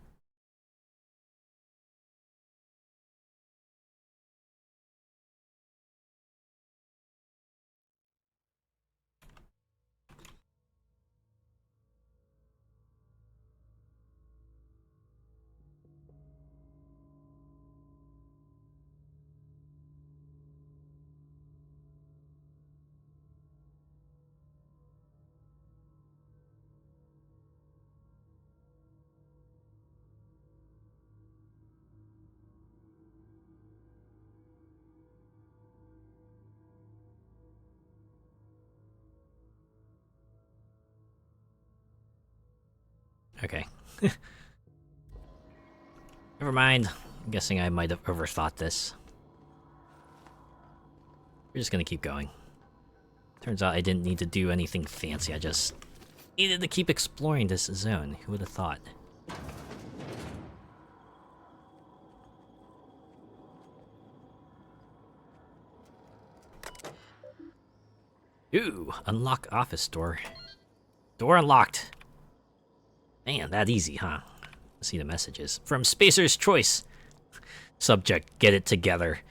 A: Okay. Never mind. I'm guessing I might have overthought this. We're just gonna keep going. Turns out I didn't need to do anything fancy, I just needed to keep exploring this zone. Who would have thought? Ooh, unlock office door. Door unlocked. Man, that easy, huh? Let's see the messages. From Spacer's Choice. Subject, get it together.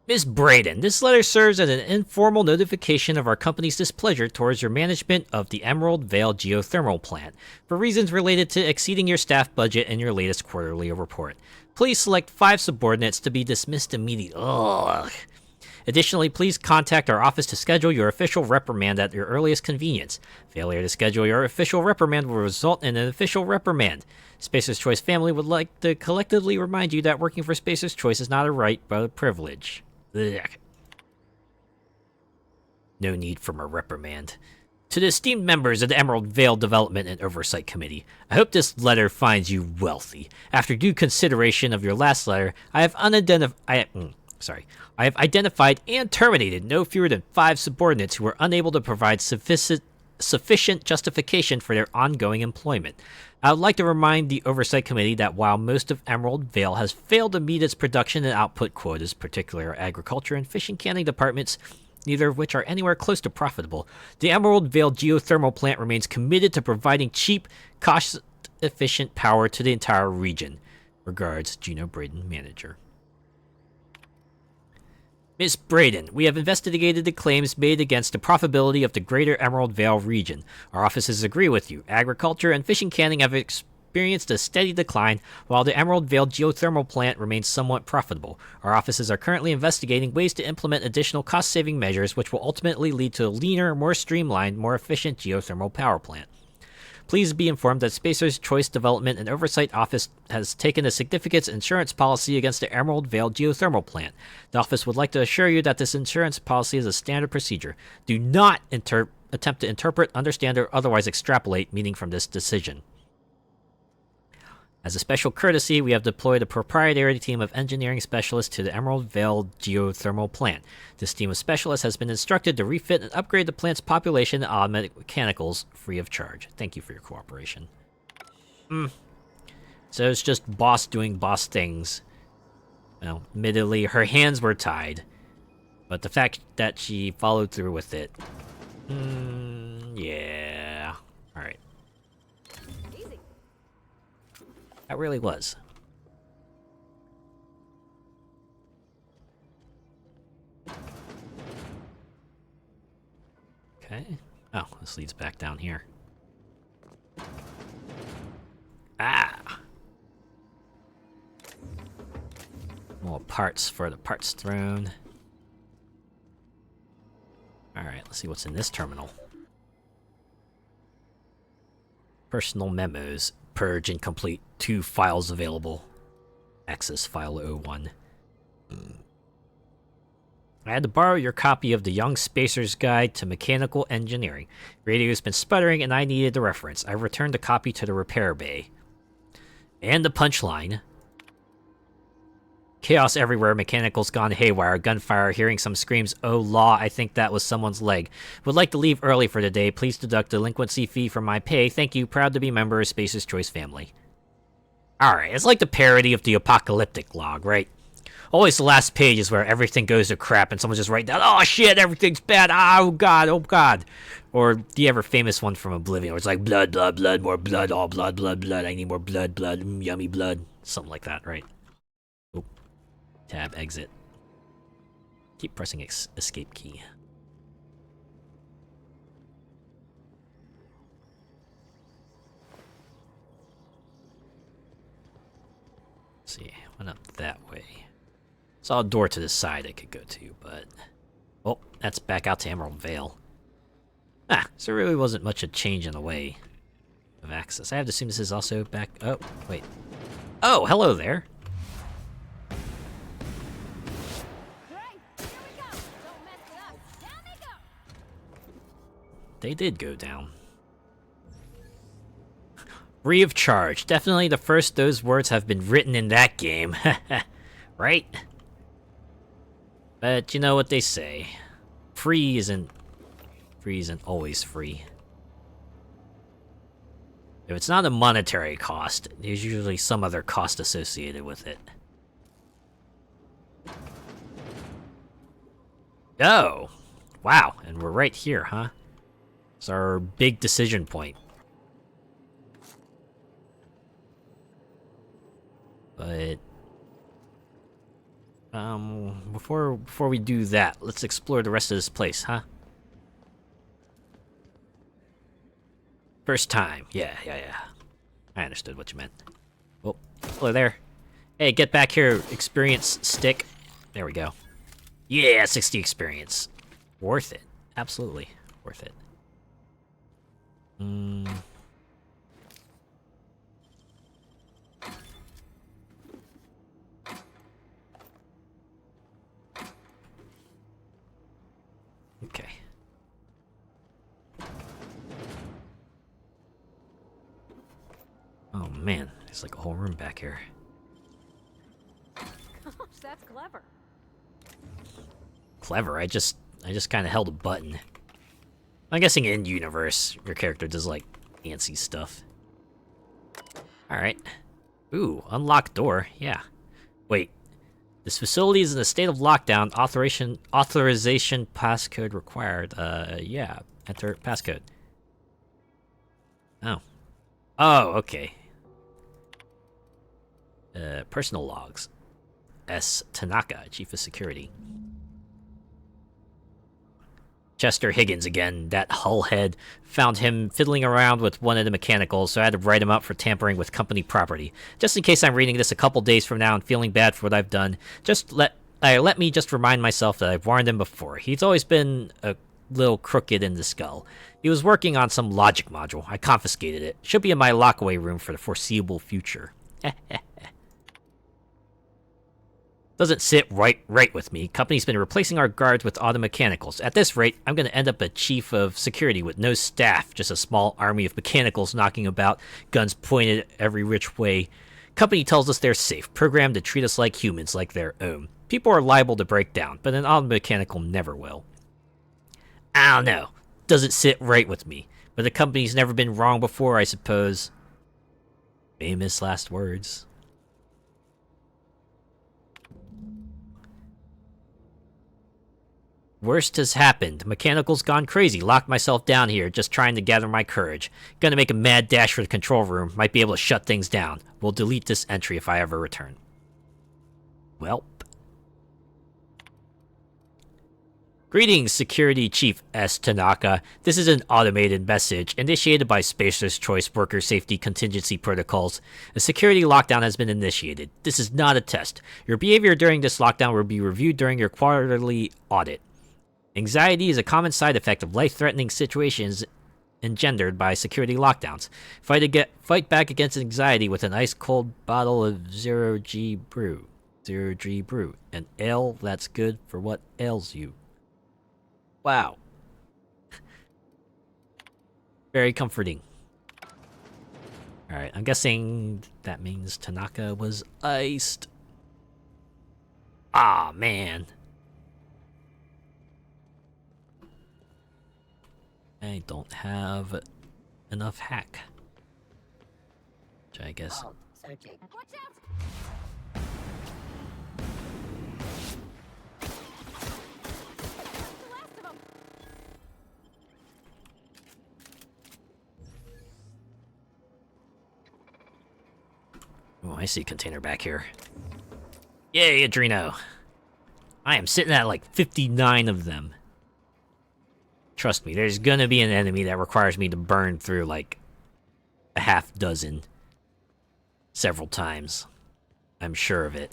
A: Ms. Braden, this letter serves as an informal notification of our company's displeasure towards your management of the Emerald Vale geothermal plant for reasons related to exceeding your staff budget in your latest quarterly report. Please select 5 subordinates to be dismissed immediately. Ugh. Additionally, please contact our office to schedule your official reprimand at your earliest convenience. Failure to schedule your official reprimand will result in an official reprimand. Spacer's Choice family would like to collectively remind you that working for Spacer's Choice is not a right, but a privilege. Ugh. No need for a reprimand. To the esteemed members of the Emerald Vale Development and Oversight Committee, I hope this letter finds you wealthy. After due consideration of your last letter, I have identified and terminated no fewer than 5 subordinates who were unable to provide sufficient justification for their ongoing employment. I would like to remind the Oversight Committee that while most of Emerald Vale has failed to meet its production and output quotas, particularly our agriculture and fishing canning departments, neither of which are anywhere close to profitable, the Emerald Vale geothermal plant remains committed to providing cheap, cost-efficient power to the entire region. Regards, Gino Braden, Manager. Ms. Braden, we have investigated the claims made against the profitability of the greater Emerald Vale region. Our offices agree with you. Agriculture and fishing canning have experienced a steady decline, while the Emerald Vale geothermal plant remains somewhat profitable. Our offices are currently investigating ways to implement additional cost-saving measures which will ultimately lead to a leaner, more streamlined, more efficient geothermal power plant. Please be informed that Spacer's Choice Development and Oversight Office has taken a significant insurance policy against the Emerald Vale geothermal plant. The office would like to assure you that this insurance policy is a standard procedure. Do not attempt to interpret, understand, or otherwise extrapolate meaning from this decision. As a special courtesy, we have deployed a proprietary team of engineering specialists to the Emerald Vale geothermal plant. This team of specialists has been instructed to refit and upgrade the plant's population and automatic mechanicals free of charge. Thank you for your cooperation. So it's just boss doing boss things. Well, admittedly, her hands were tied, but the fact that she followed through with it... yeah. Alright. That really was. Okay. Oh, this leads back down here. Ah! More parts for the parts throne. Alright, let's see what's in this terminal. Personal memos. Purge and complete 2 files available. Access file 01. I had to borrow your copy of the Young Spacer's Guide to Mechanical Engineering. Radio's been sputtering and I needed the reference. I returned the copy to the repair bay. And the punchline. Chaos everywhere, mechanicals gone haywire, gunfire, hearing some screams, oh law, I think that was someone's leg. Would like to leave early for the day. Please deduct delinquency fee from my pay. Thank you. Proud to be member of Spacer's Choice family. Alright, it's like the parody of the apocalyptic log, right? Always the last page is where everything goes to crap and someone just write down, oh shit, everything's bad, oh god, oh god. Or the ever famous one from Oblivion where it's like, blood, blood, blood, more blood, all blood, blood, blood, I need more blood, blood, yummy blood. Something like that, right? Oh. Tab, exit. Keep pressing escape key. Let's see, went up that way. Saw a door to the side I could go to, but... Oh, that's back out to Emerald Vale. Ah, so there really wasn't much a change in the way of access. I have to assume this is also back... Oh, wait. Oh, hello there! They did go down. Free of charge. Definitely the first those words have been written in that game. Right? But you know what they say. Free isn't always free. If it's not a monetary cost, there's usually some other cost associated with it. Oh! Wow, and we're right here, huh? It's our big decision point. But before we do that, let's explore the rest of this place, huh? First time. Yeah. I understood what you meant. Oh, hello there. Hey, get back here, experience stick. There we go. Yeah, 60 experience. Worth it. Absolutely worth it. Okay. Oh man, there's like a whole room back here.
B: Gosh, that's clever.
A: Clever, I just kind of held a button. I'm guessing in universe, your character does like fancy stuff. Alright. Ooh, unlocked door, yeah. Wait. This facility is in a state of lockdown. Authorization passcode required. Yeah. Enter passcode. Oh. Oh, okay. Personal logs. S. Tanaka, Chief of Security. Chester Higgins again, that hullhead. Found him fiddling around with one of the mechanicals, so I had to write him up for tampering with company property. Just in case I'm reading this a couple days from now and feeling bad for what I've done, just let me just remind myself that I've warned him before. He's always been a little crooked in the skull. He was working on some logic module. I confiscated it. Should be in my lockaway room for the foreseeable future. Doesn't sit right with me. Company's been replacing our guards with auto mechanicals. At this rate, I'm gonna end up a chief of security with no staff, just a small army of mechanicals knocking about, guns pointed every which way. Company tells us they're safe, programmed to treat us like humans, like their own. People are liable to break down, but an auto mechanical never will. I don't know. Doesn't sit right with me. But the company's never been wrong before, I suppose. Famous last words. Worst has happened. Mechanical's gone crazy. Locked myself down here, just trying to gather my courage. Gonna make a mad dash for the control room. Might be able to shut things down. We'll delete this entry if I ever return. Welp. Greetings, Security Chief S. Tanaka. This is an automated message initiated by Spacer's Choice Worker Safety Contingency Protocols. A security lockdown has been initiated. This is not a test. Your behavior during this lockdown will be reviewed during your quarterly audit. Anxiety is a common side effect of life-threatening situations engendered by security lockdowns. Fight back against anxiety with an ice-cold bottle of Zero-G Brew. Zero-G Brew. An ale that's good for what ails you. Wow. Very comforting. Alright, I'm guessing that means Tanaka was iced. Ah, man. I don't have enough hack. Which I guess...
K: Oh, searching.
B: Watch out! That's the last of them.
A: Oh, I see a container back here. Yay, Adreno! I am sitting at like 59 of them. Trust me, there's gonna be an enemy that requires me to burn through like a half dozen several times. I'm sure of it.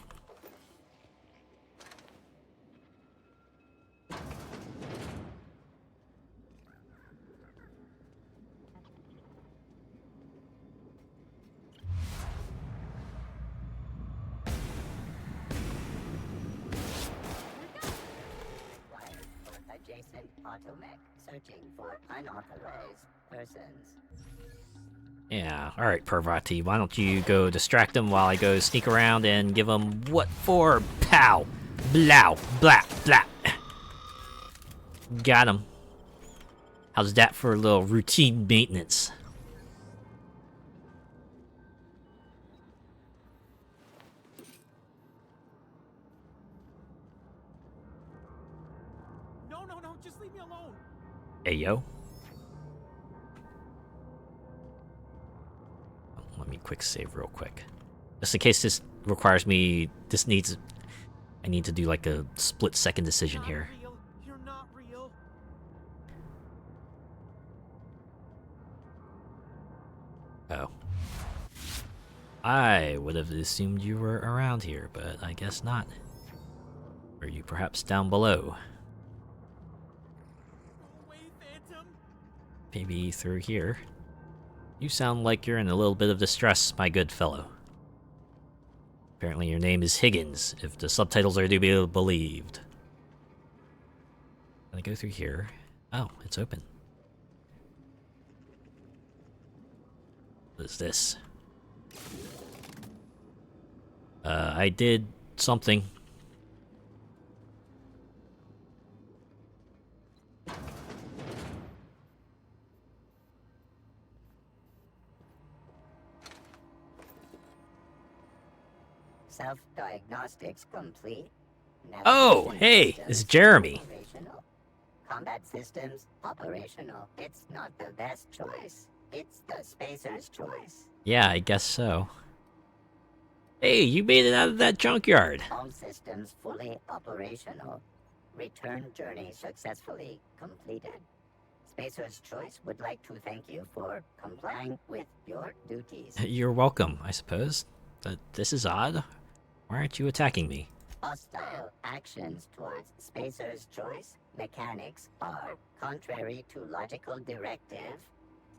K: Adjacent automech searching for unauthorized persons.
A: Yeah, alright, Parvati, why don't you go distract them while I go sneak around and give them what for? Pow! Blow! Blah! Blah! Got him. How's that for a little routine maintenance?
J: No, just leave me alone.
A: Hey, yo. Let me quick save real quick. Just in case this requires me... I need to do like a split-second decision here.
J: You're not real.
A: Oh. I would have assumed you were around here, but I guess not. Are you perhaps down below?
J: Go away, Phantom.
A: Maybe through here. You sound like you're in a little bit of distress, my good fellow. Apparently your name is Higgins, if the subtitles are to be believed. Can I go through here? Oh, it's open. What is this? I did something.
K: Self-diagnostics complete.
A: Oh, hey, it's Jeremy.
K: Operational. Combat systems operational. It's not the best choice. It's the spacer's choice.
A: Yeah, I guess so. Hey, you made it out of that junkyard.
K: All systems fully operational. Return journey successfully completed. Spacer's Choice would like to thank you for complying with your duties.
A: You're welcome, I suppose. But this is odd. Why aren't you attacking me?
K: Hostile actions towards Spacer's Choice mechanics are contrary to logical directive.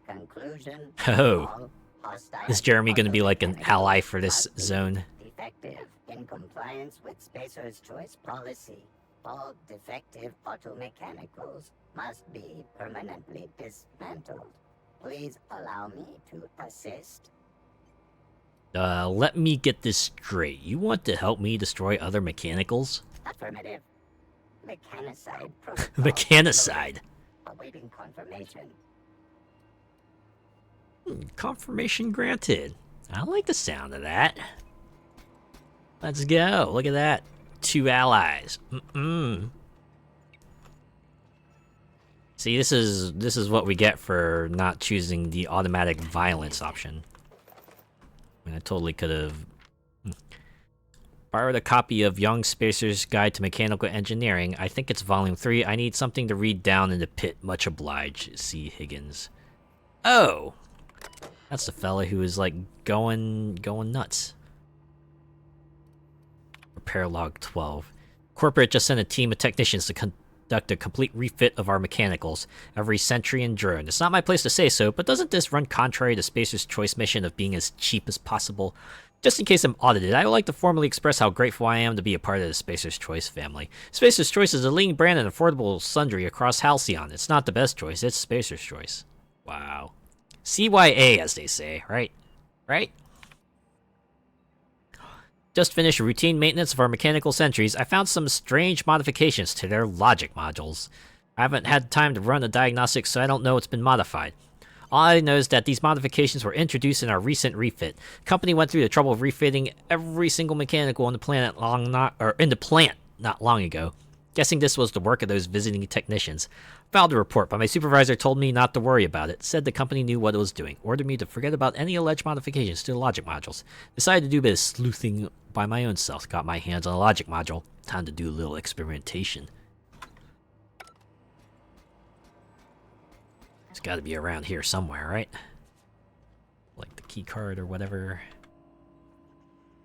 K: Conclusion.
A: Oh.
K: All hostile
A: Is Jeremy gonna be like an
K: automechanical
A: ally for this
K: must be
A: zone?
K: Defective in compliance with Spacer's Choice policy. All defective automechanicals must be permanently dismantled. Please allow me to assist.
A: Let me get this straight. You want to help me destroy other mechanicals?
K: Affirmative. Mechanicide protocol.
A: Mechanicide?
K: Awaiting confirmation.
A: Confirmation granted. I like the sound of that. Let's go. Look at that. 2 allies. See, this is what we get for not choosing the automatic violence option. I mean, I totally could have borrowed a copy of Young Spacer's Guide to Mechanical Engineering. I think it's volume 3. I need something to read down in the pit. Much obliged, C. Higgins. Oh! That's the fella who is like going nuts. Repair log 12. Corporate just sent a team of technicians to conduct a complete refit of our mechanicals, every sentry and drone. It's not my place to say so, but doesn't this run contrary to Spacer's Choice mission of being as cheap as possible? Just in case I'm audited, I would like to formally express how grateful I am to be a part of the Spacer's Choice family. Spacer's Choice is a leading brand and affordable sundry across Halcyon. It's not the best choice, it's Spacer's Choice. Wow. CYA, as they say, right? Right? Just finished routine maintenance of our mechanical sentries. I found some strange modifications to their logic modules. I haven't had time to run a diagnostic, so I don't know what's been modified. All I know is that these modifications were introduced in our recent refit. The company went through the trouble of refitting every single mechanical on the planet not long ago. Guessing this was the work of those visiting technicians. Filed a report, but my supervisor told me not to worry about it. Said the company knew what it was doing. Ordered me to forget about any alleged modifications to the logic modules. Decided to do a bit of sleuthing by my own self. Got my hands on a logic module. Time to do a little experimentation. It's got to be around here somewhere, right? Like the key card or whatever.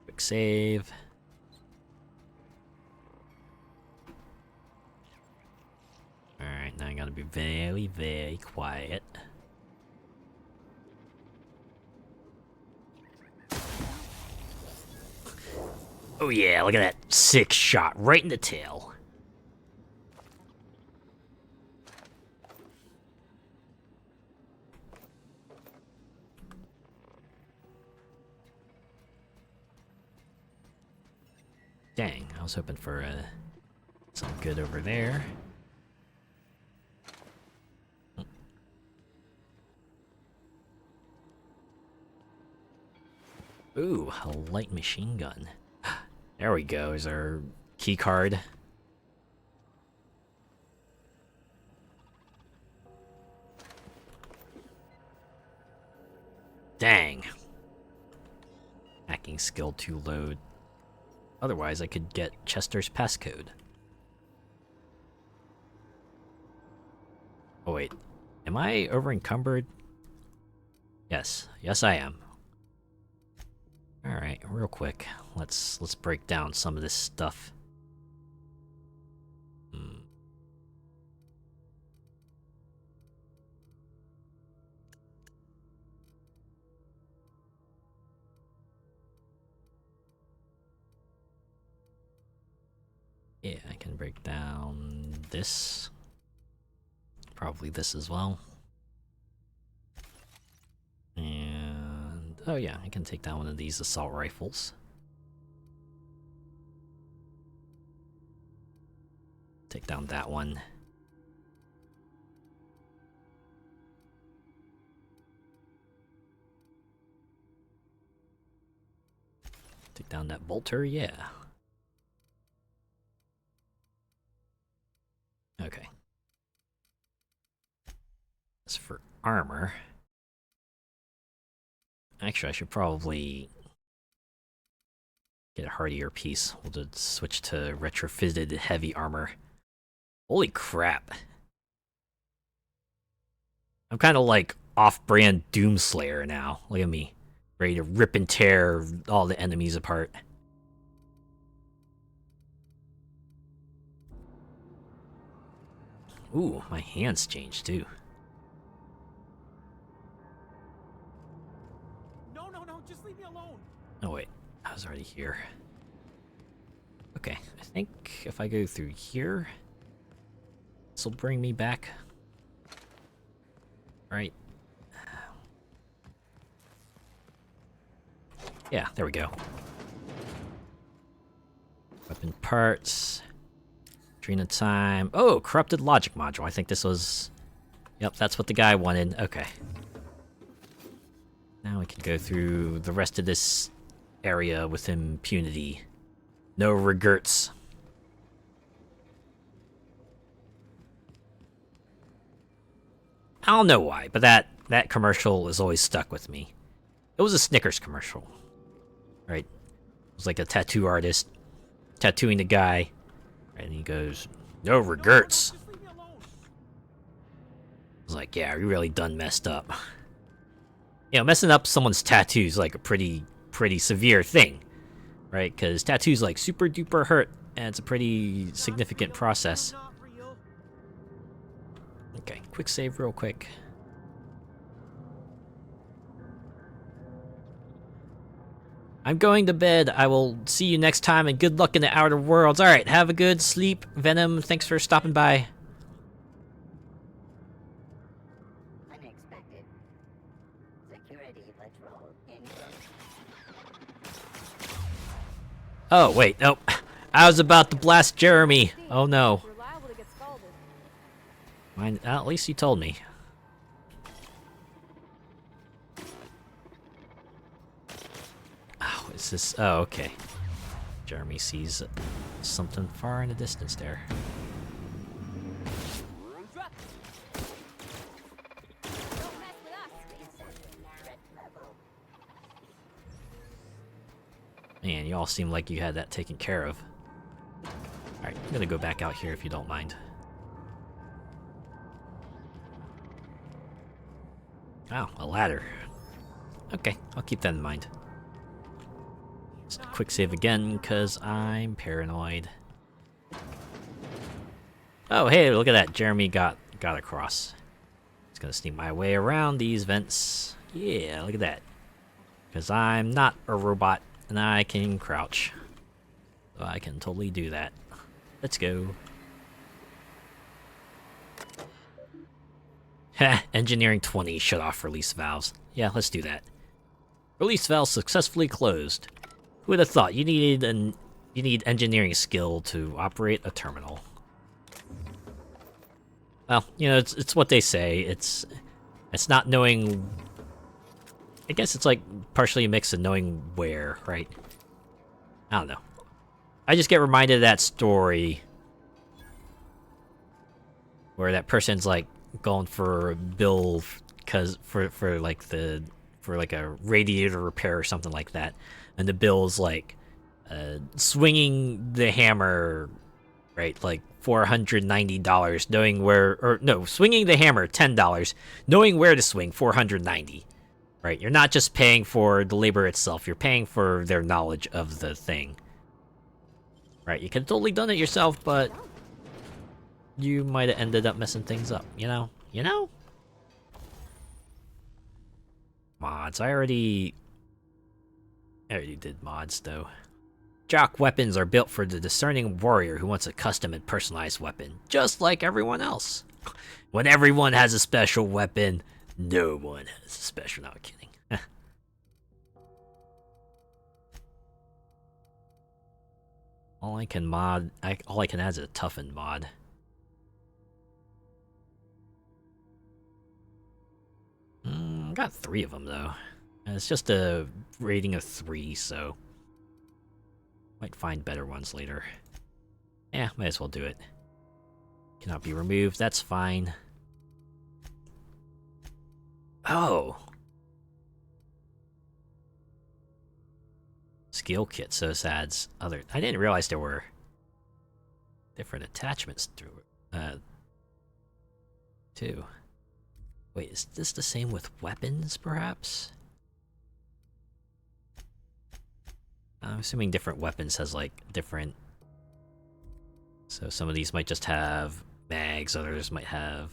A: Quick save. Alright, now I gotta be very, very quiet. Oh yeah, look at that sick shot right in the tail. Dang, I was hoping for something good over there. Ooh, a light machine gun. There we go, is our key card. Dang. Hacking skill to load. Otherwise, I could get Chester's passcode. Oh wait, am I over encumbered? Yes, yes I am. Alright, real quick. Let's break down some of this stuff. Yeah, I can break down this. Probably this as well. And oh yeah, I can take down one of these assault rifles. Take down that one. Take down that bolter, yeah. Okay. As for armor, actually I should probably get a hardier piece. We'll just switch to retrofitted heavy armor. Holy crap. I'm kind of like off-brand Doomslayer now. Look at me. Ready to rip and tear all the enemies apart. Ooh, my hands changed too.
J: No, just leave me alone.
A: Oh wait, I was already here. Okay, I think if I go through here, this will bring me back. Right. Yeah, there we go. Weapon parts. Trina time. Oh, corrupted logic module. I think this was... Yep, that's what the guy wanted. Okay. Now we can go through the rest of this area with impunity. No regrets. I don't know why, but that commercial is always stuck with me. It was a Snickers commercial. Right? It was like a tattoo artist tattooing the guy. And he goes, no regrets. I was like, yeah, you really done messed up. You know, messing up someone's tattoo is like a pretty severe thing. Right? Because tattoos like super duper hurt, and it's a pretty significant process. Okay, quick save real quick. I'm going to bed. I will see you next time, and good luck in the outer worlds. Alright, have a good sleep. Venom, thanks for stopping by.
K: Unexpected. Security patrol incoming.
A: Oh, wait, nope. I was about to blast Jeremy. Oh no.
B: You're liable to get scalded.
A: Mine, at least you told me. Oh, is this... Oh, okay. Jeremy sees something far in the distance there. Man, you all seem like you had that taken care of. Alright, I'm gonna go back out here if you don't mind. Oh, a ladder. Okay, I'll keep that in mind. Just a quick save again, because I'm paranoid. Oh, hey, look at that. Jeremy got across. Just gonna sneak my way around these vents. Yeah, look at that. Because I'm not a robot, and I can crouch. So I can totally do that. Let's go. Heh, engineering 20, shut off release valves. Yeah, let's do that. Release valves successfully closed. Who would have thought you need engineering skill to operate a terminal? Well, you know, it's what they say. It's not knowing. I guess it's like partially a mix of knowing where, right? I don't know. I just get reminded of that story where that person's like going for a bill for like a radiator repair or something like that, and the bill's like swinging the hammer, right, like $490, knowing where, or no, swinging the hammer $10, knowing where to swing $490, right? You're not just paying for the labor itself, you're paying for their knowledge of the thing, right? You could have totally done it yourself, but you might have ended up messing things up, you know? Mods. I already did mods, though. Jock weapons are built for the discerning warrior who wants a custom and personalized weapon, just like everyone else. When everyone has a special weapon, no one has a special... No, I'm kidding. All I can add is a toughen mod. I got 3 of them, though. And it's just a rating of 3, so... might find better ones later. Yeah, might as well do it. Cannot be removed, that's fine. Oh! Skill kit, so this adds other... I didn't realize there were different attachments through it, too. Wait, is this the same with weapons, perhaps? I'm assuming different weapons has, like, different... So some of these might just have mags, others might have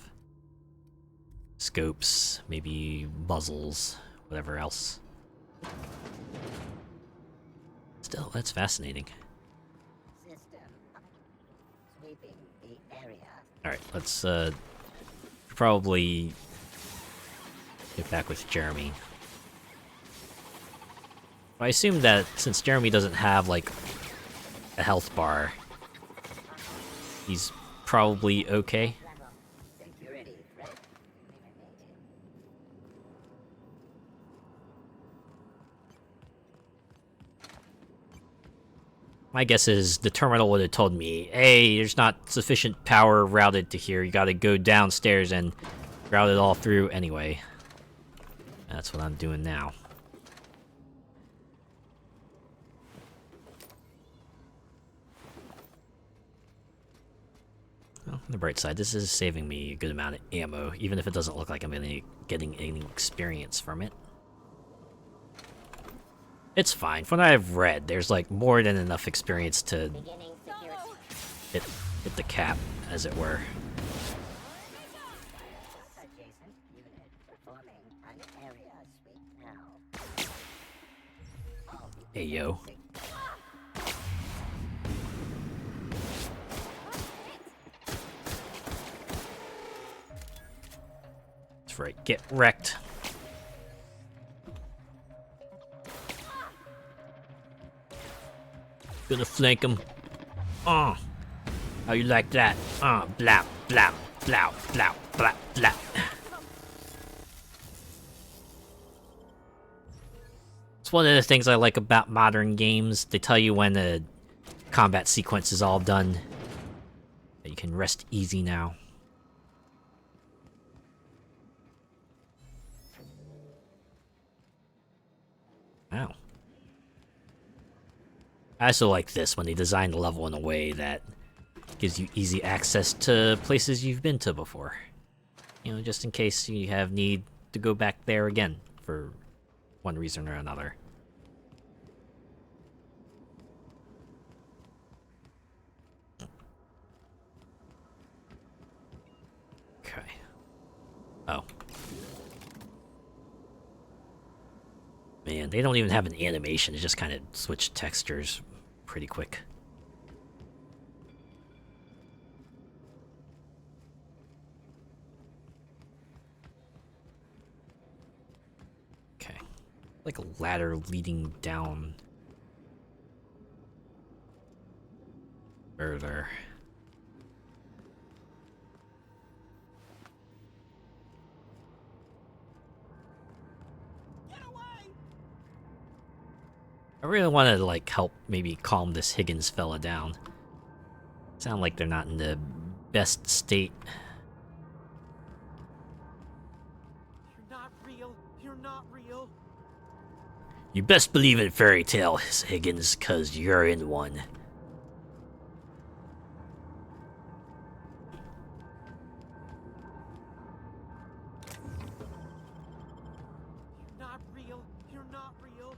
A: scopes, maybe muzzles, whatever else. Still, that's fascinating. Alright, let's, probably get back with Jeremy. I assume that since Jeremy doesn't have, like, a health bar, he's probably okay. My guess is the terminal would have told me, hey, there's not sufficient power routed to here, you gotta go downstairs and route it all through anyway. That's what I'm doing now. Well, on the bright side, this is saving me a good amount of ammo, even if it doesn't look like I'm getting any experience from it. It's fine. From what I've read, there's like more than enough experience to hit the cap, as it were. Hey, yo. That's right, get wrecked. Gonna flank him. How you like that? Blah, blah, blah, blah, blah, blah. It's one of the things I like about modern games. They tell you when the combat sequence is all done. You can rest easy now. Wow. I also like this when they design the level in a way that gives you easy access to places you've been to before. You know, just in case you have need to go back there again for one reason or another. Okay. Oh. Man, they don't even have an animation. It just kind of switch textures pretty quick. Okay. Like a ladder leading down further. I really want to, like, help maybe calm this Higgins fella down. Sound like they're not in the best state.
H: You're not real. You're not real.
A: You best believe in fairy tales, Higgins, 'cause you're in one.
H: You're not real. You're not real.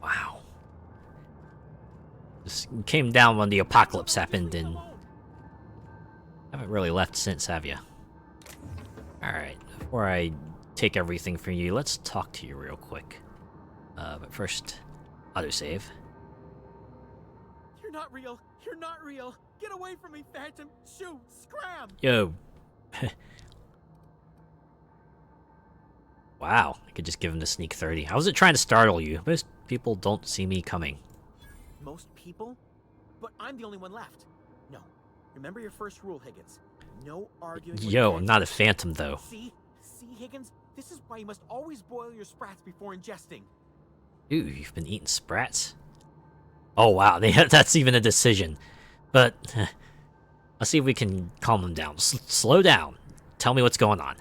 A: Wow. This came down when the apocalypse happened and haven't really left since, have you? Alright, before I take everything from you, let's talk to you real quick. But first, autosave.
H: You're not real. You're not real. Get away from me, Phantom. Shoot. Scram.
A: Yo. Wow, I could just give him the sneak 30. I wasn't trying to startle you. Most people don't see me coming.
H: Most people? But I'm the only one left. No. Remember your first rule, Higgins. No arguing with
A: Yo, I'm
H: Phantom.
A: not a phantom, though.
H: See, Higgins? This is why you must always boil your sprats before ingesting.
A: Ooh, you've been eating sprats? Oh, wow, that's even a decision. But, let's see if we can calm them down. Slow down. Tell me what's going on.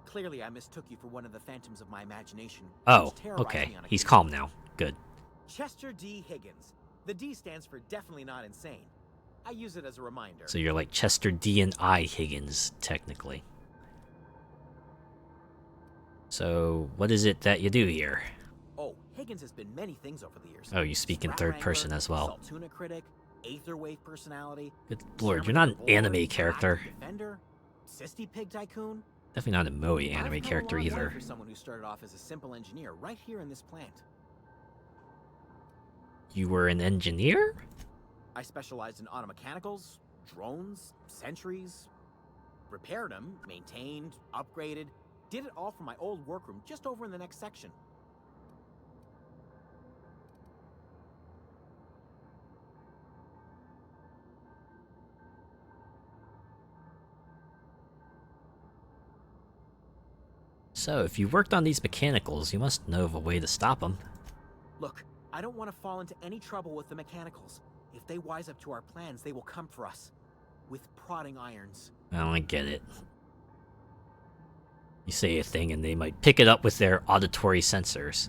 H: Clearly, I mistook you for one of the phantoms of my imagination.
A: Oh,
H: which terrorize
A: okay.
H: me on
A: He's
H: occasion.
A: calm now. Good.
H: Chester D. Higgins. The D stands for definitely not insane. I use it as a reminder.
A: So you're like Chester D and I Higgins, technically. So, what is it that you do here?
H: Oh, Higgins has been many things over the years.
A: Oh, you speak in
H: Sprat
A: third
H: wrangler,
A: person as well.
H: Saltuna critic, Aetherwave personality.
A: Good lord, you're not an anime character.
H: Defender, Sisty Pig Tycoon.
A: Definitely not a Moe anime
H: I've come a
A: character
H: long way
A: either.
H: For someone who started off as a simple engineer right here in this plant.
A: You were an engineer?
H: I specialized in automechanicals, drones, sentries, repaired them, maintained, upgraded, did it all from my old workroom just over in the next section.
A: So, if you worked on these mechanicals, you must know of a way to stop them.
H: Look, I don't want to fall into any trouble with the mechanicals. If they wise up to our plans, they will come for us. With prodding irons.
A: Oh, I get it. You say a thing and they might pick it up with their auditory sensors.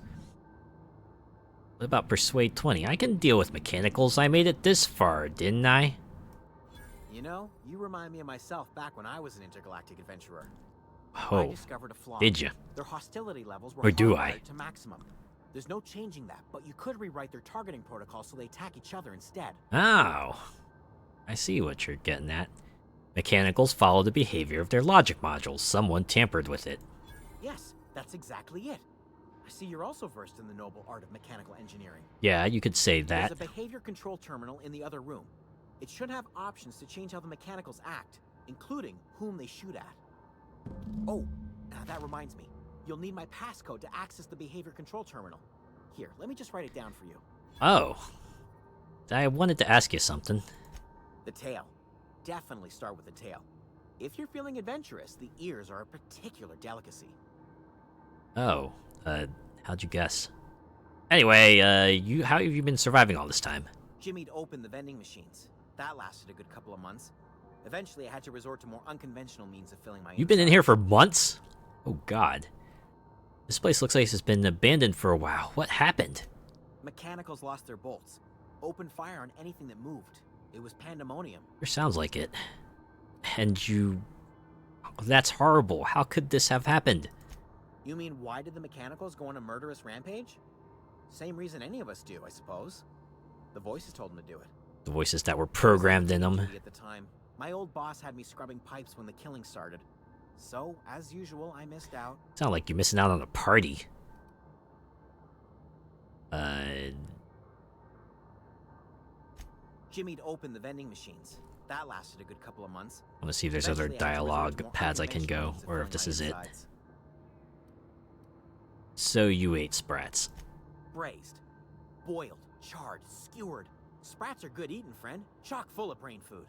A: What about Persuade 20? I can deal with mechanicals. I made it this far, didn't I?
H: You know, you remind me of myself back when I was an intergalactic adventurer. I
A: Oh,
H: discovered a flaw.
A: did you?
H: Their hostility levels were
A: Or do
H: hardwired
A: I?
H: to maximum. There's no changing that, but you could rewrite their targeting protocol so they attack each other instead.
A: Oh. I see what you're getting at. Mechanicals follow the behavior of their logic modules. Someone tampered with it.
H: Yes, that's exactly it. I see you're also versed in the noble art of mechanical engineering.
A: Yeah, you could say that.
H: There's a behavior control terminal in the other room. It should have options to change how the mechanicals act, including whom they shoot at. Oh,
M: That reminds me. You'll need my passcode to access the behavior control terminal. Here, let me just write it down for you.
A: Oh. I wanted to ask you something.
M: The tail. Definitely start with the tail. If you're feeling adventurous, the ears are a particular delicacy.
A: Oh. How'd you guess? Anyway, how have you been surviving all this time?
M: Jimmy'd opened the vending machines. That lasted a good couple of months. Eventually, I had to resort to more unconventional means of filling my
A: You've been in here for months? Oh, God. This place looks like it's been abandoned for a while. What happened?
M: Mechanicals lost their bolts. Opened fire on anything that moved. It was pandemonium.
A: Sure sounds like it. And you... That's horrible. How could this have happened?
M: You mean, why did the Mechanicals go on a murderous rampage? Same reason any of us do, I suppose. The voices told them to do it.
A: The voices that were programmed in them.
M: At the time, my old boss had me scrubbing pipes when the killing started. So, as usual, I missed out.
A: Sound like you're missing out on a party.
M: Jimmy'd opened the vending machines. That lasted a good couple of months.
A: I want to see if there's other dialogue paths I can go, or if this is it. So you ate sprats.
M: Braised, boiled, charred, skewered. Sprats are good eating, friend. Chock full of brain food.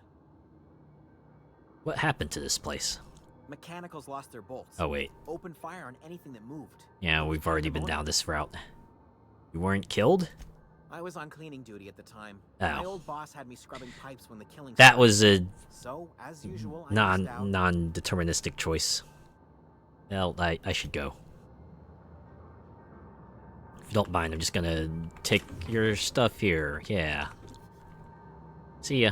A: What happened to this place?
M: Mechanicals lost their bolts.
A: Oh, wait.
M: Opened fire on anything that moved.
A: Yeah, we've already been down this route. You weren't killed?
M: I was on cleaning duty at the time.
A: Oh.
M: My old boss had me scrubbing pipes when the killing
A: That
M: started.
A: was a
M: So, as usual, I missed out.
A: non-deterministic choice. Well, I should go. If you don't mind, I'm just gonna take your stuff here. Yeah. See ya.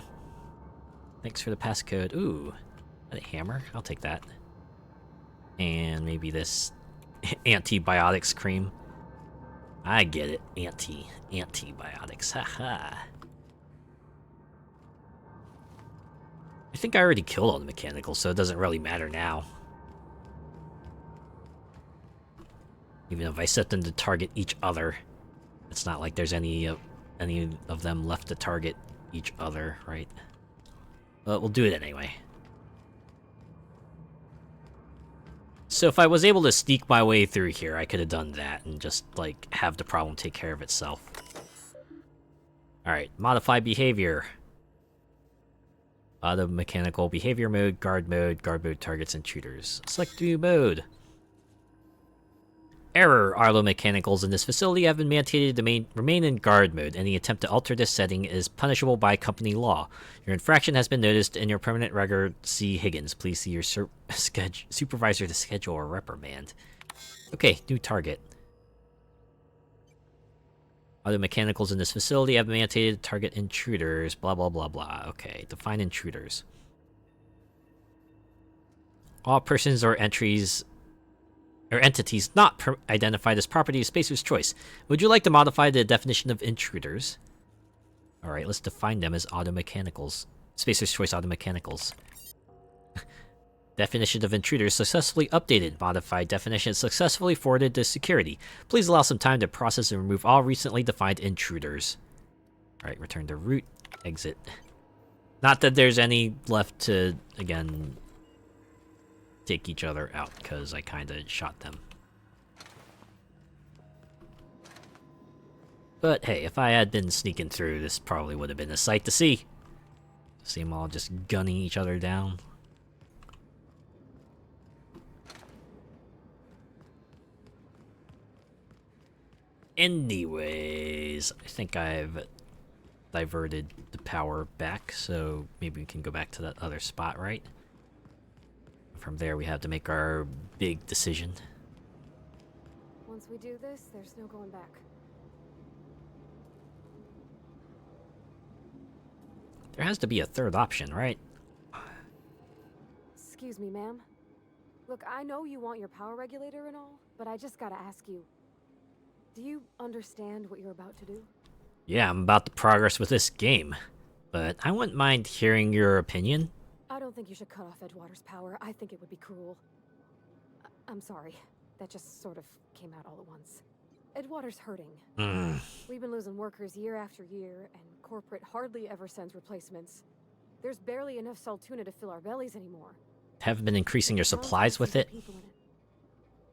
A: Thanks for the passcode. Ooh. A hammer? I'll take that. And maybe this antibiotics cream. I get it. Antibiotics. Haha. I think I already killed all the mechanicals, so it doesn't really matter now. Even if I set them to target each other, it's not like there's any of them left to target each other, right? But we'll do it anyway. So if I was able to sneak my way through here, I could have done that and just, like, have the problem take care of itself. Alright, modify behavior. Auto mechanical behavior mode, guard mode targets intruders. Select new mode. Error. Auto mechanicals in this facility have been mandated to remain in guard mode. Any attempt to alter this setting is punishable by company law. Your infraction has been noticed in your permanent record. C. Higgins. Please see your supervisor to schedule a reprimand. Okay, new target. Auto mechanicals in this facility have been mandated to target intruders. Blah, blah, blah, blah. Okay, define intruders. All persons or entities not identified as property of Spacer's Choice. Would you like to modify the definition of intruders? Alright, let's define them as automechanicals. Spacer's Choice automechanicals. Definition of intruders successfully updated. Modified definition successfully forwarded to security. Please allow some time to process and remove all recently defined intruders. Alright, return to root. Exit. Not that there's any left to, again, take each other out, because I kind of shot them. But hey, if I had been sneaking through, this probably would have been a sight to see. See them all just gunning each other down. Anyways, I think I've diverted the power back, so maybe we can go back to that other spot, right? From there, we have to make our big decision.
B: Once we do this, there's no going back.
A: There has to be a third option, right?
B: Excuse me, ma'am. Look, I know you want your power regulator and all, but I just gotta ask you. Do you understand what you're about to do?
A: Yeah, I'm about to progress with this game. But I wouldn't mind hearing your opinion.
B: I don't think you should cut off Edgewater's power. I think it would be cruel. I'm sorry. That just sort of came out all at once. Edgewater's hurting. We've been losing workers year after year, and corporate hardly ever sends replacements. There's barely enough Saltuna to fill our bellies anymore.
A: Have been increasing your supplies with it?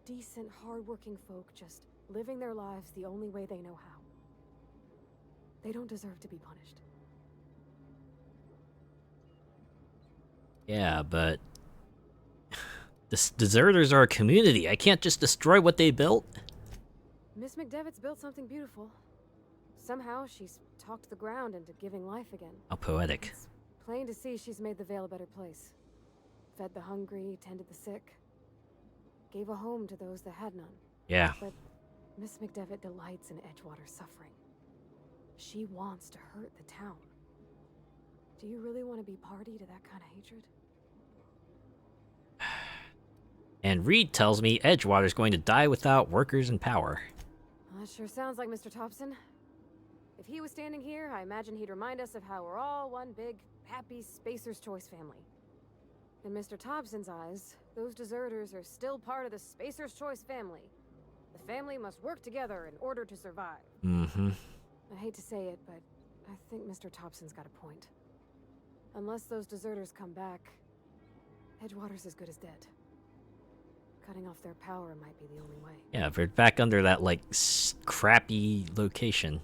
B: decent, hardworking folk just living their lives the only way they know how. They don't deserve to be punished.
A: Yeah, but the deserters are a community. I can't just destroy what they built.
B: Miss McDevitt's built something beautiful. Somehow she's talked the ground into giving life again.
A: How poetic.
B: It's plain to see she's made the Vale a better place. Fed the hungry, tended the sick. Gave a home to those that had none.
A: Yeah.
B: But Miss McDevitt delights in Edgewater's suffering. She wants to hurt the town. Do you really want to be party to that kind of hatred?
A: And Reed tells me Edgewater's going to die without workers in power.
B: That sure sounds like Mr. Thompson. If he was standing here, I imagine he'd remind us of how we're all one big, happy Spacer's Choice family. In Mr. Thompson's eyes, those deserters are still part of the Spacer's Choice family. The family must work together in order to survive.
A: Mm-hmm.
B: I hate to say it, but I think Mr. Thompson's got a point. Unless those deserters come back, Edgewater's as good as dead. Cutting off their power might be the only way.
A: Yeah, they're back under that, like, crappy location.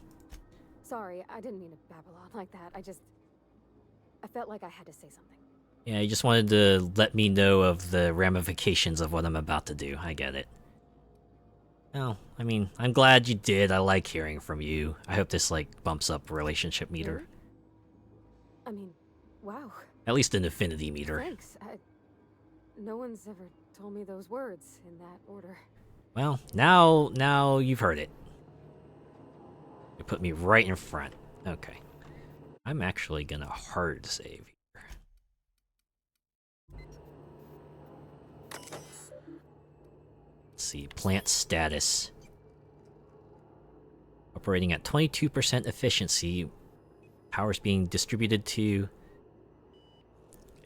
B: Sorry, I didn't mean to babble on like that. I felt like I had to say something.
A: Yeah, you just wanted to let me know of the ramifications of what I'm about to do. I get it. Well, I mean, I'm glad you did. I like hearing from you. I hope this, like, bumps up relationship meter.
B: I mean, wow.
A: At least an affinity meter.
B: Thanks. No one's ever told me those words in that order.
A: Well, now you've heard it. You put me right in front. Okay. I'm actually gonna hard save here. Let's see, plant status. Operating at 22% efficiency. Power's being distributed to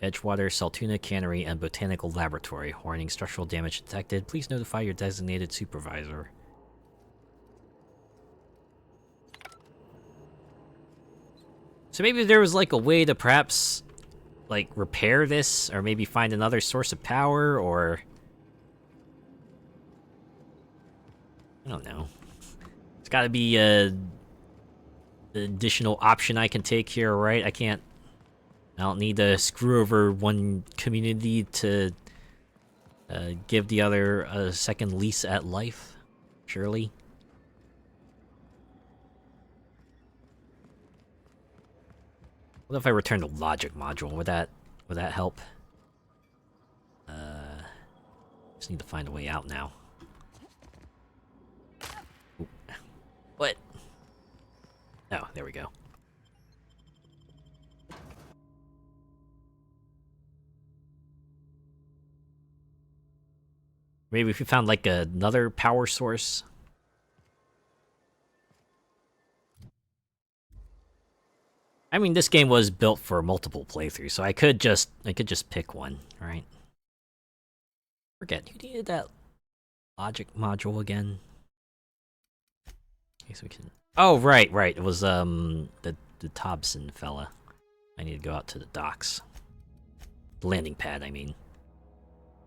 A: Edgewater, Saltuna Cannery, and Botanical Laboratory. Warning, structural damage detected. Please notify your designated supervisor. So maybe there was like a way to perhaps like repair this, or maybe find another source of power, or I don't know. It's gotta be an additional option I can take here, right? I don't need to screw over one community to give the other a second lease at life, surely. What if I return the logic module? Would that help? Just need to find a way out now. Ooh. What? Oh, there we go. Maybe if we found like another power source. I mean, this game was built for multiple playthroughs, so I could just pick one, right? Forget, who needed that logic module again? I guess we can. Oh, right. It was the Thompson fella. I need to go out to the docks. The landing pad, I mean.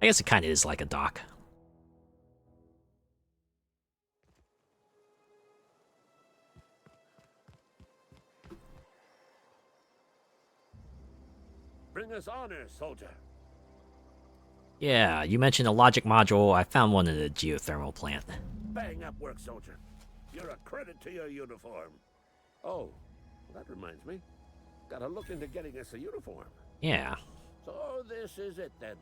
A: I guess it kind of is like a dock.
I: Bring us honor, soldier.
A: Yeah, you mentioned a logic module. I found one in the geothermal plant.
I: Bang up work, soldier. You're a credit to your uniform. Oh, that reminds me. Gotta look into getting us a uniform.
A: Yeah.
I: So this is it then.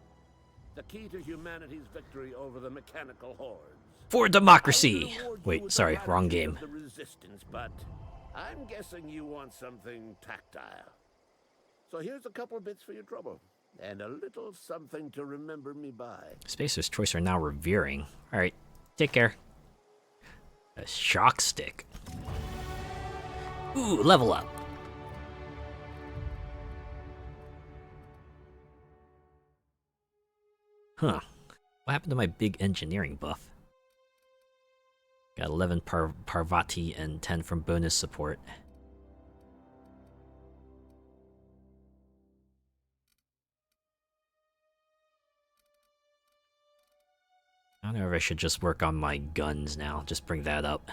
I: The key to humanity's victory over the mechanical hordes.
A: For democracy! Wait, sorry, wrong game.
I: The resistance, but I'm guessing you want something tactile. So here's a couple bits for your trouble, and a little something to remember me by.
A: Spacer's Choice are now revering. Alright, take care. A shock stick. Ooh, level up. Huh. What happened to my big engineering buff? Got 11 Parvati and 10 from bonus support. I don't know if I should just work on my guns now. Just bring that up.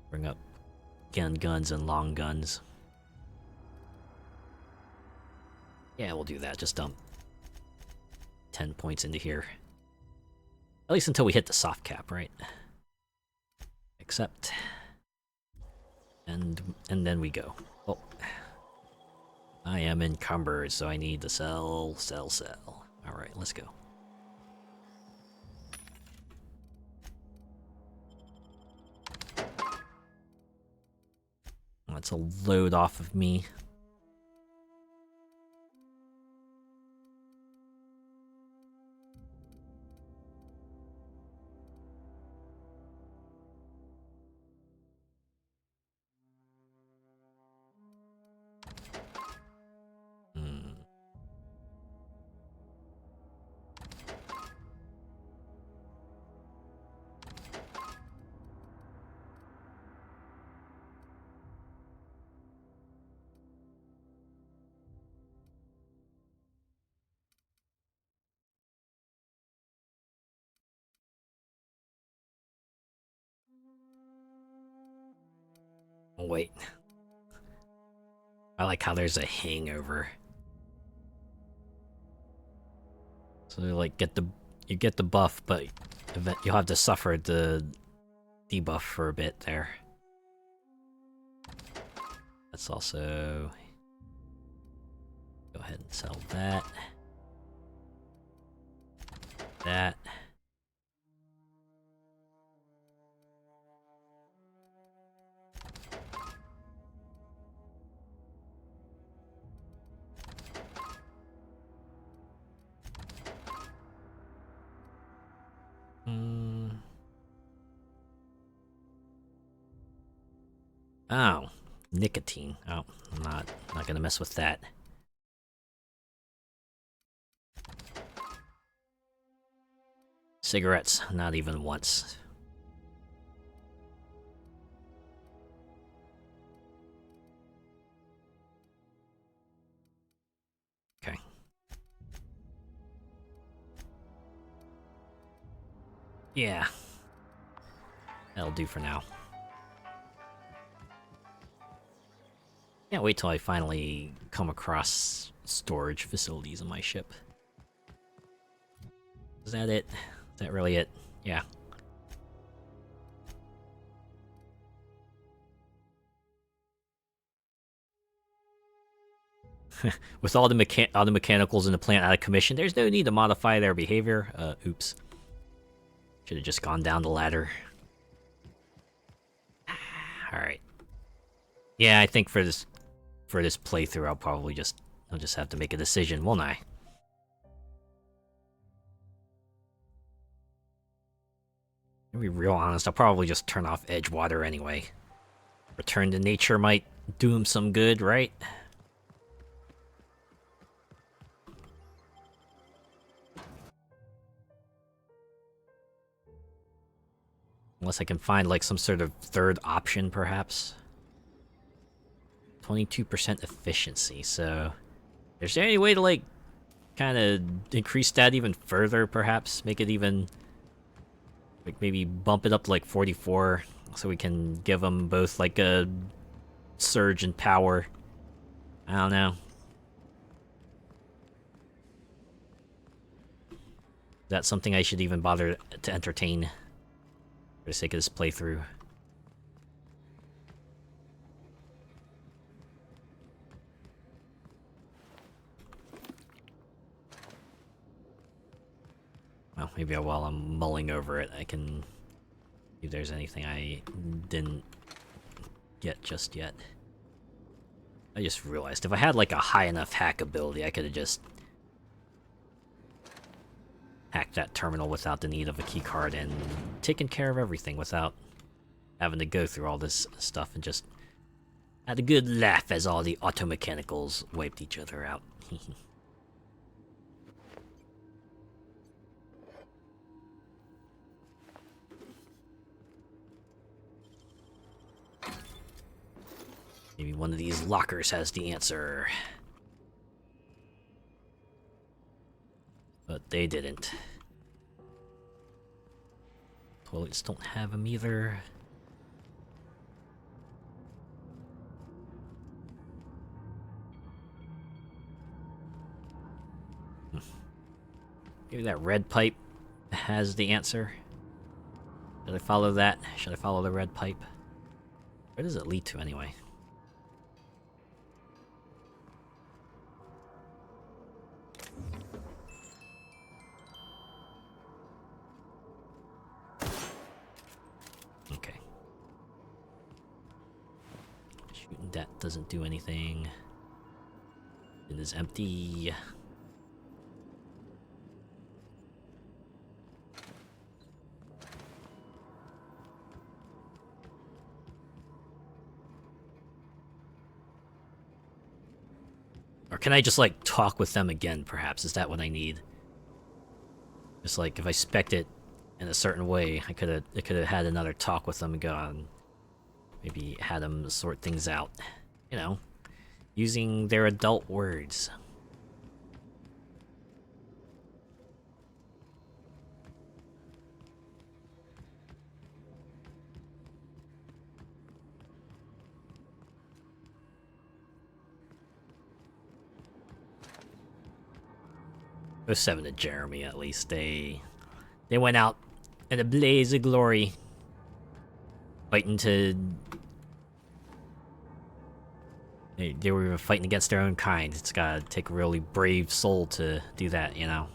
A: Bring up guns and long guns. Yeah, we'll do that. Just dump 10 points into here. At least until we hit the soft cap, right? Accept. And then we go. Oh. I am encumbered, so I need to sell. Alright, let's go. That's a load off of me. Oh, wait. I like how there's a hangover. So like you get the buff, but you'll have to suffer the debuff for a bit there. Let's also go ahead and sell that. That. Oh, nicotine. Oh, I'm not gonna mess with that. Cigarettes, not even once. Okay. Yeah. That'll do for now. Can't wait till I finally come across storage facilities on my ship. Is that it? Is that really it? Yeah. With all the mechanicals in the plant out of commission, there's no need to modify their behavior. Oops. Should have just gone down the ladder. Alright. Yeah, I think for this playthrough, I'll just have to make a decision, won't I? To be real honest, I'll probably just turn off Edgewater anyway. Return to nature might do him some good, right? Unless I can find like some sort of third option, perhaps. 22% efficiency, so... Is there any way to like kind of increase that even further, perhaps? Make it even... like maybe bump it up to like 44, so we can give them both like a surge in power. I don't know. That's something I should even bother to entertain for the sake of this playthrough. Well, maybe while I'm mulling over it, I can see if there's anything I didn't get just yet. I just realized if I had like a high enough hack ability, I could have just hacked that terminal without the need of a keycard and taken care of everything without having to go through all this stuff, and just had a good laugh as all the auto mechanicals wiped each other out. Maybe one of these lockers has the answer. But they didn't. Toilets don't have them either. Maybe that red pipe has the answer. Should I follow that? Should I follow the red pipe? Where does it lead to anyway? Okay. Shooting that doesn't do anything. It is empty. Or can I just, like, talk with them again, perhaps? Is that what I need? Just, like, if I spec'd it in a certain way, it could've had another talk with them and gone... Maybe had them sort things out. You know, using their adult words. It was 7 to Jeremy, at least. They went out in a blaze of glory. Fighting to... They were fighting against their own kind. It's gotta take a really brave soul to do that, you know?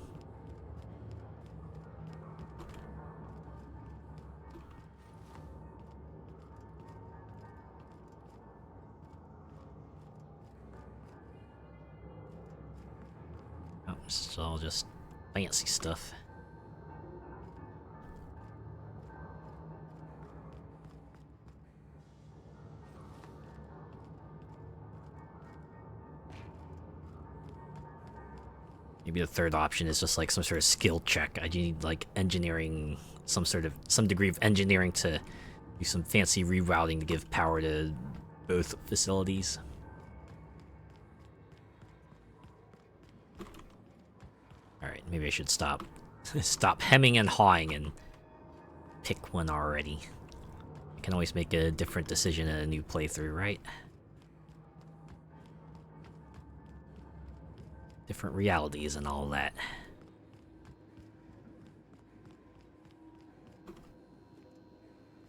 A: Oh, it's all just fancy stuff. Maybe the third option is just like some sort of skill check. I need like engineering, some degree of engineering to do some fancy rerouting to give power to both facilities. Alright, maybe I should stop hemming and hawing and pick one already. I can always make a different decision in a new playthrough, right? Different realities and all that.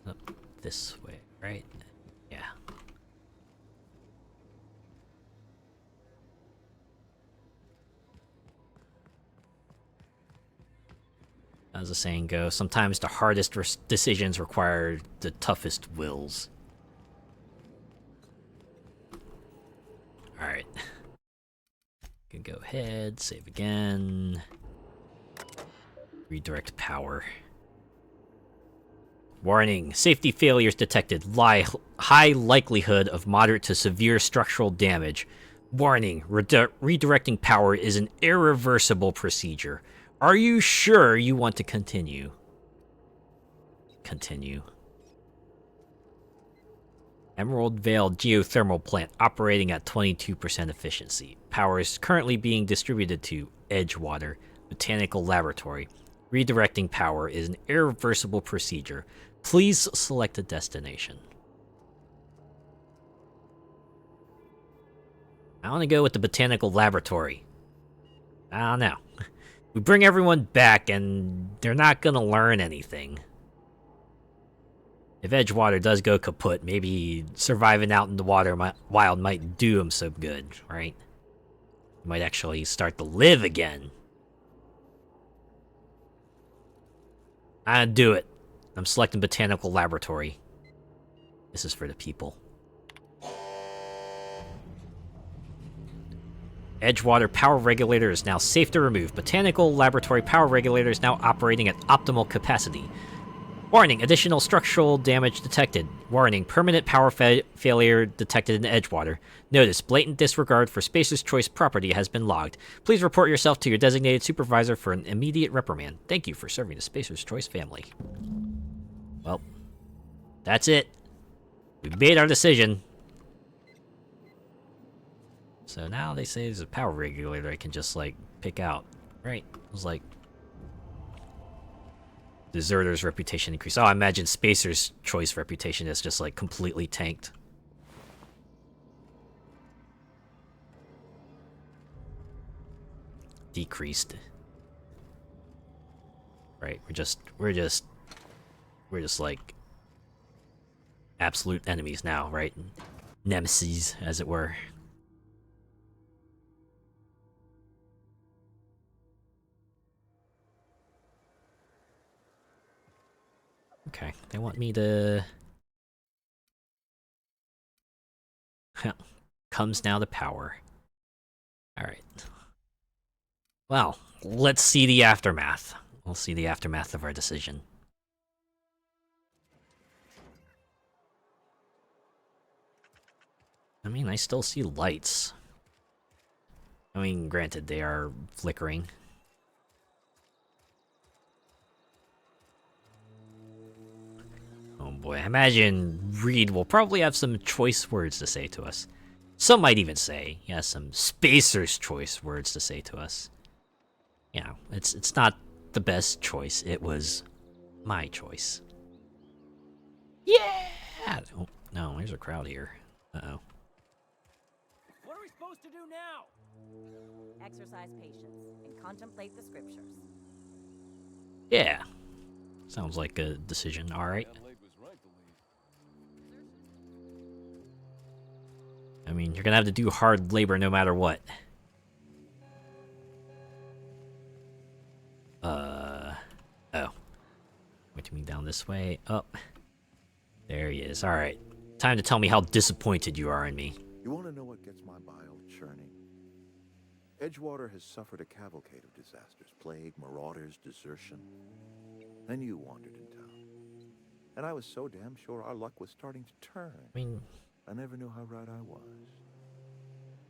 A: Up this way, right? Yeah. As the saying goes, sometimes the hardest decisions require the toughest wills. Alright. Can go ahead, save again. Redirect power. Warning, safety failures detected. High likelihood of moderate to severe structural damage. Warning, redirecting power is an irreversible procedure. Are you sure you want to continue? Continue. Emerald Vale geothermal plant operating at 22% efficiency. Power is currently being distributed to Edgewater Botanical Laboratory. Redirecting power is an irreversible procedure. Please select a destination. I want to go with the Botanical Laboratory. I don't know. We bring everyone back and they're not gonna learn anything. If Edgewater does go kaput, maybe surviving out in the wild might do him some good, right? He might actually start to live again. I'd do it. I'm selecting Botanical Laboratory. This is for the people. Edgewater power regulator is now safe to remove. Botanical Laboratory power regulator is now operating at optimal capacity. Warning, additional structural damage detected. Warning, permanent power failure detected in Edgewater. Notice, blatant disregard for Spacer's Choice property has been logged. Please report yourself to your designated supervisor for an immediate reprimand. Thank you for serving the Spacer's Choice family. Well, that's it. We made our decision. So now they say there's a power regulator I can just, like, pick out. Right? I was like... Deserter's reputation increased. Oh, I imagine Spacer's Choice reputation is just like completely tanked. Decreased. Right, we're just like absolute enemies now, right? Nemesis, as it were. Okay, they want me to... Comes now to power. Alright. Well, let's see the aftermath. We'll see the aftermath of our decision. I mean, I still see lights. I mean, granted, they are flickering. Oh boy, I imagine Reed will probably have some choice words to say to us. Some might even say, yeah, some Spacer's choice words to say to us. You know, it's not the best choice, it was my choice. Yeah! Oh, no, there's a crowd here. Uh-oh.
N: What are we supposed to do now?
O: Exercise patience and contemplate the scriptures.
A: Yeah. Sounds like a decision, alright. I mean, you're gonna have to do hard labor no matter what. Oh. Pointing me down this way. Up. There he is. Alright. Time to tell me how disappointed you are in me.
P: You want to know what gets my bile churning? Edgewater has suffered a cavalcade of disasters. Plague, marauders, desertion. Then you wandered in town. And I was so damn sure our luck was starting to turn.
A: I mean...
P: I never knew how right I was.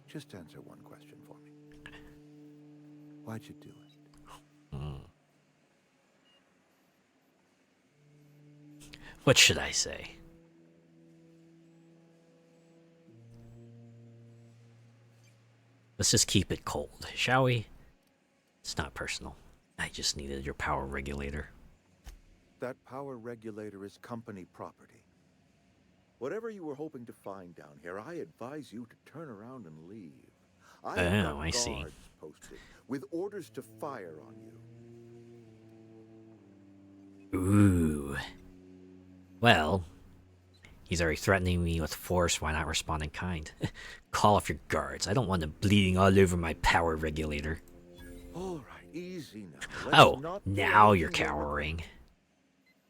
P: Just answer one question for me. Why'd you do it?
A: What should I say? Let's just keep it cold, shall we? It's not personal. I just needed your power regulator.
P: That power regulator is company property. Whatever you were hoping to find down here, I advise you to turn around and leave.
A: I see.
P: Guards posted with orders to fire on you.
A: Ooh. Well, he's already threatening me with force. Why not respond in kind? Call off your guards. I don't want them bleeding all over my power regulator.
P: All right, easy now.
A: Oh, now you're cowering.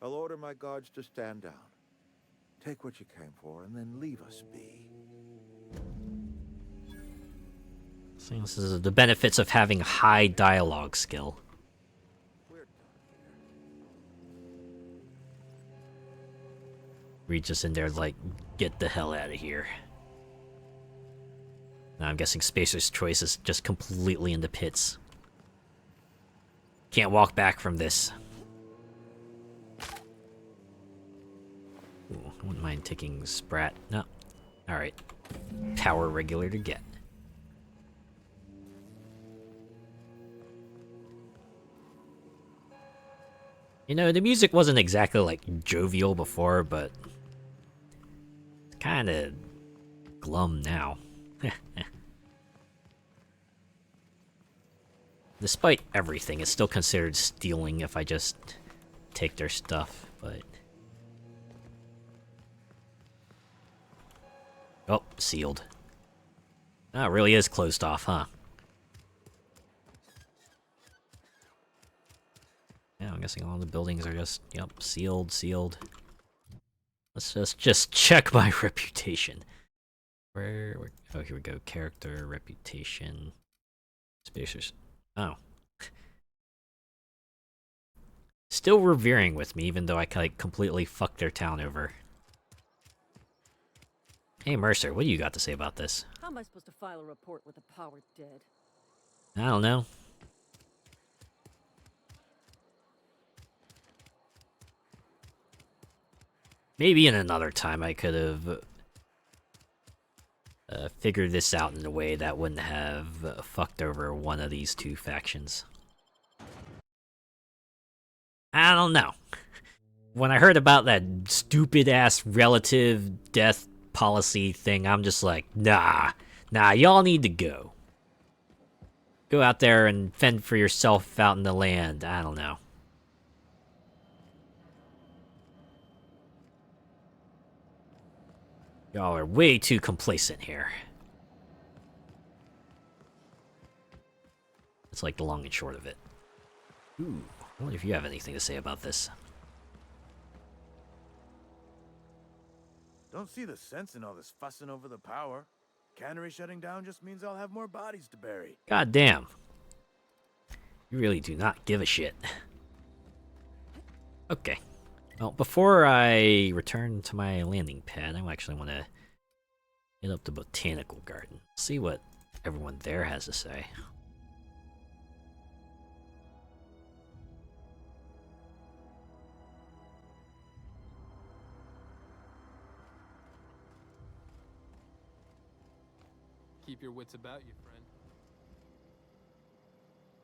P: I'll order my guards to stand down. Take what you came for, and then leave us be.
A: So this is the benefits of having high dialogue skill. We're just in there like, get the hell out of here. Now I'm guessing Spacer's Choice is just completely in the pits. Can't walk back from this. Ooh, I wouldn't mind taking Sprat. No. Alright. Power regulator get. You know, the music wasn't exactly like jovial before, but it's kinda glum now. Despite everything, it's still considered stealing if I just take their stuff, but... Oh, sealed. Oh, it really is closed off, huh? Yeah, I'm guessing all the buildings are just, yep, sealed. Let's just check my reputation. Where oh, here we go. Character, reputation, spacers. Oh. Still revering with me, even though I like completely fucked their town over. Hey Mercer, what do you got to say about this?
O: How am I supposed to file a report with the power dead?
A: I don't know. Maybe in another time I could have figured this out in a way that wouldn't have fucked over one of these two factions. I don't know. when I heard about that stupid ass relative death policy thing, I'm just like, nah, y'all need to go. Go out there and fend for yourself out in the land. I don't know. Y'all are way too complacent here. It's like the long and short of it. Ooh, I wonder if you have anything to say about this.
H: Don't see the sense in all this fussing over the power. Cannery shutting down just means I'll have more bodies to bury.
A: God damn. You really do not give a shit. Okay. Well, before I return to my landing pad, I actually want to hit up the botanical garden. See what everyone there has to say.
Q: Keep your wits about you, friend.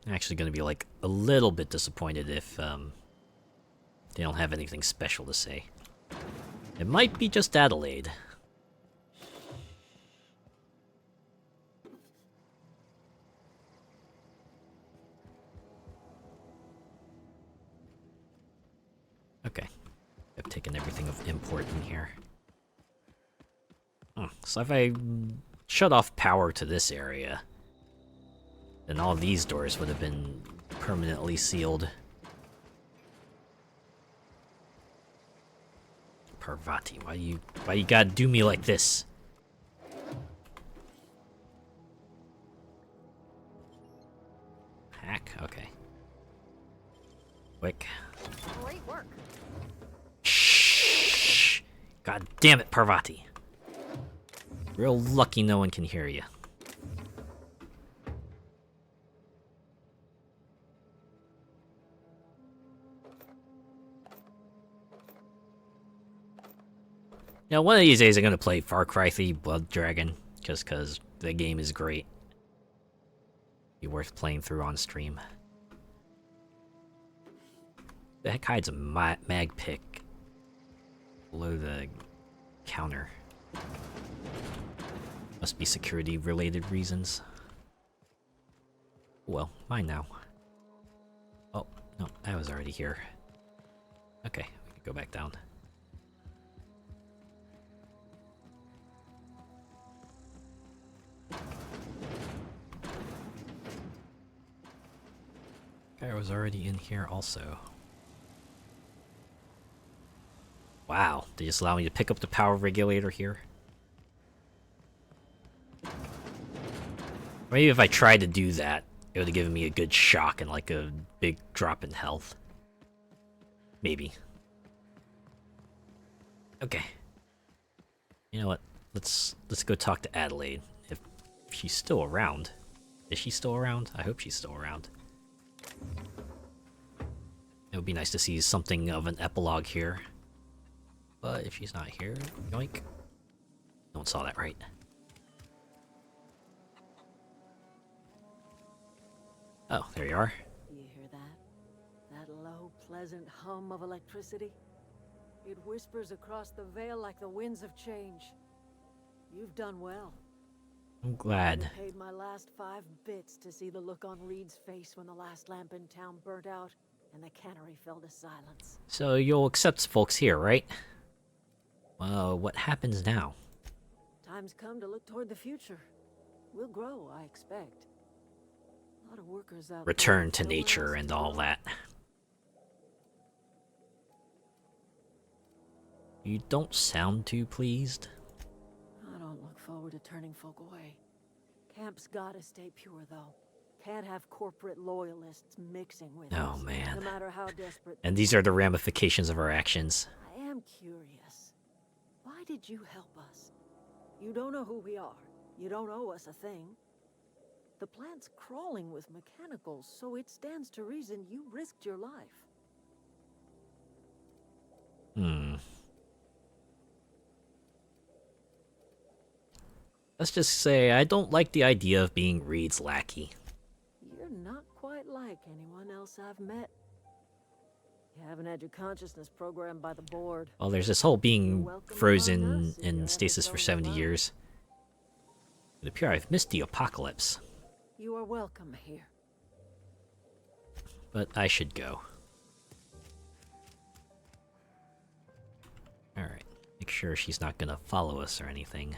A: I'm actually going to be like a little bit disappointed if they don't have anything special to say. It might be just Adelaide. Okay. I've taken everything of import in here. So if I shut off power to this area, then all these doors would have been permanently sealed. Parvati, why you gotta do me like this? Hack? Okay. Quick.
B: Great work.
A: Shh! God damn it, Parvati. Real lucky no one can hear you. Now, one of these days I'm gonna play Far Cry 3 Blood Dragon, just cause the game is great. Be worth playing through on stream. The heck hides a mag pick below the counter? Must be security related reasons. Well, mine now. Oh, no, I was already here. Okay, we can go back down. I was already in here also. Wow, they just allow me to pick up the power regulator here? Maybe if I tried to do that, it would have given me a good shock and like a big drop in health. Maybe. Okay. You know what? Let's go talk to Adelaide. If she's still around. Is she still around? I hope she's still around. It would be nice to see something of an epilogue here. But if she's not here, yoink. No one saw that right. Oh, there you are.
D: You hear that? That low, pleasant hum of electricity? It whispers across the veil like the winds of change. You've done well.
A: I'm glad.
D: I paid my last 5 bits to see the look on Reed's face when the last lamp in town burnt out and the cannery fell to silence.
A: So you'll accept folks here, right? Well, what happens now?
D: Time's come to look toward the future. We'll grow, I expect. A lot of workers out
A: Return
D: there,
A: to
D: nowhere
A: nature
D: else
A: and
D: to
A: all
D: go.
A: that. You don't sound too pleased.
D: I don't look forward to turning folk away. Camp's gotta stay pure, though. Can't have corporate loyalists mixing with
A: Oh,
D: us,
A: man.
D: no matter how desperate.
A: And these are the ramifications of our actions.
D: I am curious. Why did you help us? You don't know who we are. You don't owe us a thing. The plant's crawling with mechanicals, so it stands to reason you risked your life.
A: Let's just say I don't like the idea of being Reed's lackey.
D: You're not quite like anyone else I've met. You haven't had your consciousness programmed by the board.
A: Well, there's this whole being frozen in stasis for 70 years. It appears I've missed the apocalypse.
D: You are welcome here.
A: But I should go. Alright. Make sure she's not gonna follow us or anything.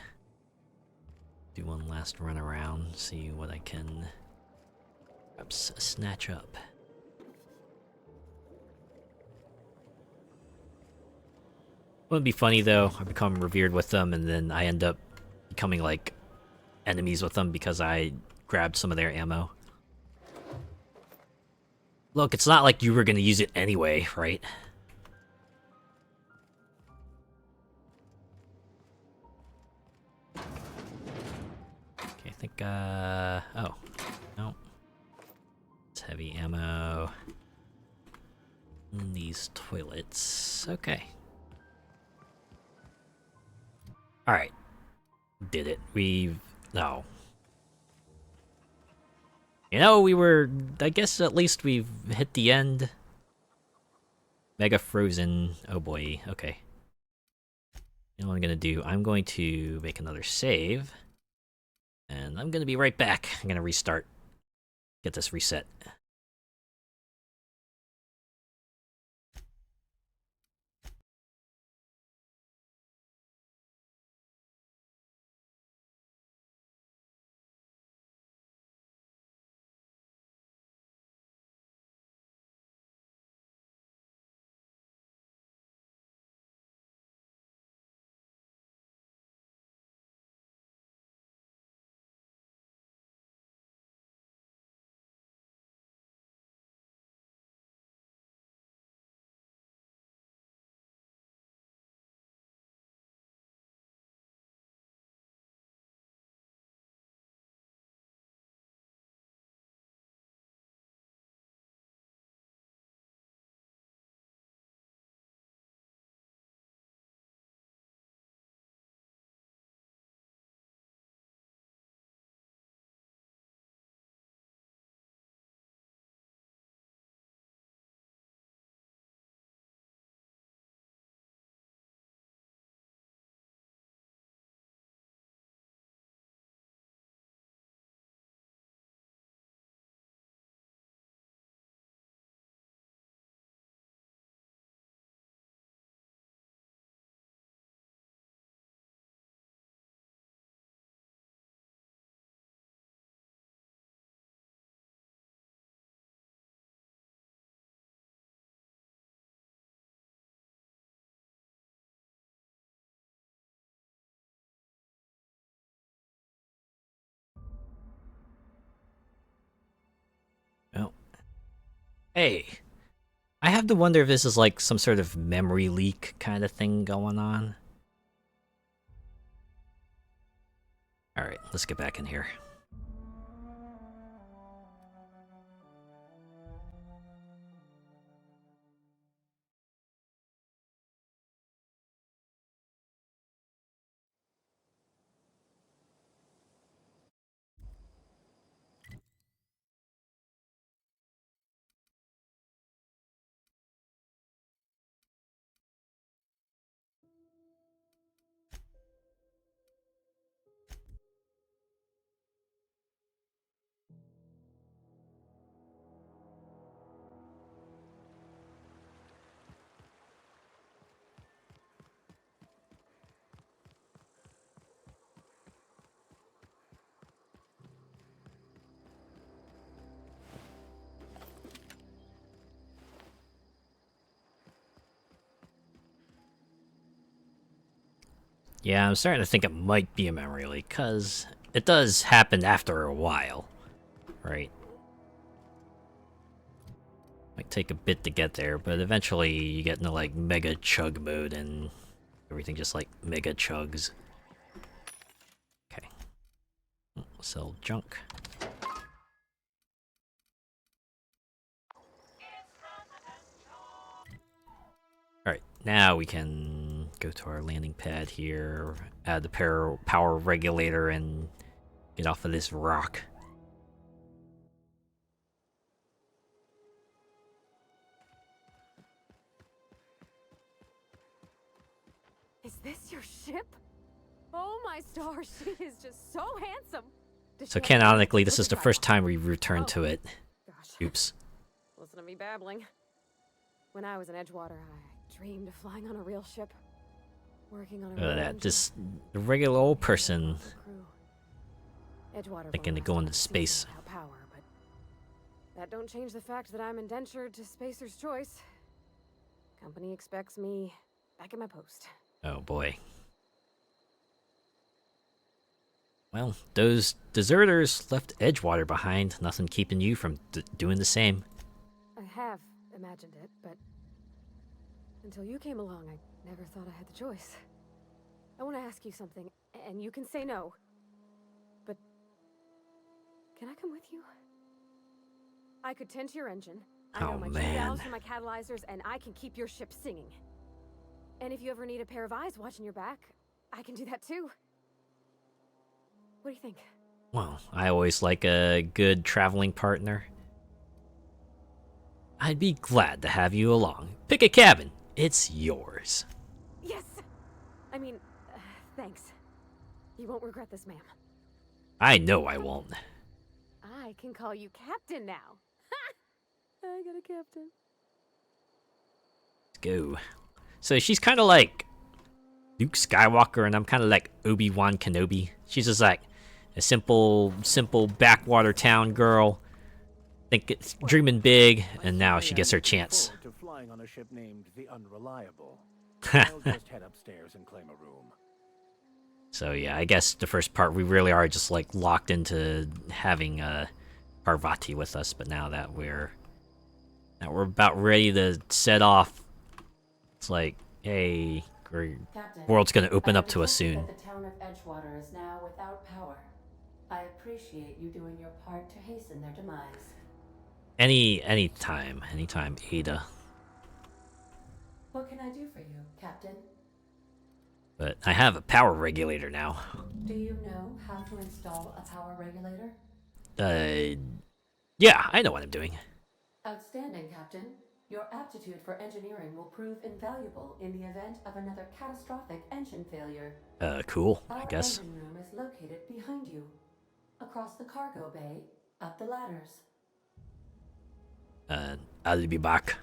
A: Do one last run around, see what I can perhaps snatch up. Wouldn't be funny though, I become revered with them and then I end up becoming like enemies with them because I grabbed some of their ammo. Look, it's not like you were gonna use it anyway, right? Okay, I think, oh. No. It's heavy ammo. In these toilets. Okay. Alright. Did it. No. You know, I guess at least we've hit the end. Mega frozen. Oh boy, okay. You know what I'm gonna do? I'm going to make another save. And I'm gonna be right back. I'm gonna restart. Get this reset. Well. Hey. I have to wonder if this is like some sort of memory leak kind of thing going on. Alright, let's get back in here. Yeah, I'm starting to think it might be a memory leak, because it does happen after a while, right? Might take a bit to get there, but eventually you get into like mega chug mode and everything just like mega chugs. Okay. Sell junk. Alright, now we can go to our landing pad here, add the power regulator, and get off of this rock.
B: this your ship? Oh my stars, she is just so handsome.
A: So canonically, this is the first time we return to it. Oops.
B: Listen to me babbling. When I was in Edgewater, I dreamed of flying on a real ship. Working on a real engine.
A: Just a regular old person
B: Edgewater
A: thinking to go into space.
B: Power, but that don't change the fact that I'm indentured to Spacer's Choice. Company expects me back at my post.
A: Oh boy. Well, those deserters left Edgewater behind. Nothing keeping you from doing the same.
B: I have imagined it, but until you came along, I never thought I had the choice. I want to ask you something, and you can say no. But can I come with you? I could tend to your engine. I know my valves for my catalyzers, and I can keep your ship singing. And if you ever need a pair of eyes watching your back, I can do that too. What do you think?
A: Well, I always like a good traveling partner. I'd be glad to have you along. Pick a cabin. It's yours.
B: Yes! I mean, thanks. You won't regret this, ma'am.
A: I know I won't.
B: I can call you Captain now. Ha! I got a captain.
A: Let's go. So she's kind of like Luke Skywalker, and I'm kind of like Obi-Wan Kenobi. She's just like a simple backwater town girl, dreaming big, and now she gets her chance.
H: To flying on a ship named the Unreliable. I'll just head upstairs and claim a room.
A: So yeah, I guess the first part we really are just like locked into having Parvati with us, but now that we're about ready to set off, it's like, hey,
L: Captain,
A: world's gonna open up to us soon.
L: The town of Edgewater is now without power. I appreciate you doing your part to hasten their demise.
A: Anytime, Ada.
L: What can I do for you, Captain?
A: But I have a power regulator now.
L: Do you know how to install a power regulator?
A: Yeah, I know what I'm doing.
L: Outstanding, Captain. Your aptitude for engineering will prove invaluable in the event of another catastrophic engine failure.
A: Cool, I guess.
L: Our engine room is located behind you. Across the cargo bay, up the ladders.
A: I'll be back.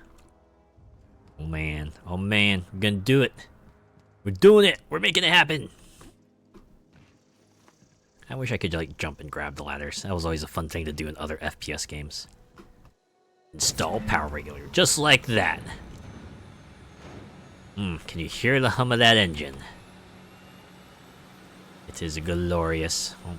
A: Oh man, we're gonna do it. We're doing it. We're making it happen. I wish I could like jump and grab the ladders. That was always a fun thing to do in other FPS games. Install power regulator, just like that. Can you hear the hum of that engine? It is glorious. Oh.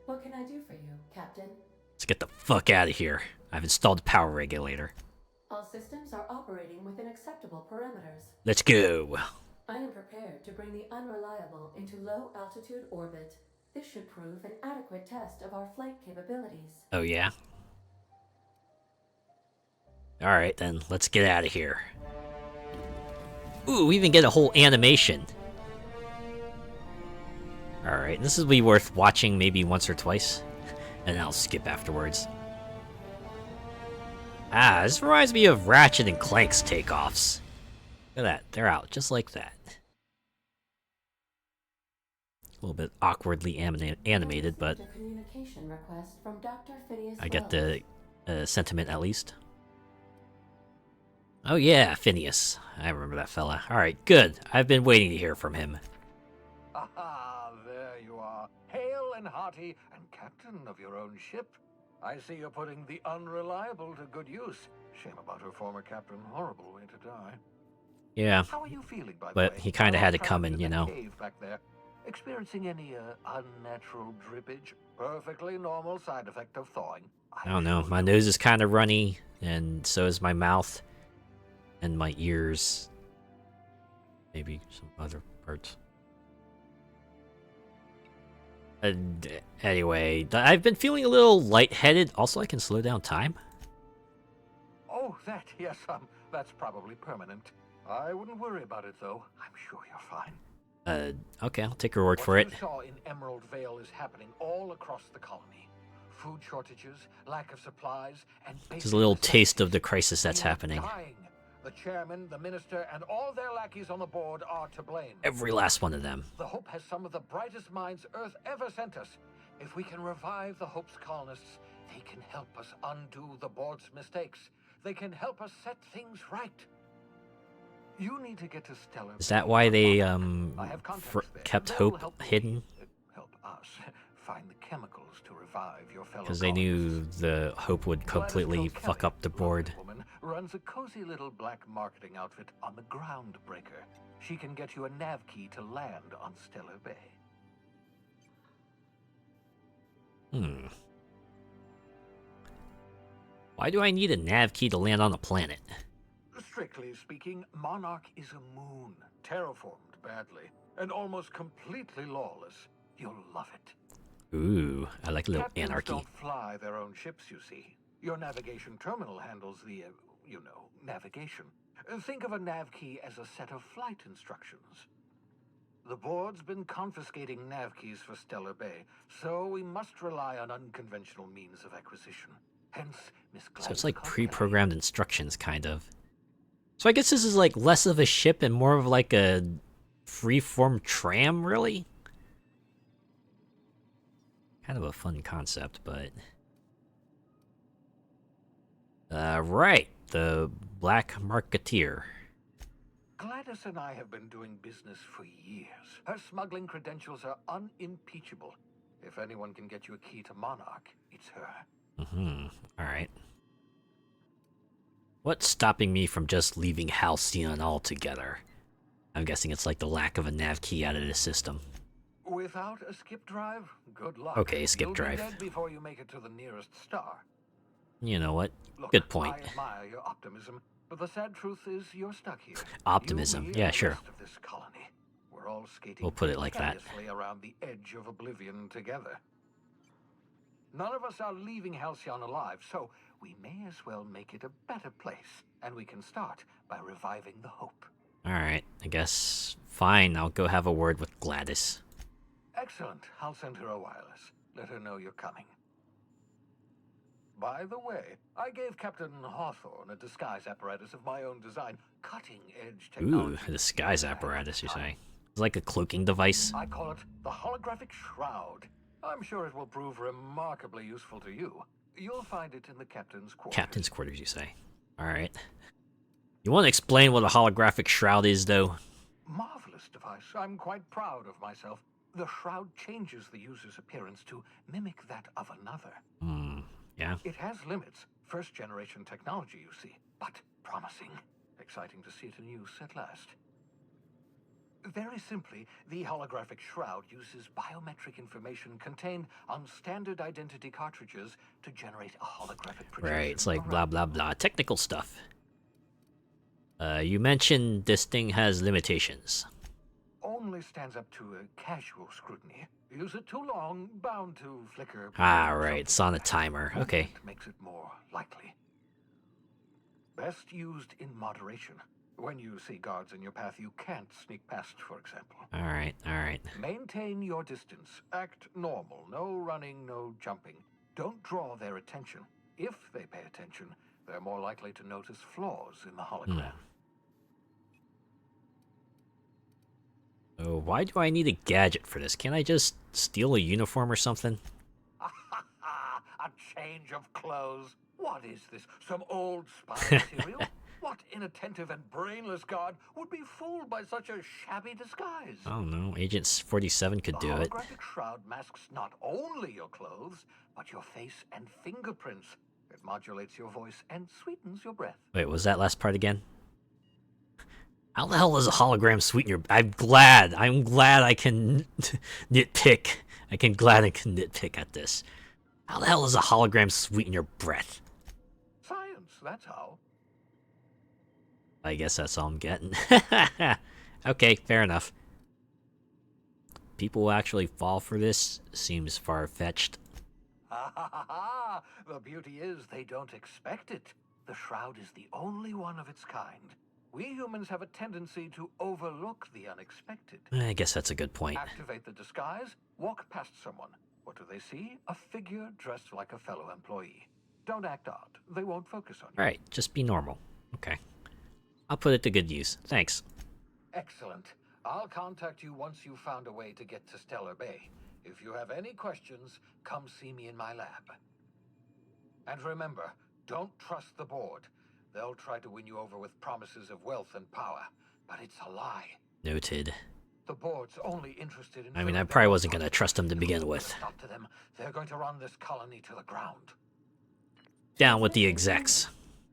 L: What can I do for you, Captain?
A: Let's get the fuck out of here. I've installed the power regulator.
L: All systems are operating within acceptable parameters.
A: Let's go.
L: I am prepared to bring the Unreliable into low-altitude orbit. This should prove an adequate test of our flight capabilities.
A: Oh yeah? Alright then, let's get out of here. Ooh, we even get a whole animation. Alright, this will be worth watching maybe once or twice. And I'll skip afterwards. Ah, this reminds me of Ratchet and Clank's takeoffs. Look at that, they're out just like that. A little bit awkwardly animated, but I get the sentiment at least. Oh yeah, Phineas. I remember that fella. Alright, good. I've been waiting to hear from him.
R: Aha, there you are. Hale and hearty, and captain of your own ship. I see you're putting the Unreliable to good use. Shame about her former captain. Horrible way to die.
A: Yeah,
R: how are you feeling, by the
A: but
R: way?
A: he kind of had to come in, you know.
R: Cave back there. Experiencing any unnatural drippage? Perfectly normal side effect of thawing.
A: I don't know, my nose is kind of runny, and so is my mouth, and my ears. Maybe some other parts. Anyway, I've been feeling a little lightheaded. Also, I can slow down time.
R: Oh, that, yes, that's probably permanent. I wouldn't worry about it, though. I'm sure you're fine.
A: Okay, I'll take your word for it.
R: What you saw in Emerald Vale is happening all across the colony. Food shortages, lack of supplies, and
A: Just a little taste of the crisis that's happening.
R: dying. The chairman, the minister, and all their lackeys on the board are to blame.
A: Every last one of them.
R: The Hope has some of the brightest minds Earth ever sent us. If we can revive the Hope's colonists, they can help us undo the board's mistakes. They can help us set things right. You need to get to Stellar.
A: Is that why they kept
R: They'll
A: Hope
R: help
A: hidden?
R: Help us find the chemicals to revive your fellow
A: Because they knew the Hope would completely fuck up the board.
R: woman runs a cozy little black marketing outfit on the Groundbreaker. She can get you a nav key to land on Stellar Bay.
A: Why do I need a nav key to land on a planet?
R: Strictly speaking, Monarch is a moon, terraformed badly, and almost completely lawless. You'll love it.
A: Ooh, I like a little
R: Captains
A: anarchy.
R: don't fly their own ships, you see. Your navigation terminal handles the, navigation. Think of a nav key as a set of flight instructions. The board's been confiscating nav keys for Stellar Bay, so we must rely on unconventional means of acquisition. Hence, Miss
A: So it's like pre-programmed instructions, kind of. So I guess this is like less of a ship and more of like a free-form tram, really? Kind of a fun concept, but... right, the Black Marketeer.
R: Gladys and I have been doing business for years. Her smuggling credentials are unimpeachable. If anyone can get you a key to Monarch, it's her.
A: Alright. What's stopping me from just leaving Halcyon altogether? I'm guessing it's like the lack of a nav key out of the system.
R: Without a skip drive, good luck.
A: Okay, skip
R: You'll
A: drive.
R: Be dead before you make it to the nearest star.
A: You know what?
R: Look,
A: Good point.
R: I admire your optimism, but the sad truth is you're stuck here.
A: Optimism.
R: You, me,
A: Yeah,
R: and the
A: sure.
R: rest of this colony. We're all skating
A: We'll put it like that.
R: precariously around the edge of oblivion together. None of us are leaving Halcyon alive, so we may as well make it a better place, and we can start by reviving the Hope.
A: Alright, I guess... Fine, I'll go have a word with Gladys.
R: Excellent. I'll send her a wireless. Let her know you're coming. By the way, I gave Captain Hawthorne a disguise apparatus of my own design. Cutting-edge technology.
A: Ooh, a disguise apparatus, you say? It's like a cloaking device?
R: I call it the holographic shroud. I'm sure it will prove remarkably useful to you. You'll find it in the captain's quarters.
A: Captain's quarters, you say? Alright. You want to explain what a holographic shroud is, though?
R: Marvelous device. I'm quite proud of myself. The shroud changes the user's appearance to mimic that of another.
A: Yeah?
R: It has limits. First-generation technology, you see. But promising. Exciting to see it in use at last. Very simply, the holographic shroud uses biometric information contained on standard identity cartridges to generate a holographic projection.
A: Right, it's like blah blah blah. Technical stuff. You mentioned this thing has limitations.
R: Only stands up to a casual scrutiny. Use it too long, bound to flicker.
A: Ah, right, it's on a timer. Okay.
R: Makes it more likely. Best used in moderation. When you see guards in your path you can't sneak past, for example.
A: Alright, alright.
R: Maintain your distance. Act normal. No running, no jumping. Don't draw their attention. If they pay attention, they're more likely to notice flaws in the hologram.
A: Oh, why do I need a gadget for this? Can't I just steal a uniform or something?
R: A change of clothes. What is this? Some old spy material? What inattentive and brainless guard would be fooled by such a shabby disguise?
A: I don't know. Agent 47 could do it.
R: The holographic shroud masks not only your clothes, but your face and fingerprints. It modulates your voice and sweetens your breath.
A: Wait, was that last part again? How the hell does a hologram sweeten your... I'm glad I can nitpick. I can nitpick at this. How the hell does a hologram sweeten your breath?
R: Science, that's how.
A: I guess that's all I'm getting. Okay, fair enough. People will actually fall for this seems far-fetched.
R: The beauty is they don't expect it. The shroud is the only one of its kind. We humans have a tendency to overlook the unexpected.
A: I guess that's a good point.
R: Activate the disguise, walk past someone. What do they see? A figure dressed like a fellow employee. Don't act odd. They won't focus on you.
A: Alright, just be normal. Okay. I'll put it to good use. Thanks.
R: Excellent. I'll contact you once you've found a way to get to Stellar Bay. If you have any questions, come see me in my lab. And remember, don't trust the board. They'll try to win you over with promises of wealth and power, but it's a lie.
A: Noted.
R: The board's only interested in...
A: I mean, I probably wasn't going to trust them to begin with.
R: Not to them. They're going to run this colony to the ground.
A: Down with the execs.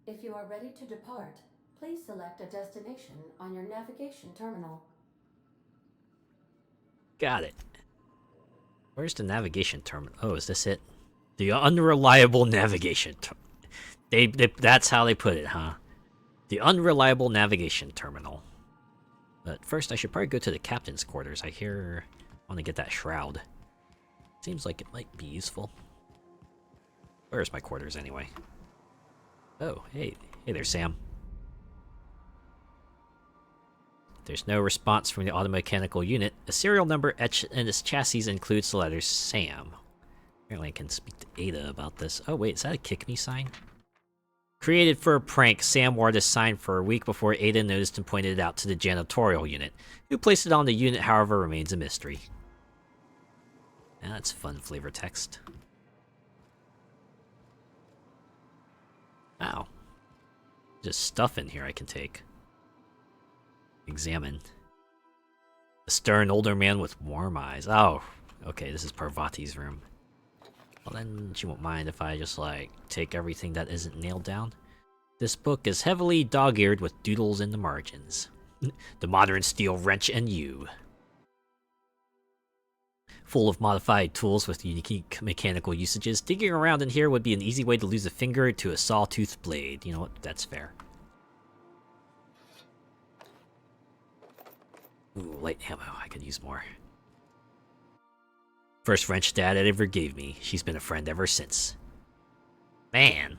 L: If you are ready to depart, please select a destination on your navigation terminal.
A: Got it. Where's the navigation terminal? Oh, is this it? The unreliable navigation. That's how they put it, huh? The unreliable navigation terminal. But first, I should probably go to the captain's quarters. I want to get that shroud. Seems like it might be useful. Where's my quarters anyway? Oh, hey there, Sam. There's no response from the automechanical unit. A serial number etched in its chassis includes the letters Sam. Apparently I can speak to Ada about this. Oh wait, is that a kick me sign? Created for a prank, Sam wore this sign for a week before Ada noticed and pointed it out to the janitorial unit. Who placed it on the unit, however, remains a mystery. That's fun flavor text. Wow. Just stuff in here I can take. Examine. A stern older man with warm eyes. Oh, okay, this is Parvati's room. Well, then she won't mind if I just, like, take everything that isn't nailed down. This book is heavily dog-eared with doodles in the margins. The modern steel wrench and you. Full of modified tools with unique mechanical usages. Digging around in here would be an easy way to lose a finger to a sawtooth blade. You know what? That's fair. Ooh, light ammo. I could use more. First wrench Dad ever gave me. She's been a friend ever since. Man.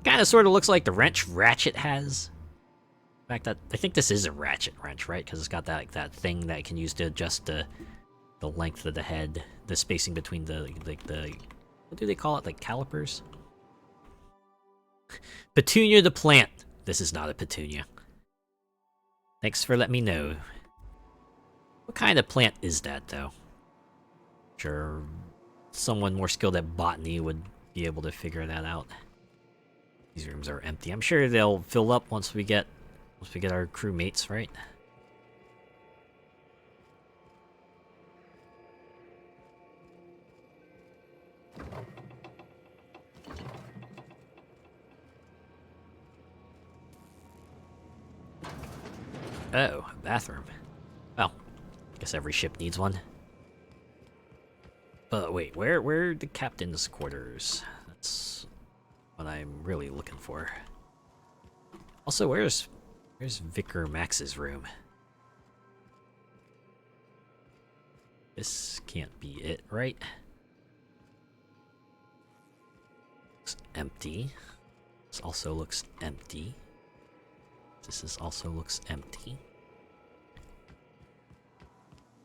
A: Kinda sorta looks like the wrench Ratchet has. In fact, I think this is a Ratchet wrench, right? Because it's got that, like, that thing that I can use to adjust the length of the head. The spacing between the what do they call it? Like calipers? Petunia the plant. This is not a petunia. Thanks for letting me know. What kind of plant is that, though? Sure, someone more skilled at botany would be able to figure that out. These rooms are empty. I'm sure they'll fill up once we get our crewmates, right? Oh, a bathroom. Well, I guess every ship needs one. But wait, where are the captain's quarters? That's what I'm really looking for. Also, where's Vicar Max's room? This can't be it, right? Looks empty. This also looks empty. This also looks empty.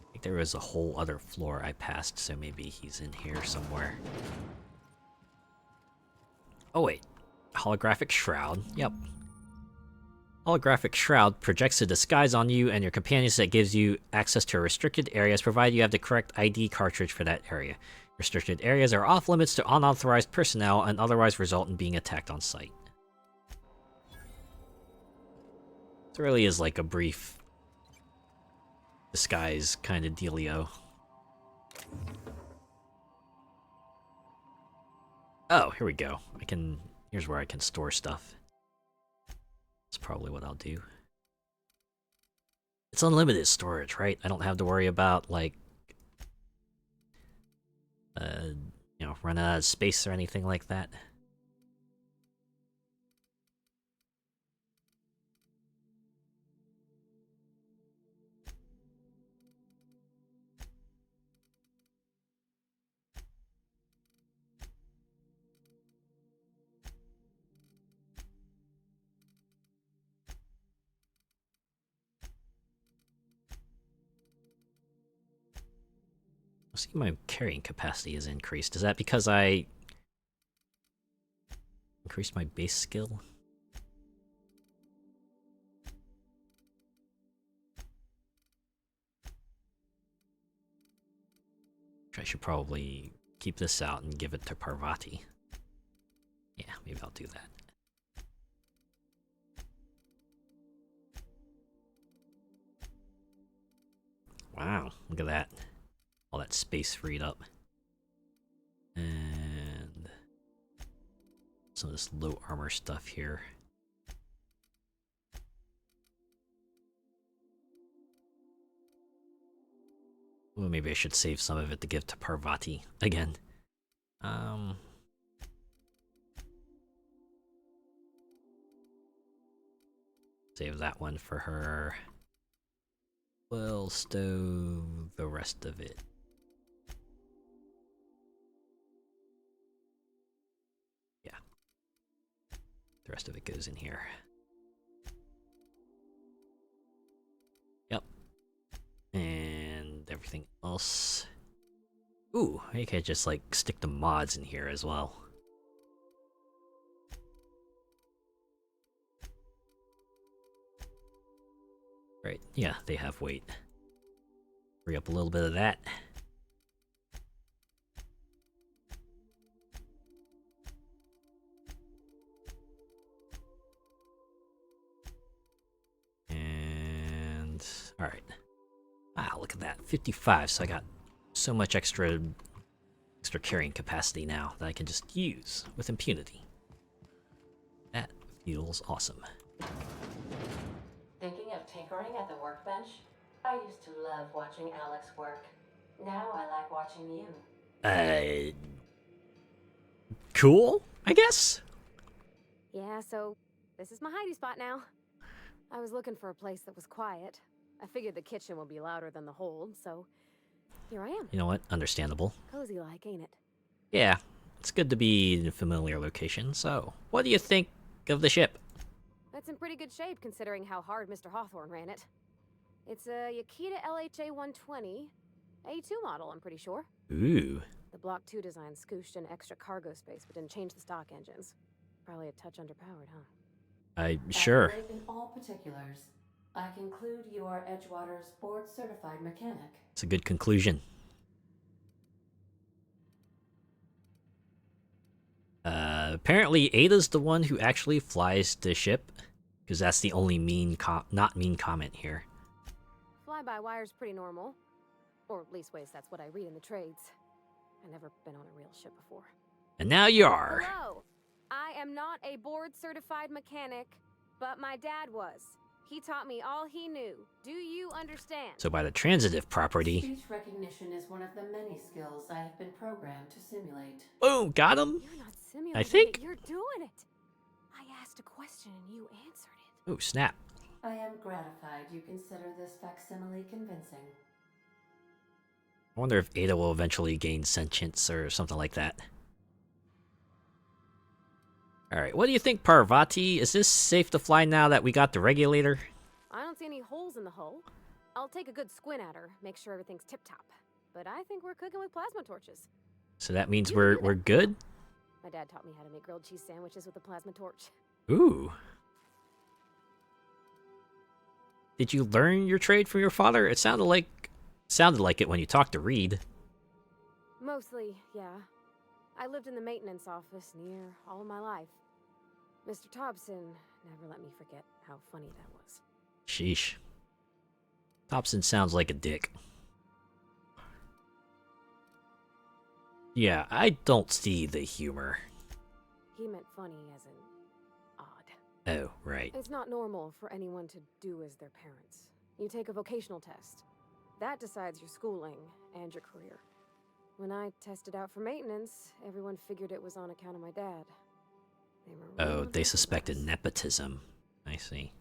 A: I think there was a whole other floor I passed, so maybe he's in here somewhere. Oh wait, holographic shroud. Yep. Holographic shroud projects a disguise on you and your companions that gives you access to restricted areas, provided you have the correct ID cartridge for that area. Restricted areas are off limits to unauthorized personnel and otherwise result in being attacked on sight. It really is like a brief disguise kind of dealio. Oh, here we go. Here's where I can store stuff. That's probably what I'll do. It's unlimited storage, right? I don't have to worry about, like, you know, running out of space or anything like that. See, my carrying capacity is increased. Is that because I increased my base skill? I should probably keep this out and give it to Parvati. Yeah, maybe I'll do that. Wow, look at that. All that space freed up. And some of this low armor stuff here. Well, maybe I should save some of it to give to Parvati again. Save that one for her. We'll stow the rest of it. Yeah. The rest of it goes in here. Yep. And everything else. Ooh, I could just like stick the mods in here as well. Right, yeah, they have weight. Free up a little bit of that. And alright. Wow, look at that. 55, so I got so much extra carrying capacity now that I can just use with impunity. That feels awesome.
L: Thinking of tinkering at the workbench? I used to love watching Alex work. Now I like watching you.
A: Cool, I guess?
B: Yeah, so this is my hidey spot now. I was looking for a place that was quiet. I figured the kitchen would be louder than the hold, so here I am.
A: You know what? Understandable.
B: Cozy like, ain't it?
A: Yeah, it's good to be in a familiar location. So, what do you think of the ship?
B: That's in pretty good shape considering how hard Mr. Hawthorne ran it. It's a Yakita LHA 120, A2 model, I'm pretty sure.
A: Ooh.
B: The Block 2 design scooshed in extra cargo space but didn't change the stock engines. Probably a touch underpowered, huh?
A: Sure.
L: In all particulars, I conclude you are Edgewater's board-certified mechanic.
A: It's a good conclusion. Apparently Ada's the one who actually flies the ship, because that's the only not mean comment here.
B: Fly-by-wire's pretty normal. Or at least ways that's what I read in the trades. I've never been on a real ship before.
A: And now you are.
B: Hello! I am not a board-certified mechanic, but my dad was. He taught me all he knew. Do you understand?
A: So by the transitive property...
L: Speech recognition is one of the many skills I have been programmed to simulate.
A: Boom, got him!
B: You're not simulating
A: I think.
B: it, you're doing it. I asked a question and you answered it.
A: Oh, snap.
L: I am gratified you consider this facsimile convincing.
A: I wonder if Ada will eventually gain sentience or something like that. Alright, what do you think, Parvati? Is this safe to fly now that we got the regulator?
B: I don't see any holes in the hull. I'll take a good squint at her, make sure everything's tip-top. But I think we're cooking with plasma torches.
A: So that means we're good?
B: My dad taught me how to make grilled cheese sandwiches with a plasma torch.
A: Ooh. Did you learn your trade from your father? It sounded like it when you talked to Reed.
B: Mostly, yeah. I lived in the maintenance office near all of my life. Mr. Thompson never let me forget how funny that was.
A: Sheesh. Thompson sounds like a dick. Yeah, I don't see the humor.
B: He meant funny as in odd.
A: Oh, right.
B: It's not normal for anyone to do as their parents. You take a vocational test. That decides your schooling and your career. When I tested out for maintenance, everyone figured it was on account of my dad.
A: They suspected nepotism. I see.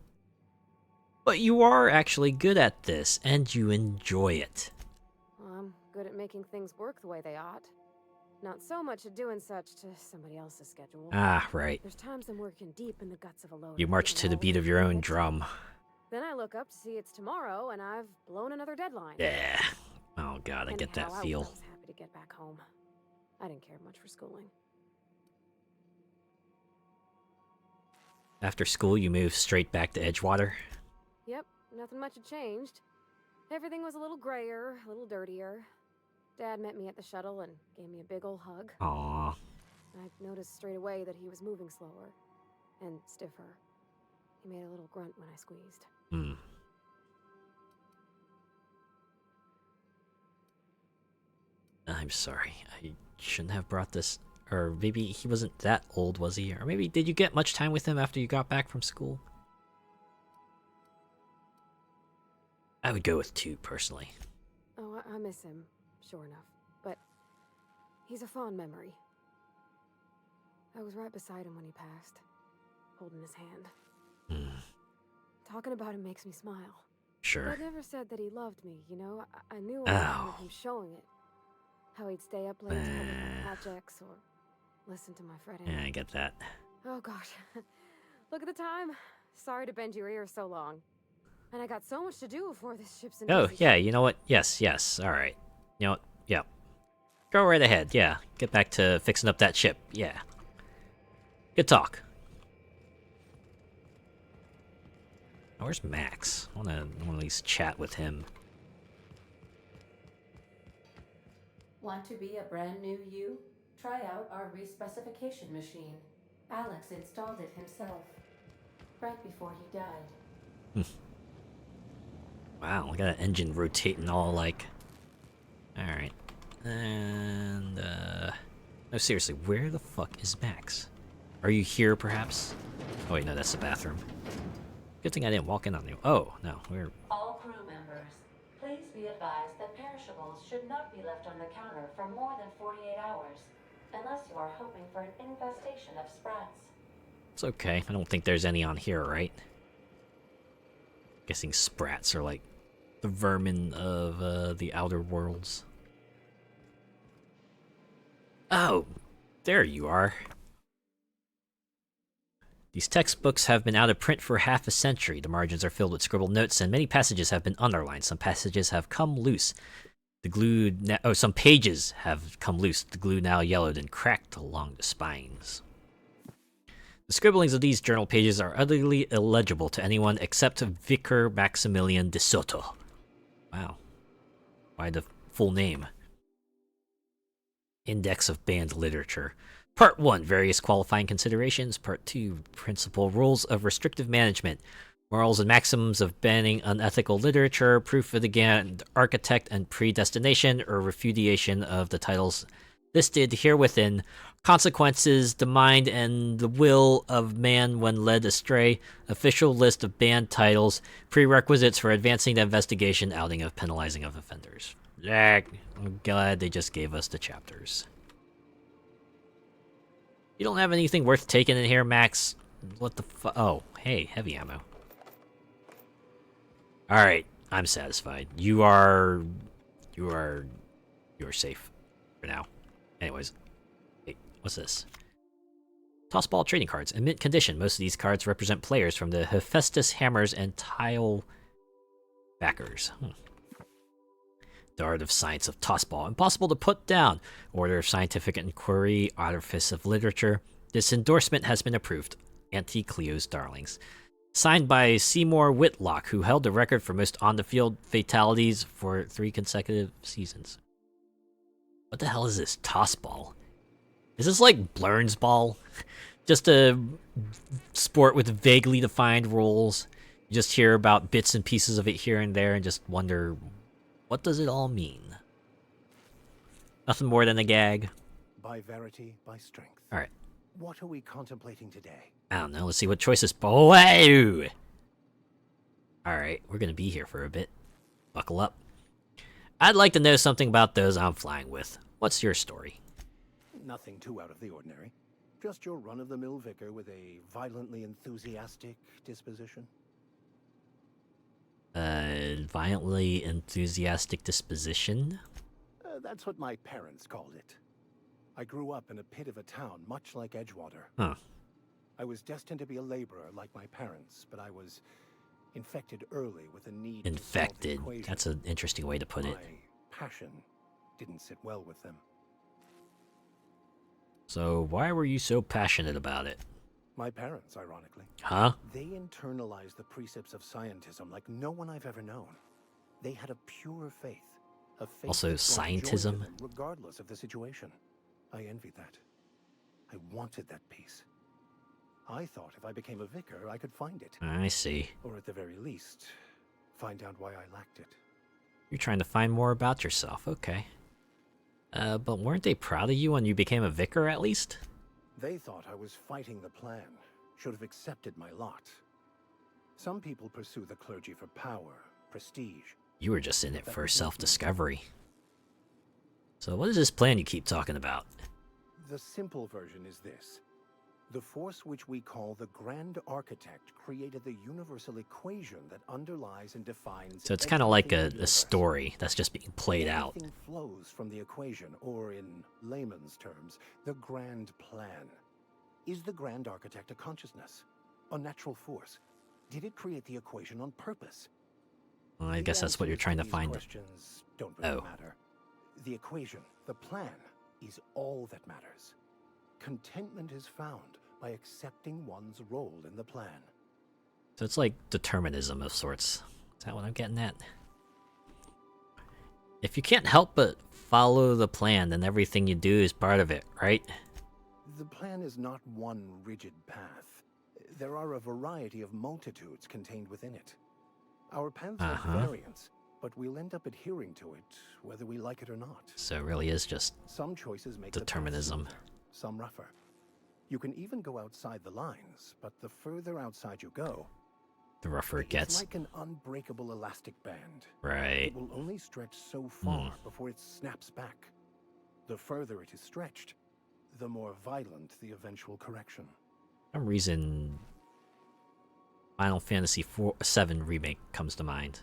A: But you are actually good at this, and you enjoy it.
B: Well, I'm good at making things work the way they ought. Not so much at doing such to somebody else's schedule.
A: Ah, right.
B: There's times I'm working deep in the guts of a load.
A: You march to the beat of your own drum.
B: Then I look up to see it's tomorrow, and I've blown another deadline.
A: Yeah. Oh god, I get that feel.
B: happy to get back home. I didn't care much for schooling.
A: After school, you moved straight back to Edgewater?
B: Yep, nothing much had changed. Everything was a little grayer, a little dirtier. Dad met me at the shuttle and gave me a big ol' hug.
A: Aww.
B: I noticed straight away that he was moving slower and stiffer. He made a little grunt when I squeezed.
A: I'm sorry. I shouldn't have brought this. Or maybe he wasn't that old, was he? Or maybe did you get much time with him after you got back from school? I would go with 2, personally.
B: Oh, I miss him, sure enough. But he's a fond memory. I was right beside him when he passed, holding his hand. Talking about him makes me smile.
A: Sure.
B: But I never said that he loved me, you know? I knew I wanted him showing it. How he'd stay up late to help with my projects or listen to my fretting.
A: Yeah, I get that.
B: Oh gosh. Look at the time. Sorry to bend your ears so long. And I got so much to do before this ship's in.
A: Oh, yeah, you know what? Yes, alright. You know what? Yeah. Go right ahead, yeah. Get back to fixing up that ship, yeah. Good talk. Oh, where's Max? I wanna at least chat with him.
L: Want to be a brand new you? Try out our respecification machine. Alex installed it himself, right before he died.
A: Wow, look at that engine rotating all like... Alright. And, no, seriously, where the fuck is Max? Are you here, perhaps? Oh wait, no, that's the bathroom. Good thing I didn't walk in on you. Oh, no, we're...
L: All crew members, please be advised that perishables should not be left on the counter for more than 48 hours, unless you are hoping for an infestation of sprats.
A: It's okay, I don't think there's any on here, right? Guessing sprats are like the vermin of the outer worlds. Oh, there you are. These textbooks have been out of print for half a century. The margins are filled with scribbled notes, and many passages have been underlined. Some passages have come loose. The glue... some pages have come loose. The glue now yellowed and cracked along the spines. The scribblings of these journal pages are utterly illegible to anyone except Vicar Maximilian de Soto. Wow. Why the full name? Index of Banned Literature. Part 1, Various Qualifying Considerations. Part 2, Principal Rules of Restrictive Management. Morals and Maxims of Banning Unethical Literature. Proof of the Grand Architect and Predestination or Refutation of the titles listed here within. Consequences, the mind and the will of man when led astray. Official list of banned titles. Prerequisites for advancing the investigation. Outing of penalizing of offenders. I'm glad they just gave us the chapters. You don't have anything worth taking in here, Max? What the fu- Oh, hey, heavy ammo. Alright, I'm satisfied. You're safe for now. Anyways, hey, what's this? Tossball trading cards. In mint condition, most of these cards represent players from the Hephaestus Hammers and Tile Backers. The Art of Science of Tossball. Impossible to put down. Order of Scientific Inquiry. Artifice of Literature. This endorsement has been approved. Auntie Cleo's Darlings. Signed by Seymour Whitlock, who held the record for most on-the-field fatalities for 3 consecutive seasons. What the hell is this tossball? Is this like Blurn's ball? Just a sport with vaguely defined rules. You just hear about bits and pieces of it here and there and just wonder, what does it all mean? Nothing more than a gag.
S: By verity, by strength.
A: Alright.
S: What are we contemplating today?
A: I don't know, let's see what choices... Oh, wow! Alright, we're gonna be here for a bit. Buckle up. I'd like to know something about those I'm flying with. What's your story?
S: Nothing too out of the ordinary. Just your run-of-the-mill vicar with a violently enthusiastic disposition.
A: Violently enthusiastic disposition?
S: That's what my parents called it. I grew up in a pit of a town, much like Edgewater.
A: Huh.
S: I was destined to be a laborer like my parents, but I was infected early with a need
A: Infected.
S: to solve the equation.
A: That's an interesting way to put it.
S: My passion didn't sit well with them.
A: So why were you so passionate about it?
S: My parents, ironically.
A: Huh?
S: They internalized the precepts of scientism like no one I've ever known. They had a pure faith. A faith
A: Also
S: that brought joy to
A: scientism?
S: them, regardless of the situation. I envied that. I wanted that peace. I thought if I became a vicar, I could find it.
A: I see.
S: Or at the very least, find out why I lacked it.
A: You're trying to find more about yourself, okay. But weren't they proud of you when you became a vicar, at least?
S: They thought I was fighting the plan, should have accepted my lot. Some people pursue the clergy for power, prestige.
A: You were just in it for self-discovery. So what is this plan you keep talking about?
S: The simple version is this. The force which we call the Grand Architect created the universal equation that underlies and defines.
A: So it's kind of like a story that's just being played out.
S: Everything flows from the equation, or in layman's terms, the grand plan. Is the Grand Architect a consciousness? A natural force? Did it create the equation on purpose?
A: Well, I guess that's what you're trying to find.
S: Questions don't really matter. The equation, the plan, is all that matters. Contentment is found by accepting one's role in the plan.
A: So it's like determinism of sorts. Is that what I'm getting at? If you can't help but follow the plan, then everything you do is part of it, right?
S: The plan is not one rigid path. There are a variety of multitudes contained within it. Our paths have variants, but we'll end up adhering to it, whether we like it or not.
A: So it really is just
S: some choices make
A: determinism.
S: The path smoother, some rougher. You can even go outside the lines, but the further outside you go,
A: the rougher it gets.
S: It's like an unbreakable elastic band.
A: Right.
S: It will only stretch so far before it snaps back. The further it is stretched, the more violent the eventual correction.
A: For some reason, Final Fantasy VII Remake comes to mind.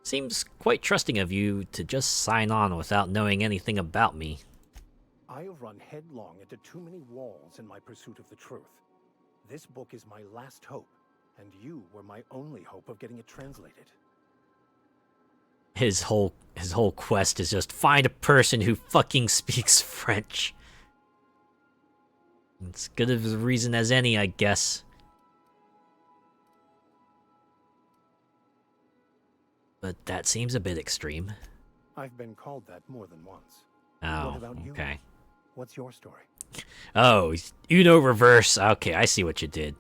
A: Seems quite trusting of you to just sign on without knowing anything about me.
S: I have run headlong into too many walls in my pursuit of the truth. This book is my last hope, and you were my only hope of getting it translated.
A: His whole quest is just find a person who fucking speaks French. It's good of a reason as any, I guess. But that seems a bit extreme.
S: I've been called that more than once.
A: Oh,
S: what about you?
A: Okay.
S: What's your story?
A: Oh, Uno reverse. Okay, I see what you did.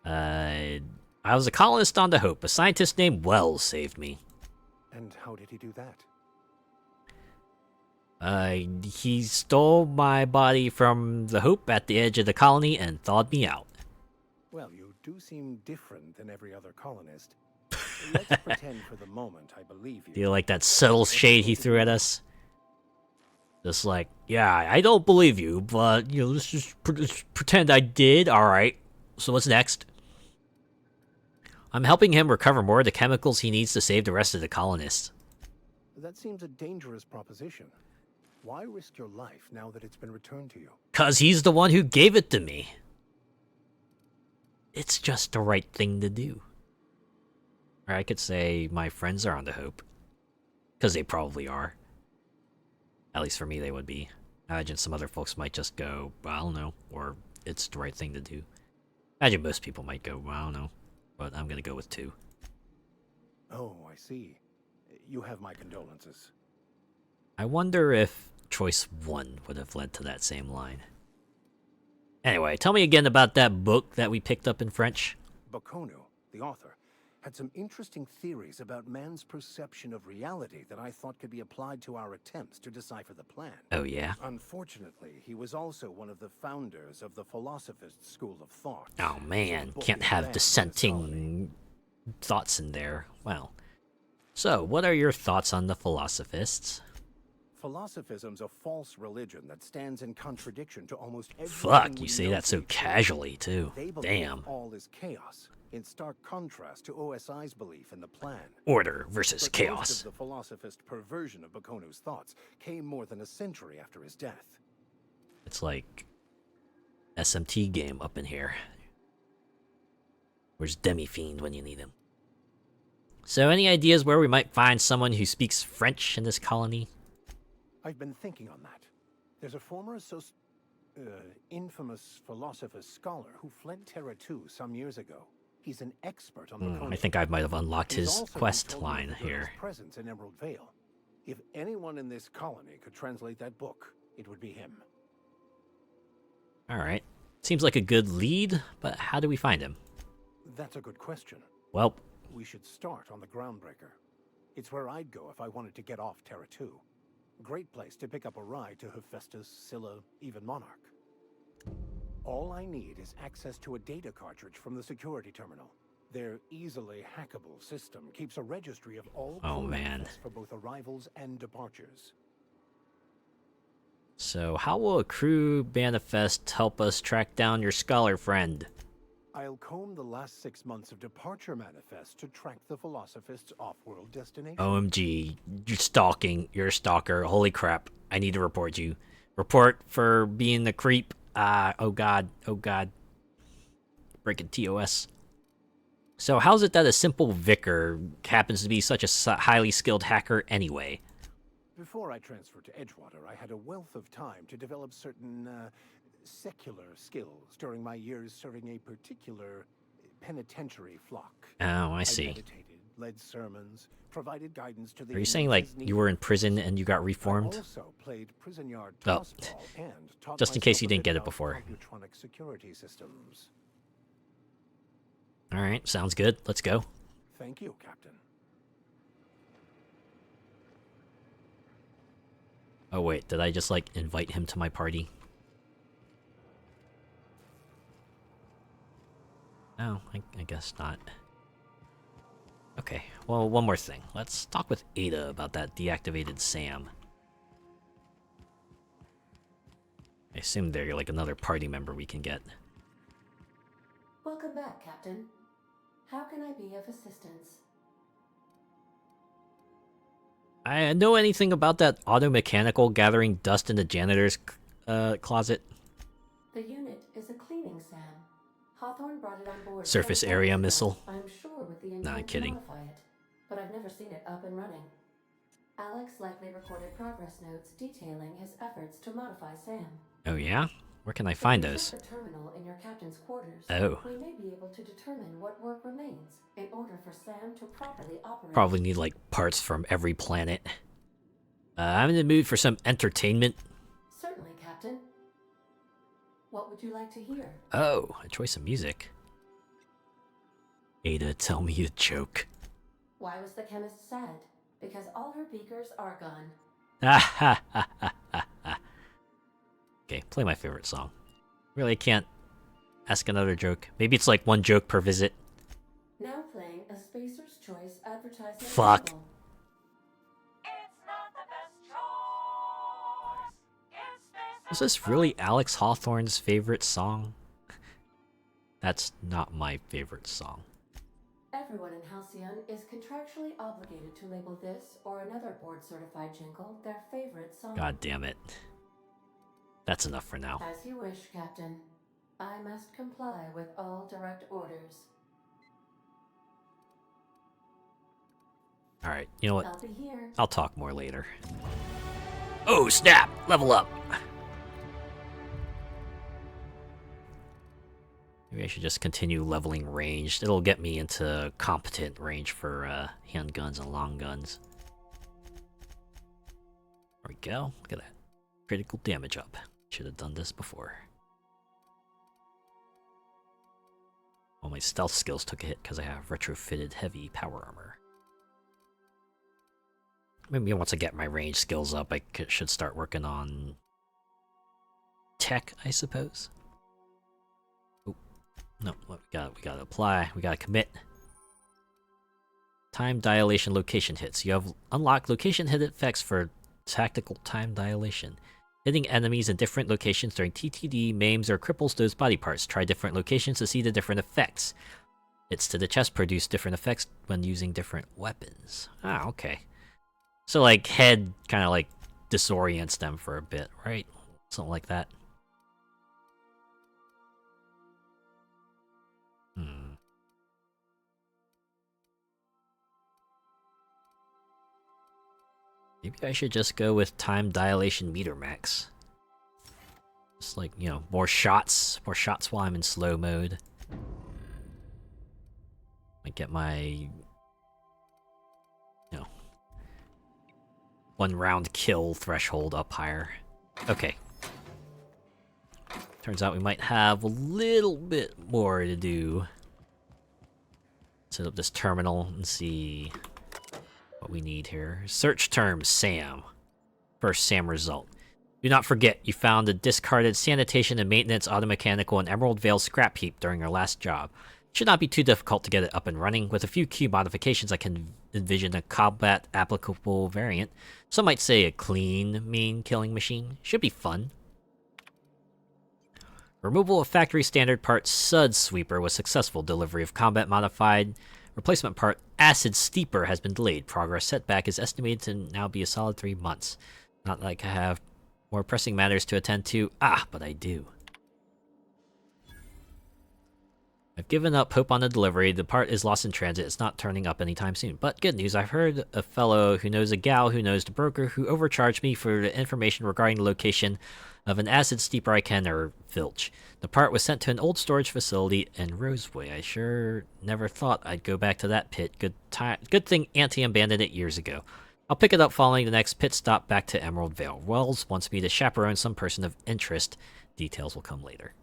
A: I was a colonist on the Hope. A scientist named Wells saved me.
S: And how did he do that?
A: He stole my body from the Hope at the edge of the colony and thawed me out.
S: Well, you do seem different than every other colonist. Let's pretend for the moment I believe you.
A: Do you like that subtle shade he threw at us? Just like, yeah, I don't believe you, but, you know, let's just pretend I did. Alright, so what's next? I'm helping him recover more of the chemicals he needs to save the rest of the colonists.
S: That seems a dangerous proposition. Why risk your life now that it's been returned to you?
A: 'Cause he's the one who gave it to me. It's just the right thing to do. Or I could say my friends are on the Hope. 'Cause they probably are. At least for me, they would be. I imagine some other folks might just go, well, I don't know, or it's the right thing to do. I imagine most people might go, well, I don't know, but I'm gonna go with 2.
S: Oh, I see. You have my condolences.
A: I wonder if choice 1 would have led to that same line. Anyway, tell me again about that book that we picked up in French.
S: Baconu, the author, had some interesting theories about man's perception of reality that I thought could be applied to our attempts to decipher the plan.
A: Oh, yeah?
S: Unfortunately, he was also one of the founders of the Philosophist school of thought.
A: Oh, man. Can't have dissenting thoughts in there. Well, so, what are your thoughts on the Philosophists?
S: Philosophism's a false religion that stands in contradiction to almost everything.
A: Fuck, you say that so casually, too.
S: They believe
A: Damn.
S: all is chaos, in stark contrast to OSI's belief in the plan.
A: Order versus
S: but
A: chaos.
S: Most of the philosophist perversion of Bakonu's thoughts came more than a century after his death.
A: It's like SMT game up in here. Where's Demi-Fiend when you need him? So any ideas where we might find someone who speaks French in this colony?
S: I've been thinking on that. There's a former infamous philosopher scholar who fled Terra 2 some years ago. He's an expert on Draconian.
A: I think I might have unlocked
S: He's
A: his
S: also
A: quest
S: told me of
A: line
S: the
A: here.
S: girl's presence in Emerald Vale. If anyone in this colony could translate that book, it would be him.
A: Alright. Seems like a good lead, but how do we find him?
S: That's a good question.
A: Well,
S: we should start on the Groundbreaker. It's where I'd go if I wanted to get off Terra 2. Great place to pick up a ride to Hephaestus, Scylla, even Monarch. All I need is access to a data cartridge from the security terminal. Their easily hackable system keeps a registry of all manifests for both arrivals and departures.
A: So how will a crew manifest help us track down your scholar friend?
S: I'll comb the last 6 months of departure manifests to track the Philosophist's off-world destination.
A: OMG, you're stalking. You're a stalker. Holy crap. I need to report you. Report for being the creep. Oh god. Oh god. Breaking TOS. So how's it that a simple vicar happens to be such a highly skilled hacker anyway?
S: Before I transferred to Edgewater, I had a wealth of time to develop certain secular skills during my years serving a particular penitentiary flock.
A: Oh, I see.
S: I meditated, led sermons, provided guidance to the
A: Are you saying like you were in prison and you got reformed?
S: I also played prison yard
A: Oh,
S: tossball and taught
A: just in case
S: myself
A: you
S: a
A: didn't
S: bit
A: get it
S: about
A: before.
S: computronic security systems.
A: Alright, sounds good. Let's go.
S: Thank you, Captain.
A: Oh wait, did I just like invite him to my party? No, I guess not. Okay, well, one more thing. Let's talk with Ada about that deactivated Sam. I assume they're like another party member we can get.
L: Welcome back, Captain. How can I be of assistance?
A: I know anything about that auto-mechanical gathering dust in the janitor's closet?
L: The unit is a cleaning SAM. Hawthorne brought it on board.
A: Surface area missile?
L: I'm sure with the intent
A: Nah,
L: to
A: kidding.
L: modify it, but I've never seen it up and running. Alex likely recorded progress notes detailing his efforts to modify SAM.
A: Oh yeah? Where can I find
L: If we
A: those?
L: check the terminal in your captain's quarters,
A: Oh.
L: we may be able to determine what work remains in order for SAM to properly operate.
A: Probably need like parts from every planet. I'm in the mood for some entertainment.
L: Certainly, Captain. What would you like to hear?
A: Oh, a choice of music. Ada, tell me a joke.
L: Why was the chemist sad? Because all her beakers are gone.
A: Okay, play my favorite song. Really, I can't ask another joke. Maybe it's like one joke per visit.
L: Now playing a Spacer's Choice advertisement.
A: Fuck.
L: jingle.
A: Is this really Alex Hawthorne's favorite song? That's not my favorite song.
L: Everyone in Halcyon is contractually obligated to label this or another board-certified jingle their favorite song.
A: God damn it. That's enough for now.
L: As you wish, Captain. I must comply with all direct orders.
A: Alright, you know what?
L: I'll be here.
A: I'll talk more later. Oh, snap! Level up! Maybe I should just continue leveling ranged. It'll get me into competent range for handguns and long guns. There we go. Look at that. Critical damage up. Should have done this before. All my stealth skills took a hit because I have retrofitted heavy power armor. Maybe once I get my range skills up, I should start working on tech, I suppose. Oh, no, what we gotta apply. We gotta commit. Time dilation location hits. You have unlocked location hit effects for tactical time dilation. Hitting enemies in different locations during TTD maims or cripples those body parts. Try different locations to see the different effects. Hits to the chest produce different effects when using different weapons. Ah, okay. So, like, head kind of, like, disorients them for a bit, right? Something like that. Maybe I should just go with time dilation meter max. Just like, you know, more shots while I'm in slow mode. Might get my, you know, 1 round kill threshold up higher. Okay. Turns out we might have a little bit more to do. Set up this terminal and see what we need here. Search term SAM. First SAM result. Do not forget, you found a discarded sanitation and maintenance automechanical and Emerald Vale scrap heap during your last job. Should not be too difficult to get it up and running. With a few key modifications, I can envision a combat applicable variant. Some might say a clean, mean killing machine. Should be fun. Removal of factory standard part Sud Sweeper was successful. Delivery of combat modified replacement part Acid Steeper has been delayed. Progress setback is estimated to now be a solid 3 months. Not like I have more pressing matters to attend to. But I do. I've given up hope on the delivery. The part is lost in transit. It's not turning up anytime soon. But good news, I've heard a fellow who knows a gal who knows the broker who overcharged me for the information regarding the location of an acid steeper I can or filch. The part was sent to an old storage facility in Roseway. I sure never thought I'd go back to that pit. Good thing Auntie abandoned it years ago. I'll pick it up following the next pit stop back to Emerald Vale. Wells wants me to chaperone some person of interest. Details will come later.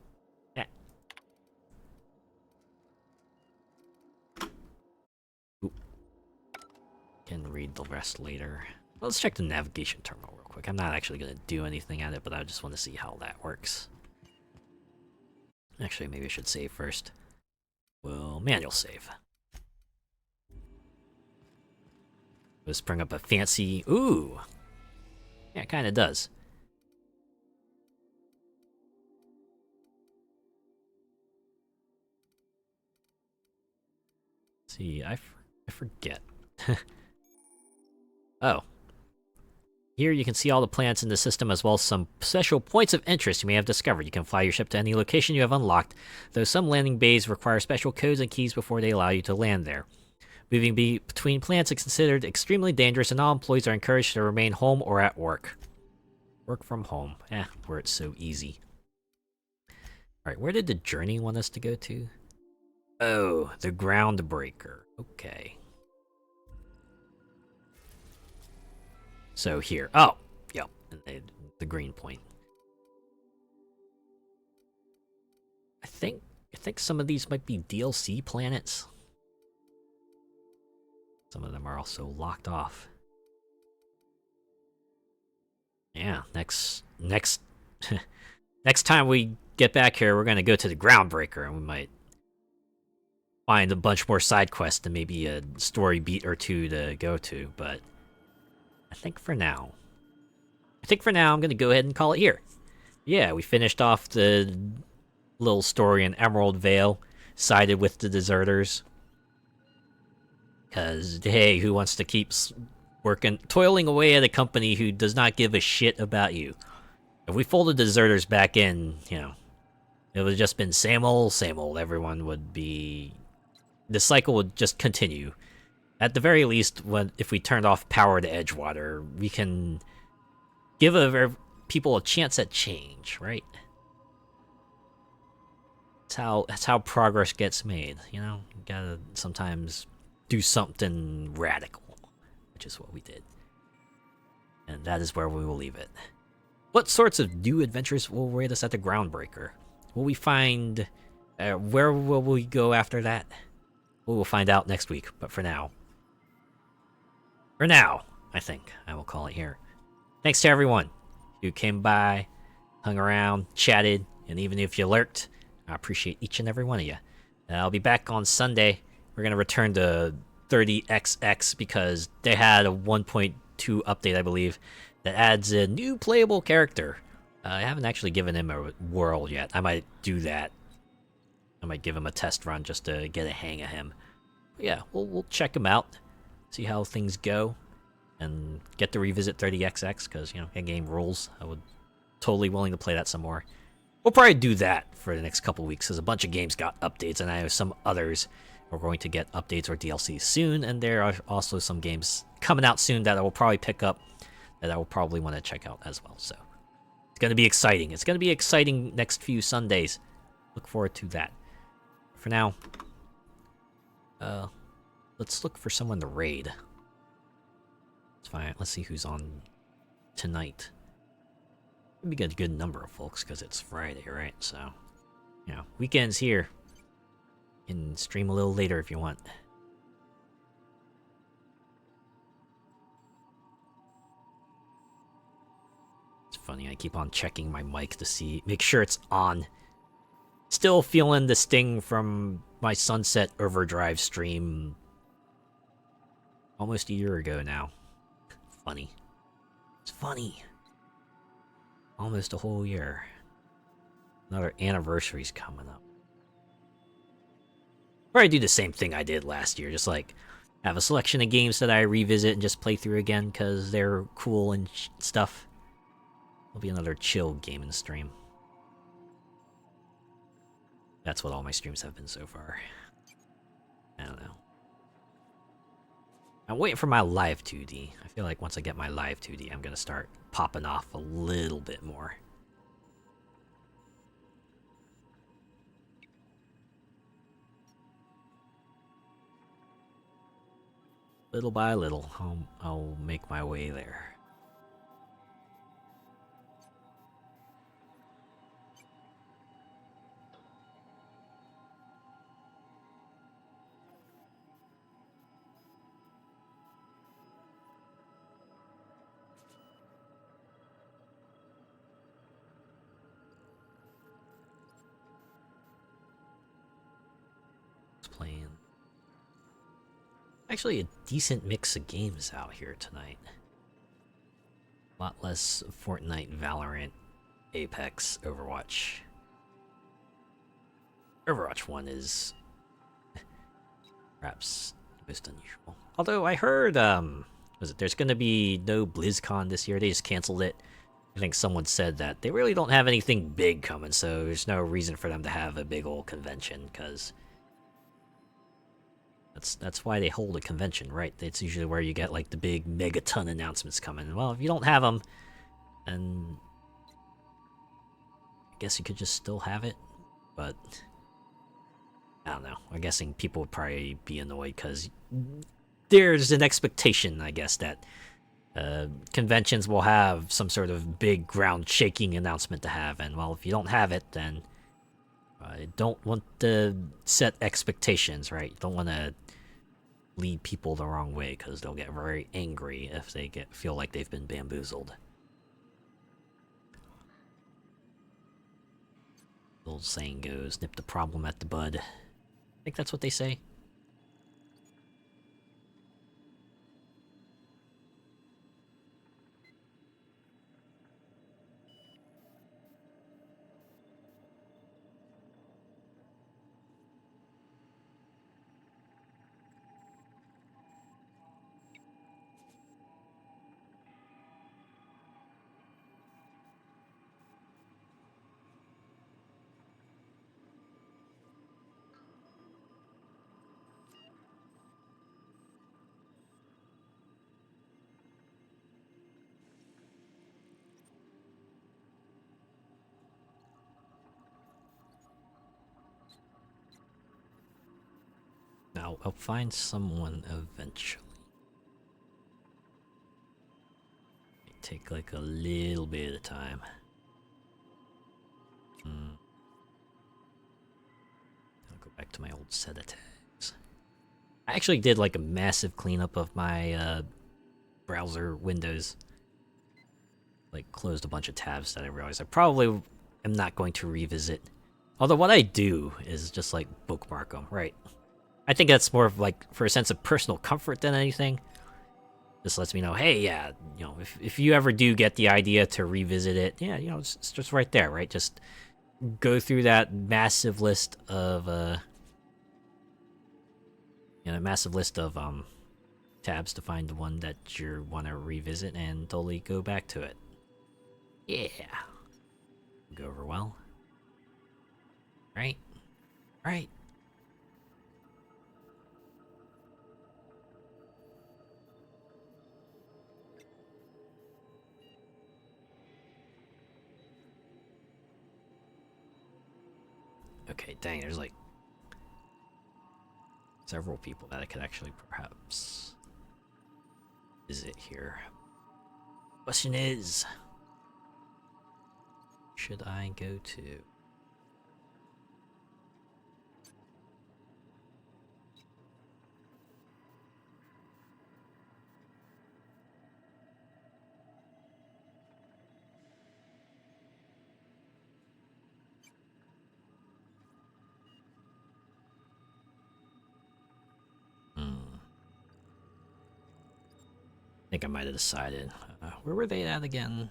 A: Can read the rest later. Let's check the navigation terminal real quick. I'm not actually going to do anything at it, but I just want to see how that works. Actually, maybe I should save first. Well, manual save. Let's bring up a fancy... Ooh! Yeah, it kind of does. Let's see, I forget. Oh. Here you can see all the planets in the system as well as some special points of interest you may have discovered. You can fly your ship to any location you have unlocked, though some landing bays require special codes and keys before they allow you to land there. Moving between planets is considered extremely dangerous and all employees are encouraged to remain home or at work. Work from home. Where it's so easy. Alright, where did the journey want us to go to? Oh, the Groundbreaker. Okay. So here. Oh, yep. The green point. I think some of these might be DLC planets. Some of them are also locked off. Yeah, next next time we get back here, we're gonna go to the Groundbreaker, and we might find a bunch more side quests and maybe a story beat or two to go to, but I think for now I'm gonna go ahead and call it here. Yeah, we finished off the little story in Emerald Vale, sided with the deserters. Cause hey, who wants to keep toiling away at a company who does not give a shit about you? If we folded deserters back in, you know, it would have just been same old, same old. Everyone would be... The cycle would just continue. At the very least, if we turned off power to Edgewater, we can give people a chance at change, right? That's how progress gets made, you know? You gotta sometimes do something radical, which is what we did. And that is where we will leave it. What sorts of new adventures will await us at the Groundbreaker? Will we find... where will we go after that? We will find out next week, but for now, I think I will call it here. Thanks to everyone who came by, hung around, chatted, and even if you lurked, I appreciate each and every one of you. I'll be back on Sunday. We're going to return to 30XX because they had a 1.2 update, I believe, that adds a new playable character. I haven't actually given him a world yet. I might do that. I might give him a test run just to get a hang of him. But yeah, we'll check him out, see how things go, and get to revisit 30XX because, you know, that game rules. I would totally willing to play that some more. We'll probably do that for the next couple weeks because a bunch of games got updates, and I know some others are going to get updates or DLC soon, and there are also some games coming out soon that I will probably pick up that I will probably want to check out as well. So it's going to be exciting. It's going to be exciting next few Sundays. Look forward to that. For now, let's look for someone to raid. It's fine. Let's see who's on tonight. We got a good number of folks because it's Friday, right? So, you know, weekend's here. You can stream a little later if you want. It's funny, I keep on checking my mic to make sure it's on. Still feeling the sting from my Sunset Overdrive stream almost a year ago now. Funny. It's funny. Almost a whole year. Another anniversary's coming up. Or I do the same thing I did last year, just like have a selection of games that I revisit and just play through again because they're cool and stuff. It'll be another chill gaming stream. That's what all my streams have been so far. I don't know. I'm waiting for my live 2D. I feel like once I get my live 2D, I'm gonna start popping off a little bit more. Little by little, I'll make my way there. Playing actually a decent mix of games out here tonight. A lot less Fortnite, Valorant, Apex, Overwatch. Overwatch 1 is perhaps most unusual. Although I heard there's gonna be no BlizzCon this year. They just canceled it. I think someone said that they really don't have anything big coming, so there's no reason for them to have a big old convention, because that's why they hold a convention, right? It's usually where you get like the big megaton announcements coming. Well, if you don't have them, then I guess you could just still have it, but I don't know. I'm guessing people would probably be annoyed because there's an expectation, I guess, that conventions will have some sort of big ground-shaking announcement to have, and well, if you don't have it, then I don't want to set expectations, right? You don't want to lead people the wrong way because they'll get very angry if they feel like they've been bamboozled. The old saying goes, nip the problem at the bud. I think that's what they say. Now, I'll find someone eventually. It take like a little bit of time. I'll go back to my old set of tags. I actually did like a massive cleanup of my browser windows. Like closed a bunch of tabs that I realized I probably am not going to revisit. Although what I do is just like bookmark them, right? I think that's more of like for a sense of personal comfort than anything. This lets me know, hey, yeah, you know, if you ever do get the idea to revisit it, yeah, you know, it's just right there, right? Just go through that massive list of tabs to find the one that you want to revisit and totally go back to it. Yeah, go over well, right? Right. Okay, dang, there's like several people that I could actually perhaps visit here. Question is, should I go to? I think I might have decided. Where were they at again?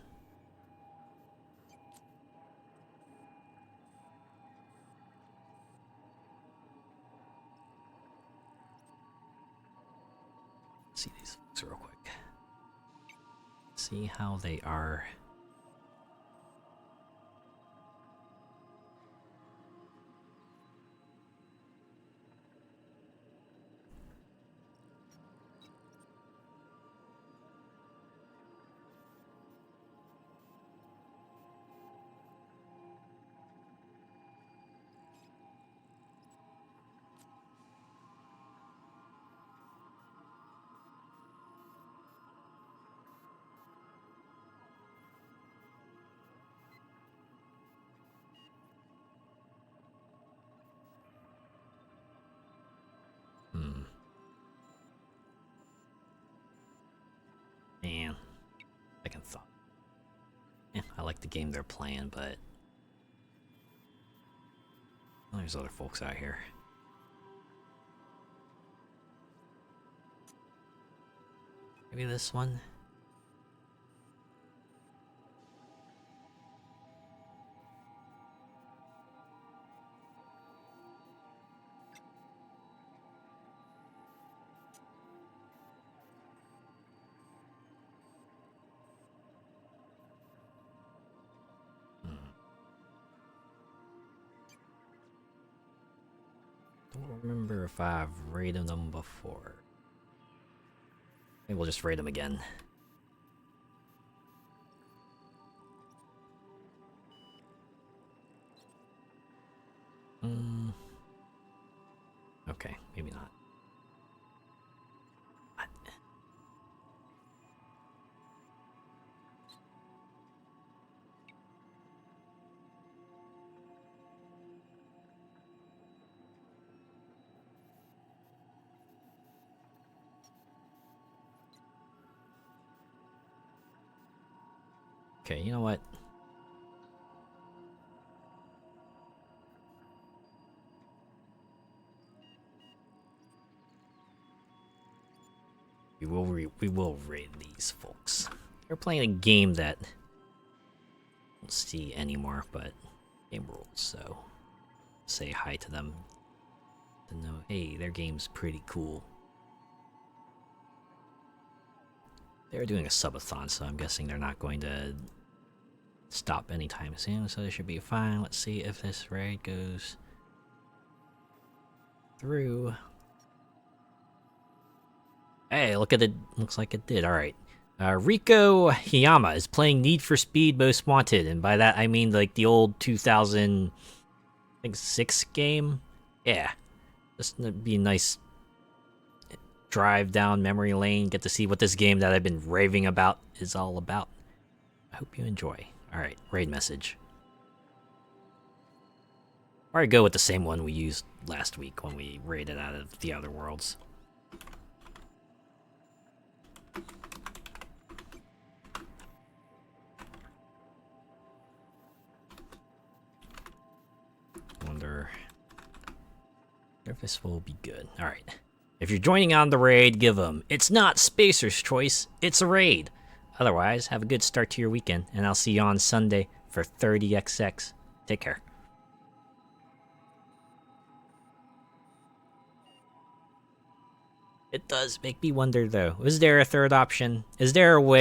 A: Let's see these folks real quick. See how they are. Man, second thought. Yeah, I like the game they're playing, but there's other folks out here. Maybe this one. Don't remember if I've raided them before. Maybe we'll just raid them again. Okay, maybe not. What? Okay, you know what? We will raid these folks. They're playing a game that I don't see anymore, but game rules, so say hi to them to know, hey, their game's pretty cool. They're doing a subathon, so I'm guessing they're not going to stop anytime soon, so they should be fine. Let's see if this raid goes through. Hey, look at it. Looks like it did. Alright. Rico Hiyama is playing Need for Speed Most Wanted, and by that I mean like the old 2006 game. Yeah. Just be a nice drive down memory lane, get to see what this game that I've been raving about is all about. I hope you enjoy. Alright, raid message. Or I go with the same one we used last week when we raided out of the other worlds. Wonder if this will be good. Alright. If you're joining on the raid, give them. It's not Spacer's Choice, it's a raid. Otherwise, have a good start to your weekend, and I'll see you on Sunday for 30XX. Take care. It does make me wonder, though. Is there a third option? Is there a way